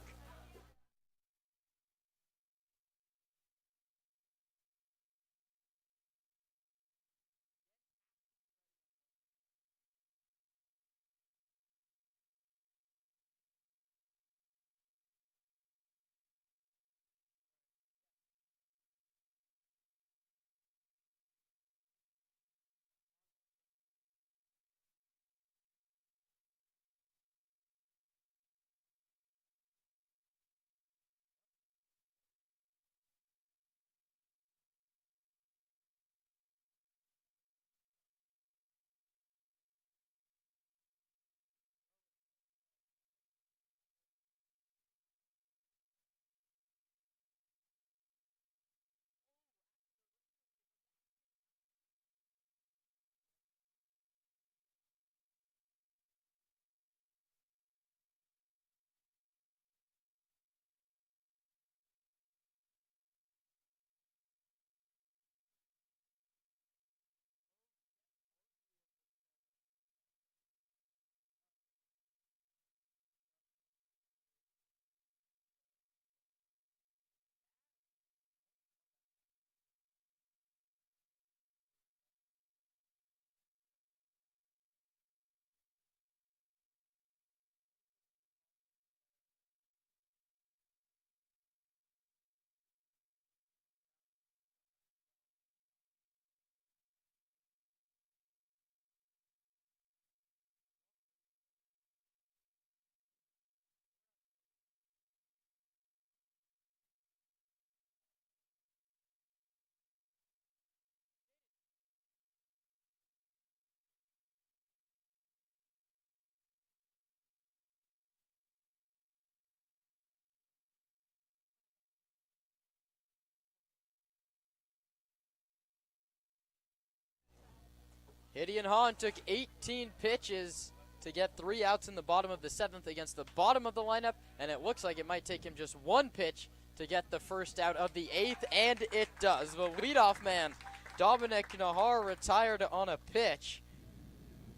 Gideon Hahn took 18 pitches to get 3 outs in the bottom of the 7th against the bottom of the lineup, and it looks like it might take him just 1 pitch to get the first out of the 8th, and it does. The leadoff man, Dominic Nahar, retired on a pitch,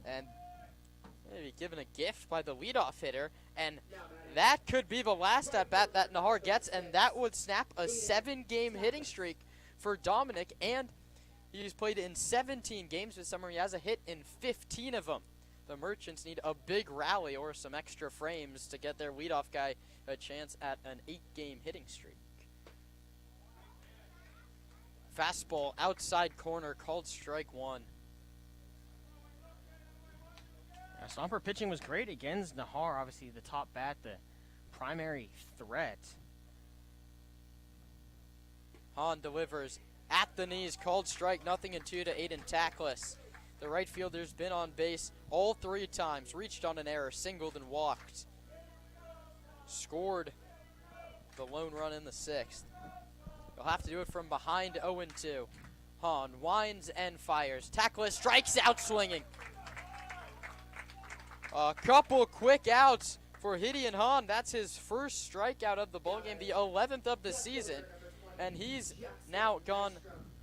and Maybe given a gift by the leadoff hitter, and that could be the last at-bat that Nahar gets, and that would snap a 7-game hitting streak for Dominic, and he's played in 17 games this summer. He has a hit in 15 of them. The Merchants need a big rally or some extra frames to get their leadoff guy a chance at an 8-game hitting streak. Fastball outside corner, called strike one. Stomper pitching was great against Nahar, obviously the top bat, the primary threat. Hahn delivers at the knees, called strike, 0-2 to Aiden Tackless. The right fielder's been on base all 3 times, reached on an error, singled and walked. Scored the lone run in the 6th. He'll have to do it from behind, 0-2. Hahn winds and fires. Tackless strikes out swinging. A couple quick outs for Gideon Hahn. That's his first strikeout of the ballgame, the 11th of the season. And he's now gone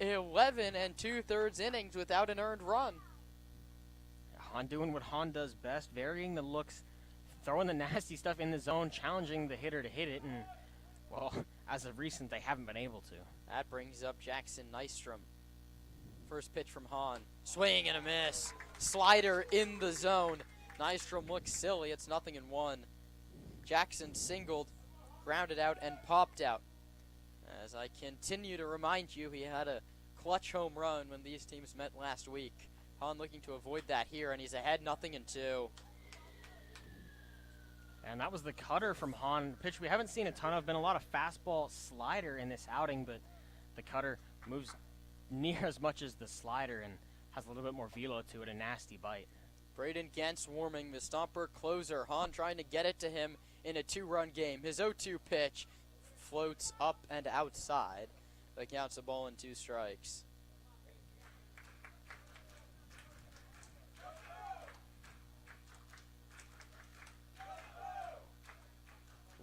11 2/3 innings without an earned run. Hahn doing what Hahn does best, varying the looks, throwing the nasty stuff in the zone, challenging the hitter to hit it, and, well, as of recent, they haven't been able to. That brings up Jackson Nystrom. First pitch from Hahn. Swing and a miss. Slider in the zone. Nystrom looks silly. It's 0-1. Jackson singled, grounded out, and popped out. As I continue to remind you, he had a clutch home run when these teams met last week. Hahn looking to avoid that here, and he's ahead 0-2. And that was the cutter from Hahn. Pitch we haven't seen a ton of. Been a lot of fastball slider in this outing, but the cutter moves near as much as the slider and has a little bit more velo to it, a nasty bite. Braden Gentz warming the Stomper closer. Hahn trying to get it to him in a 2-run game. His 0-2 pitch floats up and outside. That counts a ball and 2 strikes.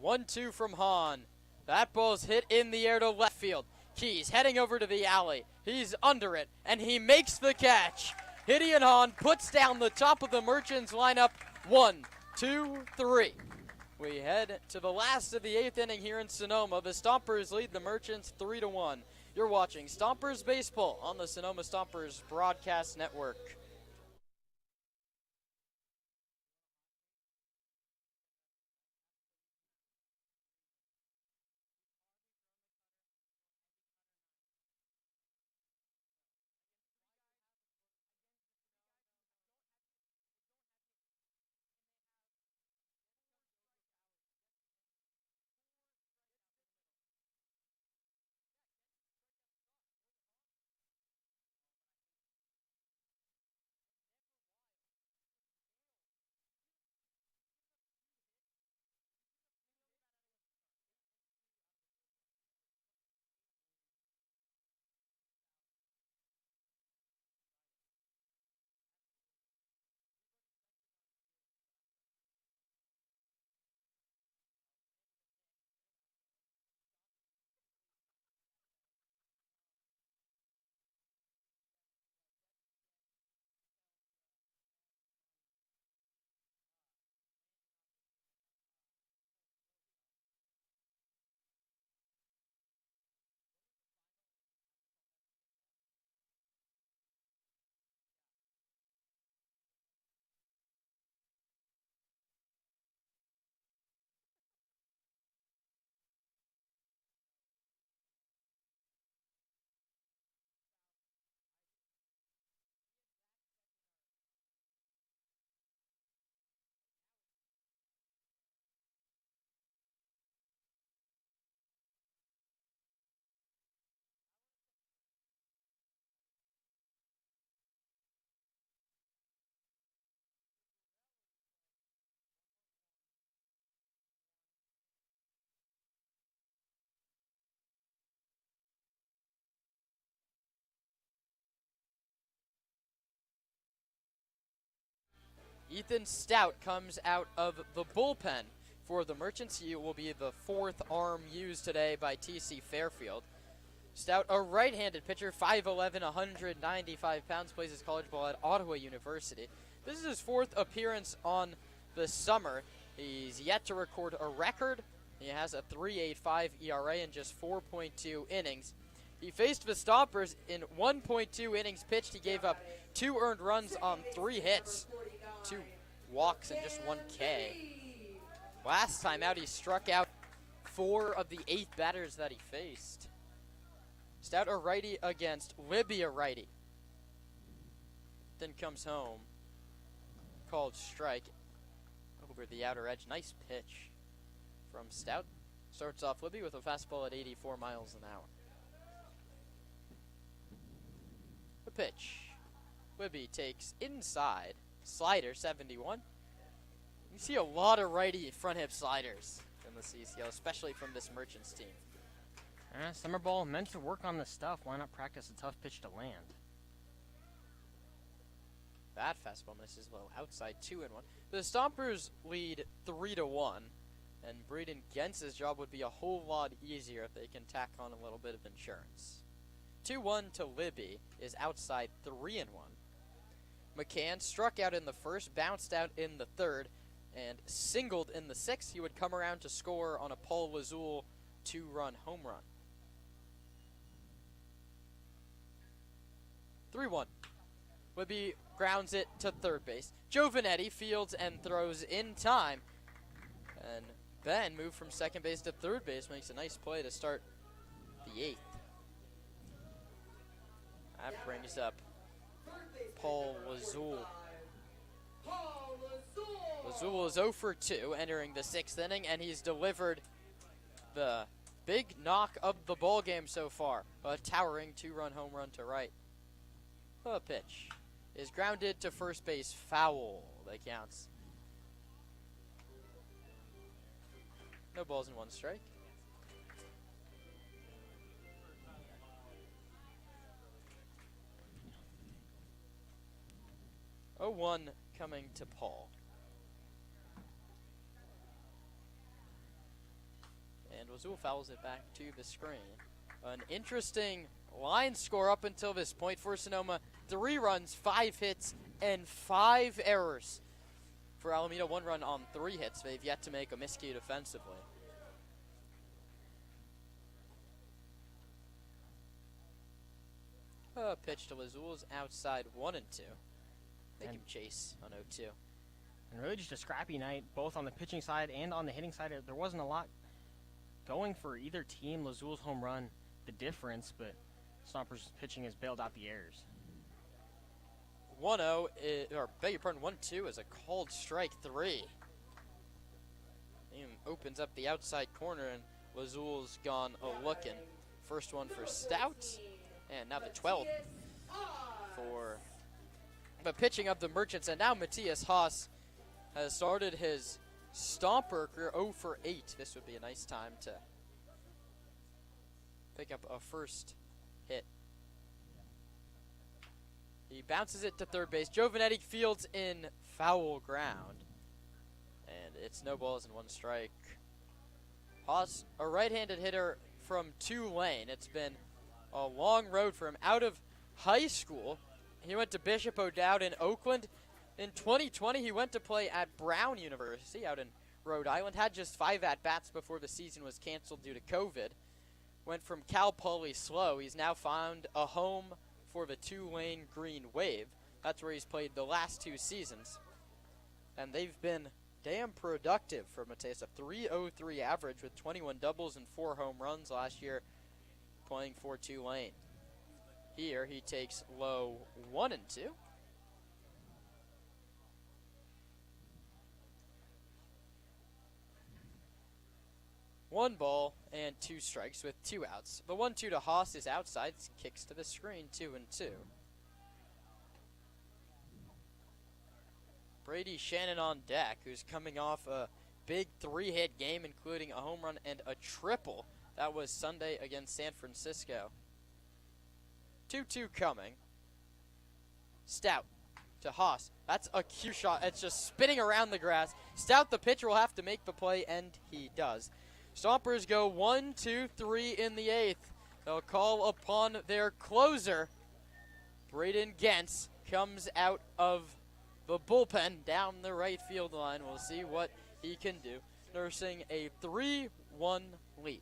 One, 2 from Hahn. That ball's hit in the air to left field. Keys heading over to the alley. He's under it, and he makes the catch. Gideon Hahn puts down the top of the Merchants lineup. 1, 2, 3. We head to the last of the 8th inning here in Sonoma. The Stompers lead the Merchants 3-1. You're watching Stompers Baseball on the Sonoma Stompers Broadcast Network. Ethan Stout comes out of the bullpen for the Merchants. He will be the 4th arm used today by TC Fairfield. Stout, a right-handed pitcher, 5'11", 195 pounds, plays his college ball at Ottawa University. This is his 4th appearance on the summer. He's yet to record a record. He has a 3.85 ERA in just 4.2 innings. He faced the Stompers in 1.2 innings pitched. He gave up 2 earned runs on 3 hits, 2 walks, and just 1 K. Last time out, he struck out 4 of the 8 batters that he faced. Stout a righty against Libby a righty. Then comes home. Called strike over the outer edge. Nice pitch from Stout. Starts off Libby with a fastball at 84 miles an hour. The pitch. Libby takes inside. Slider, 71. You see a lot of righty front hip sliders in the CCL, especially from this Merchants team. Summer ball meant to work on the stuff. Why not practice a tough pitch to land? That fastball misses low outside, 2-1. The Stompers lead 3-1, and Braden Gentz's job would be a whole lot easier if they can tack on a little bit of insurance. 2-1 to Libby is outside, 3-1. McCann struck out in the first, bounced out in the third, and singled in the sixth. He would come around to score on a Paul Lazul 2-run home run. 3-1. Libby grounds it to third base. Giovanetti fields and throws in time. And Ben moved from second base to third base, makes a nice play to start the 8th. That brings up Paul Lazul. Lazul is 0 for 2 entering the 6th inning, and he's delivered the big knock of the ball game so far. A towering 2-run home run to right. The pitch is grounded to first base, foul. That counts. No balls and 1 strike. 0-1 coming to Paul. And Wazul fouls it back to the screen. An interesting line score up until this point for Sonoma. 3 runs, 5 hits, and 5 errors. For Alameda, 1 run on 3 hits. They've yet to make a miscue defensively. Pitch to Lazul's outside, 1-2. Make him chase on 0-2. And really just a scrappy night, both on the pitching side and on the hitting side. There wasn't a lot going for either team. Lazul's home run, the difference, but Stompers' pitching has bailed out the errors. 1-0, or beg your pardon, 1-2 is a called strike 3. He opens up the outside corner, and Lazul's gone a-looking. First one for Stout, and now the 12th for the pitching of the Merchants. And now Matthias Haas has started his Stomper career 0 for 8. This would be a nice time to pick up a first hit. He bounces it to third base. Giovanetti fields in foul ground. And it's no balls and 1 strike. Haas, a right-handed hitter from Tulane. It's been a long road for him out of high school. He went to Bishop O'Dowd in Oakland. In 2020, he went to play at Brown University out in Rhode Island. Had just 5 at-bats before the season was canceled due to COVID. Went from Cal Poly slow. He's now found a home for the Tulane Green Wave. That's where he's played the last 2 seasons. And they've been damn productive for Mateus. A .303 average with 21 doubles and 4 home runs last year playing for Tulane. Here he takes low 1-2. 1 ball and 2 strikes with 2 outs. The 1-2 to Haas is outside, kicks to the screen, 2-2. Brady Shannon on deck, who's coming off a big 3-hit game, including a home run and a triple. That was Sunday against San Francisco. 2-2 coming. Stout to Haas. That's a cue shot. It's just spinning around the grass. Stout, the pitcher, will have to make the play, and he does. Stompers go 1-2-3 in the 8th. They'll call upon their closer. Braden Gentz comes out of the bullpen down the right field line. We'll see what he can do, nursing a 3-1 lead.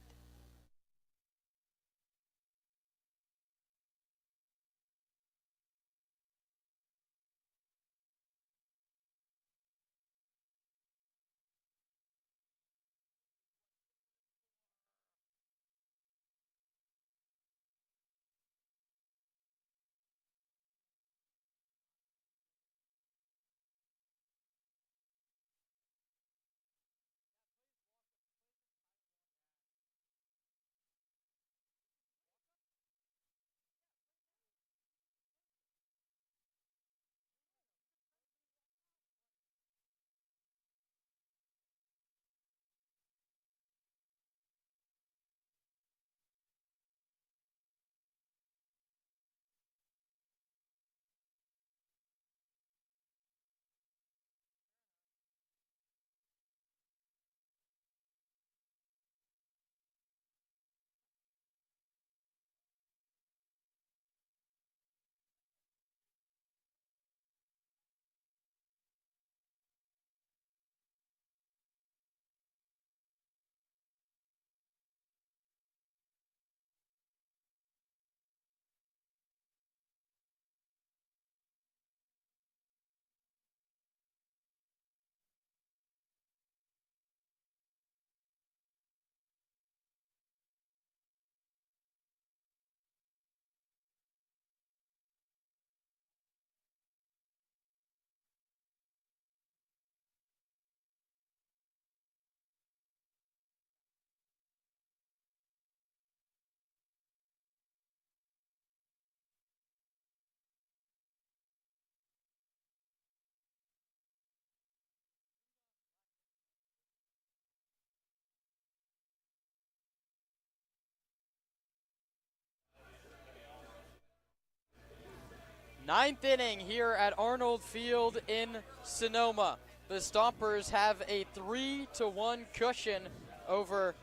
Ninth inning here at Arnold Field in Sonoma. The Stompers have a 3-1 cushion over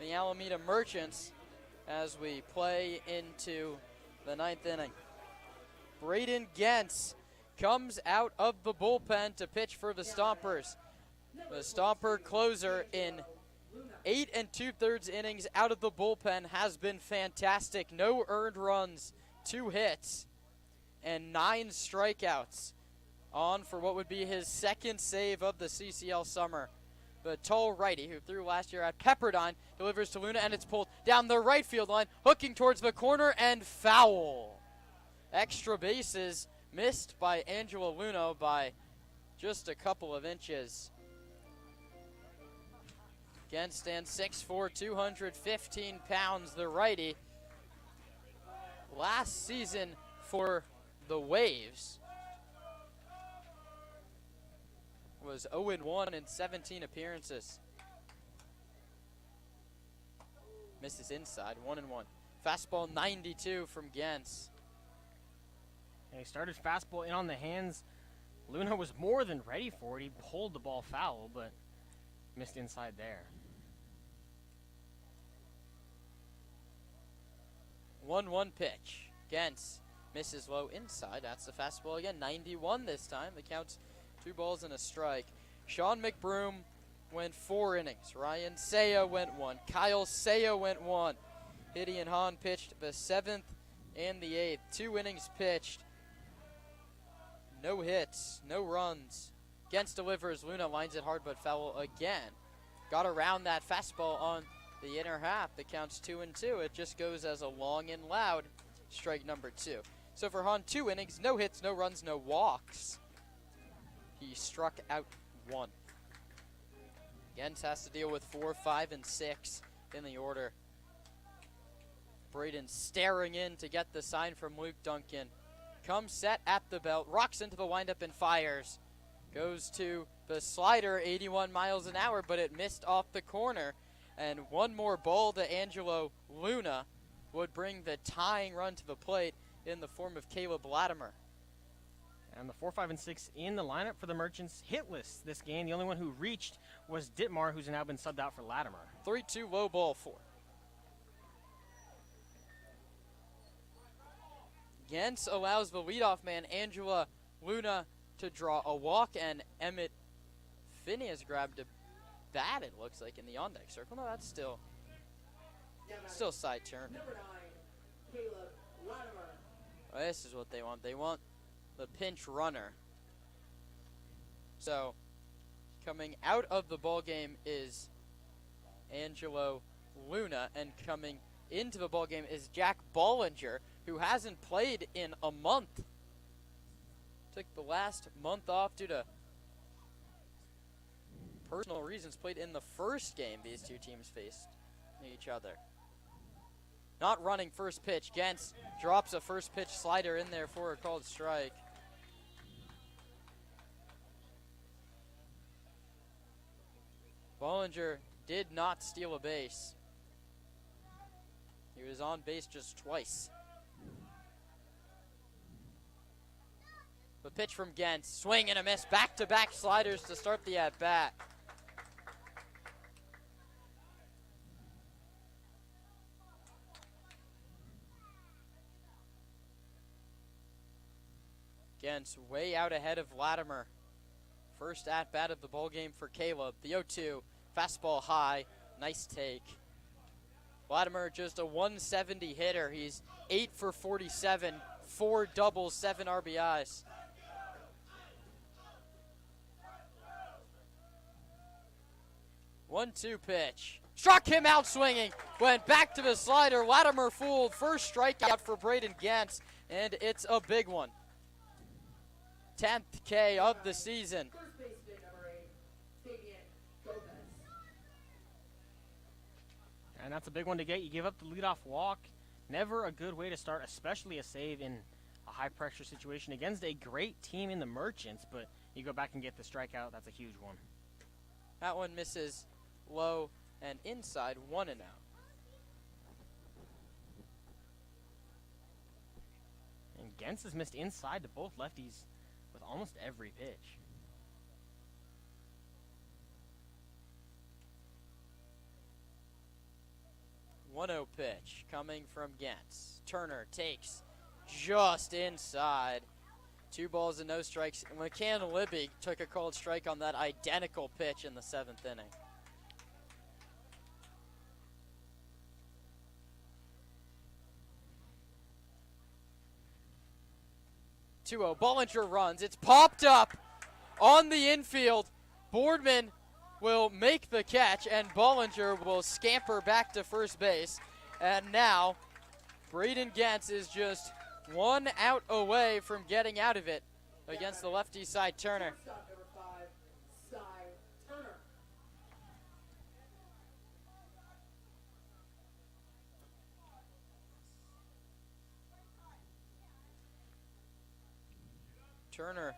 the Alameda Merchants as we play into the ninth inning. Braden Gentz comes out of the bullpen to pitch for the Stompers. The Stomper closer in 8 2/3 innings out of the bullpen has been fantastic. No earned runs, 2 hits, and 9 strikeouts, on for what would be his second save of the CCL summer. The tall righty who threw last year at Pepperdine delivers to Luna, and it's pulled down the right field line, hooking towards the corner, and foul. Extra bases missed by Angelo Luna by just a couple of inches. Again, stands 6'4", 215 pounds, the righty. Last season for the Waves was 0-1 in 17 appearances. Misses inside, 1-1. Fastball 92 from Gens. And he started fastball in on the hands. Luna was more than ready for it. He pulled the ball foul, but missed inside there. 1-1 pitch. Gens misses low inside. That's the fastball again. 91 this time. The count's 2 balls and a strike. Sean McBroom went 4 innings. Ryan Saya went 1. Kyle Saya went 1. Gideon Hahn pitched the 7th and the 8th. 2 innings pitched. No hits, no runs. Gens delivers. Luna lines it hard but foul again. Got around that fastball on the inner half. The count's 2-2. It just goes as a long and loud strike number 2. So for Hahn, 2 innings, no hits, no runs, no walks. He struck out 1. Gens has to deal with 4, 5, and 6 in the order. Braden staring in to get the sign from Luke Duncan. Comes set at the belt, rocks into the windup and fires. Goes to the slider, 81 miles an hour, but it missed off the corner. And one more ball to Angelo Luna would bring the tying run to the plate in the form of Caleb Latimer. And the 4, 5, and 6 in the lineup for the Merchants, hitless this game. The only one who reached was Dittmar, who's now been subbed out for Latimer. 3-2 low ball 4. Gens allows the leadoff man, Angela Luna to draw a walk, and Emmett Finney has grabbed a bat, it looks like, in the on-deck circle. No, that's still side turn. Number 9, Caleb Latimer. Well, this is what they want. They want the pinch runner. So, coming out of the ball game is Angelo Luna, and coming into the ball game is Jack Bollinger, who hasn't played in a month. Took the last month off due to personal reasons. Played in the first game these two teams faced each other. Not running first pitch. Gens drops a first pitch slider in there for a called strike. Bollinger did not steal a base. He was on base just twice. The pitch from Gens, swing and a miss, back-to-back sliders to start the at-bat. Gens way out ahead of Latimer. First at-bat of the ball game for Caleb. The 0-2, fastball high, nice take. Latimer just a 170 hitter. He's 8 for 47, 4 doubles, 7 RBIs. One-two pitch. Struck him out swinging. Went back to the slider. Latimer fooled. First strikeout for Braden Gens, and it's a big one. 10th K of the season. First baseman, number 8, Fabian Gomez. And that's a big one to get. You give up the leadoff walk. Never a good way to start, especially a save in a high-pressure situation against a great team in the Merchants, but you go back and get the strikeout. That's a huge one. That one misses low and inside, 1-0. And Gens has missed inside to both lefties with almost every pitch. One-0 pitch coming from Gens. Turner takes just inside. 2 balls and no strikes. McCann Libby took a called strike on that identical pitch in the 7th inning. Bollinger runs. It's popped up on the infield. Boardman will make the catch, and Bollinger will scamper back to first base. And now, Braden Gens is just 1 out away from getting out of it against the lefty side Turner. Shortstop, number 5, Cy Turner. Turner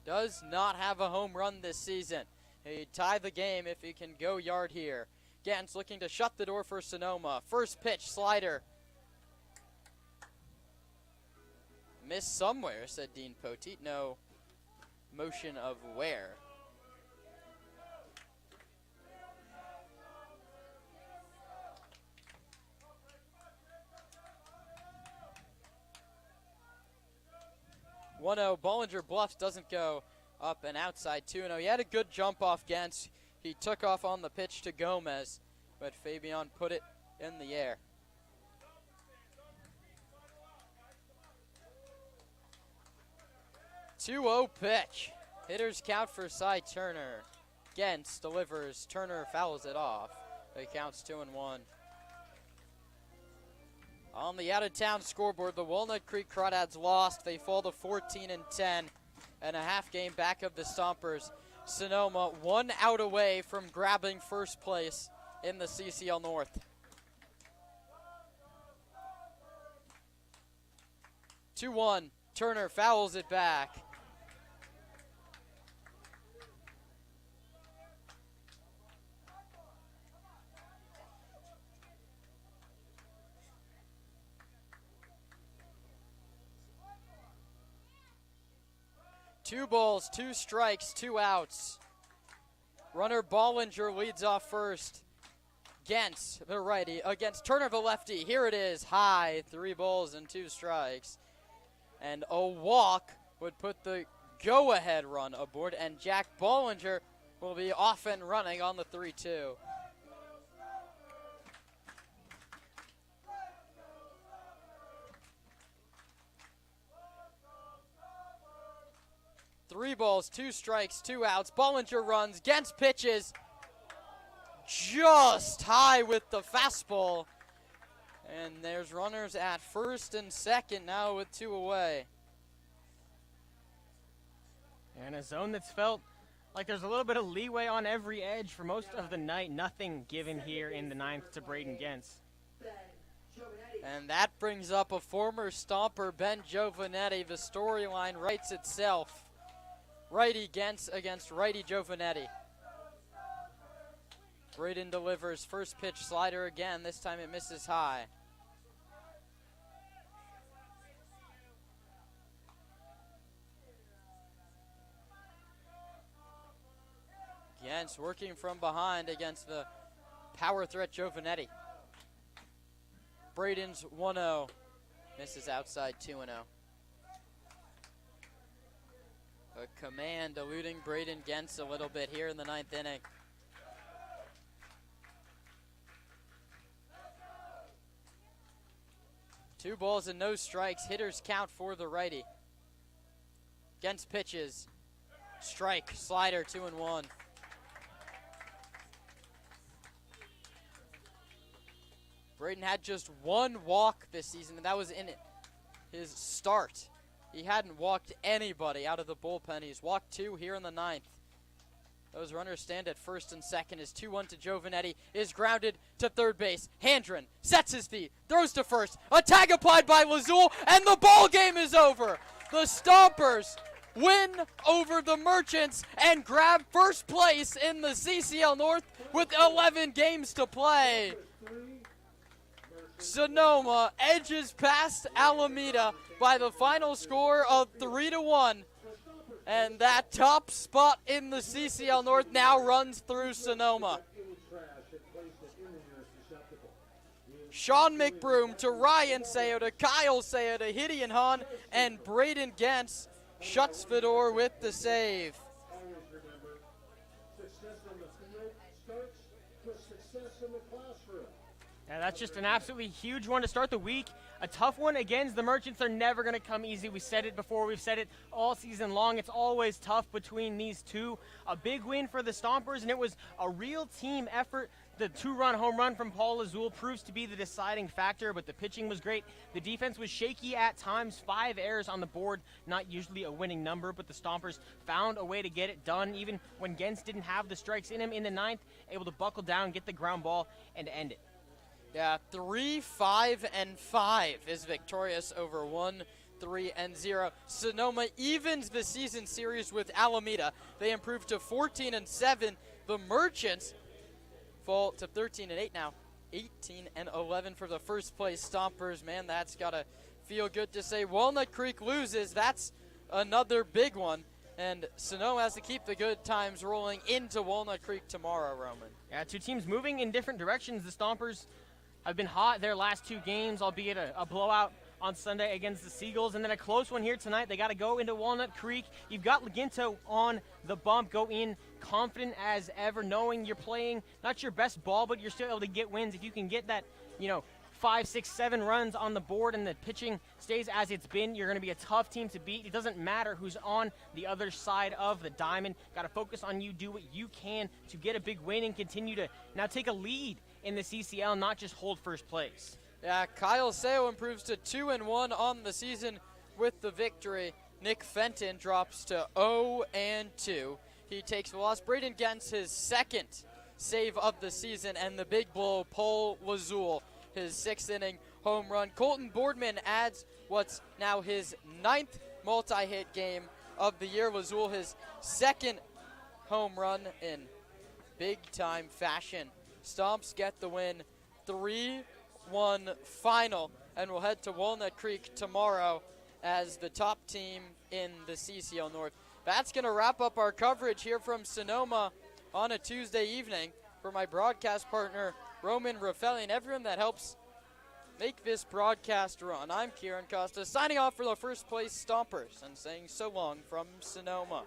does not have a home run this season. He'd tie the game if he can go yard here. Gens looking to shut the door for Sonoma. First pitch, slider. Missed somewhere, said Dean Poteet. No motion of where. Bollinger bluffs, doesn't go up and outside 2-0. He had a good jump off Gens. He took off on the pitch to Gomez, but Fabian put it in the air. Two-0 pitch. Hitters count for Cy Turner. Gens delivers. Turner fouls it off. It counts 2-1. On the out-of-town scoreboard, the Walnut Creek Crawdads lost. They fall to 14-10 and a half game back of the Stompers. Sonoma 1 out away from grabbing first place in the CCL North. 2-1. Turner fouls it back. Two balls, 2 strikes, 2 outs. Runner Bollinger leads off first. Gents, the righty, against Turner, the lefty. Here it is, high, 3 balls and 2 strikes. And a walk would put the go-ahead run aboard, and Jack Bollinger will be off and running on the 3-2. Three balls, 2 strikes, 2 outs. Bollinger runs, Gents pitches just high with the fastball. And there's runners at first and second now with 2 away. And a zone that's felt like there's a little bit of leeway on every edge for most of the night. Nothing given here in the 9th to Braden Gents. And that brings up a former Stomper, Ben Giovanetti. The storyline writes itself. Righty Gents against righty Giovanetti. Braden delivers first pitch slider again. This time it misses high. Gents working from behind against the power threat Giovanetti. Braden's 1-0. Misses outside 2-0. A command eluding Braden Gents a little bit here in the 9th inning. Two balls and no strikes. Hitters count for the righty. Gents pitches. Strike, slider, 2-1. Braden had just 1 walk this season, and that was in his start. He hadn't walked anybody out of the bullpen. He's walked 2 here in the 9th. Those runners stand at first and second as 2-1 to Giovanetti is grounded to third base. Handren sets his feet, throws to first. A tag applied by Lazul, and the ball game is over. The Stompers win over the Merchants and grab first place in the CCL North with 11 games to play. Sonoma edges past Alameda by the final score of 3-1. And that top spot in the CCL North now runs through Sonoma. Sean McBroom to Ryan Sayo to Kyle Sayo to Hideon Hahn, and Braden Gents shuts the door with the save. Yeah, that's just an absolutely huge one to start the week. A tough one against the Merchants. They're never going to come easy. We said it before. We've said it all season long. It's always tough between these two. A big win for the Stompers, and it was a real team effort. The 2-run home run from Paul Azul proves to be the deciding factor, but the pitching was great. The defense was shaky at times. 5 errors on the board, not usually a winning number, but the Stompers found a way to get it done, even when Gents didn't have the strikes in him in the 9th, able to buckle down, get the ground ball, and end it. Yeah, 3-5-5 is victorious over 1-3-0. Sonoma evens the season series with Alameda. They improved to 14-7. The Merchants fall to 13-8 now. 18-11 for the first place Stompers. Man, that's got to feel good to say. Walnut Creek loses. That's another big one. And Sonoma has to keep the good times rolling into Walnut Creek tomorrow, Roman. Yeah, 2 teams moving in different directions. The Stompers have been hot their last 2 games, albeit a blowout on Sunday against the Seagulls, and then a close one here tonight. They got to go into Walnut Creek. You've got Laginto on the bump. Go in confident as ever, knowing you're playing not your best ball, but you're still able to get wins. If you can get that, 5, 6, 7 runs on the board and the pitching stays as it's been, you're going to be a tough team to beat. It doesn't matter who's on the other side of the diamond. Got to focus on you, do what you can to get a big win and continue to now take a lead in the CCL, not just hold first place. Yeah, Kyle Sayo improves to 2-1 on the season with the victory. Nick Fenton drops to 0-2. He takes the loss. Braden Gents, his 2nd save of the season, and the big blow, Paul Lazul, his 6th inning home run. Colton Boardman adds what's now his 9th multi-hit game of the year. Lazul, his 2nd home run in big-time fashion. Stomps get the win, 3-1 final, and we'll head to Walnut Creek tomorrow as the top team in the CCL North. That's going to wrap up our coverage here from Sonoma on a Tuesday evening. For my broadcast partner, Roman, Rafaeli, and everyone that helps make this broadcast run. I'm Kieran Costa, signing off for the first place Stompers and saying so long from Sonoma.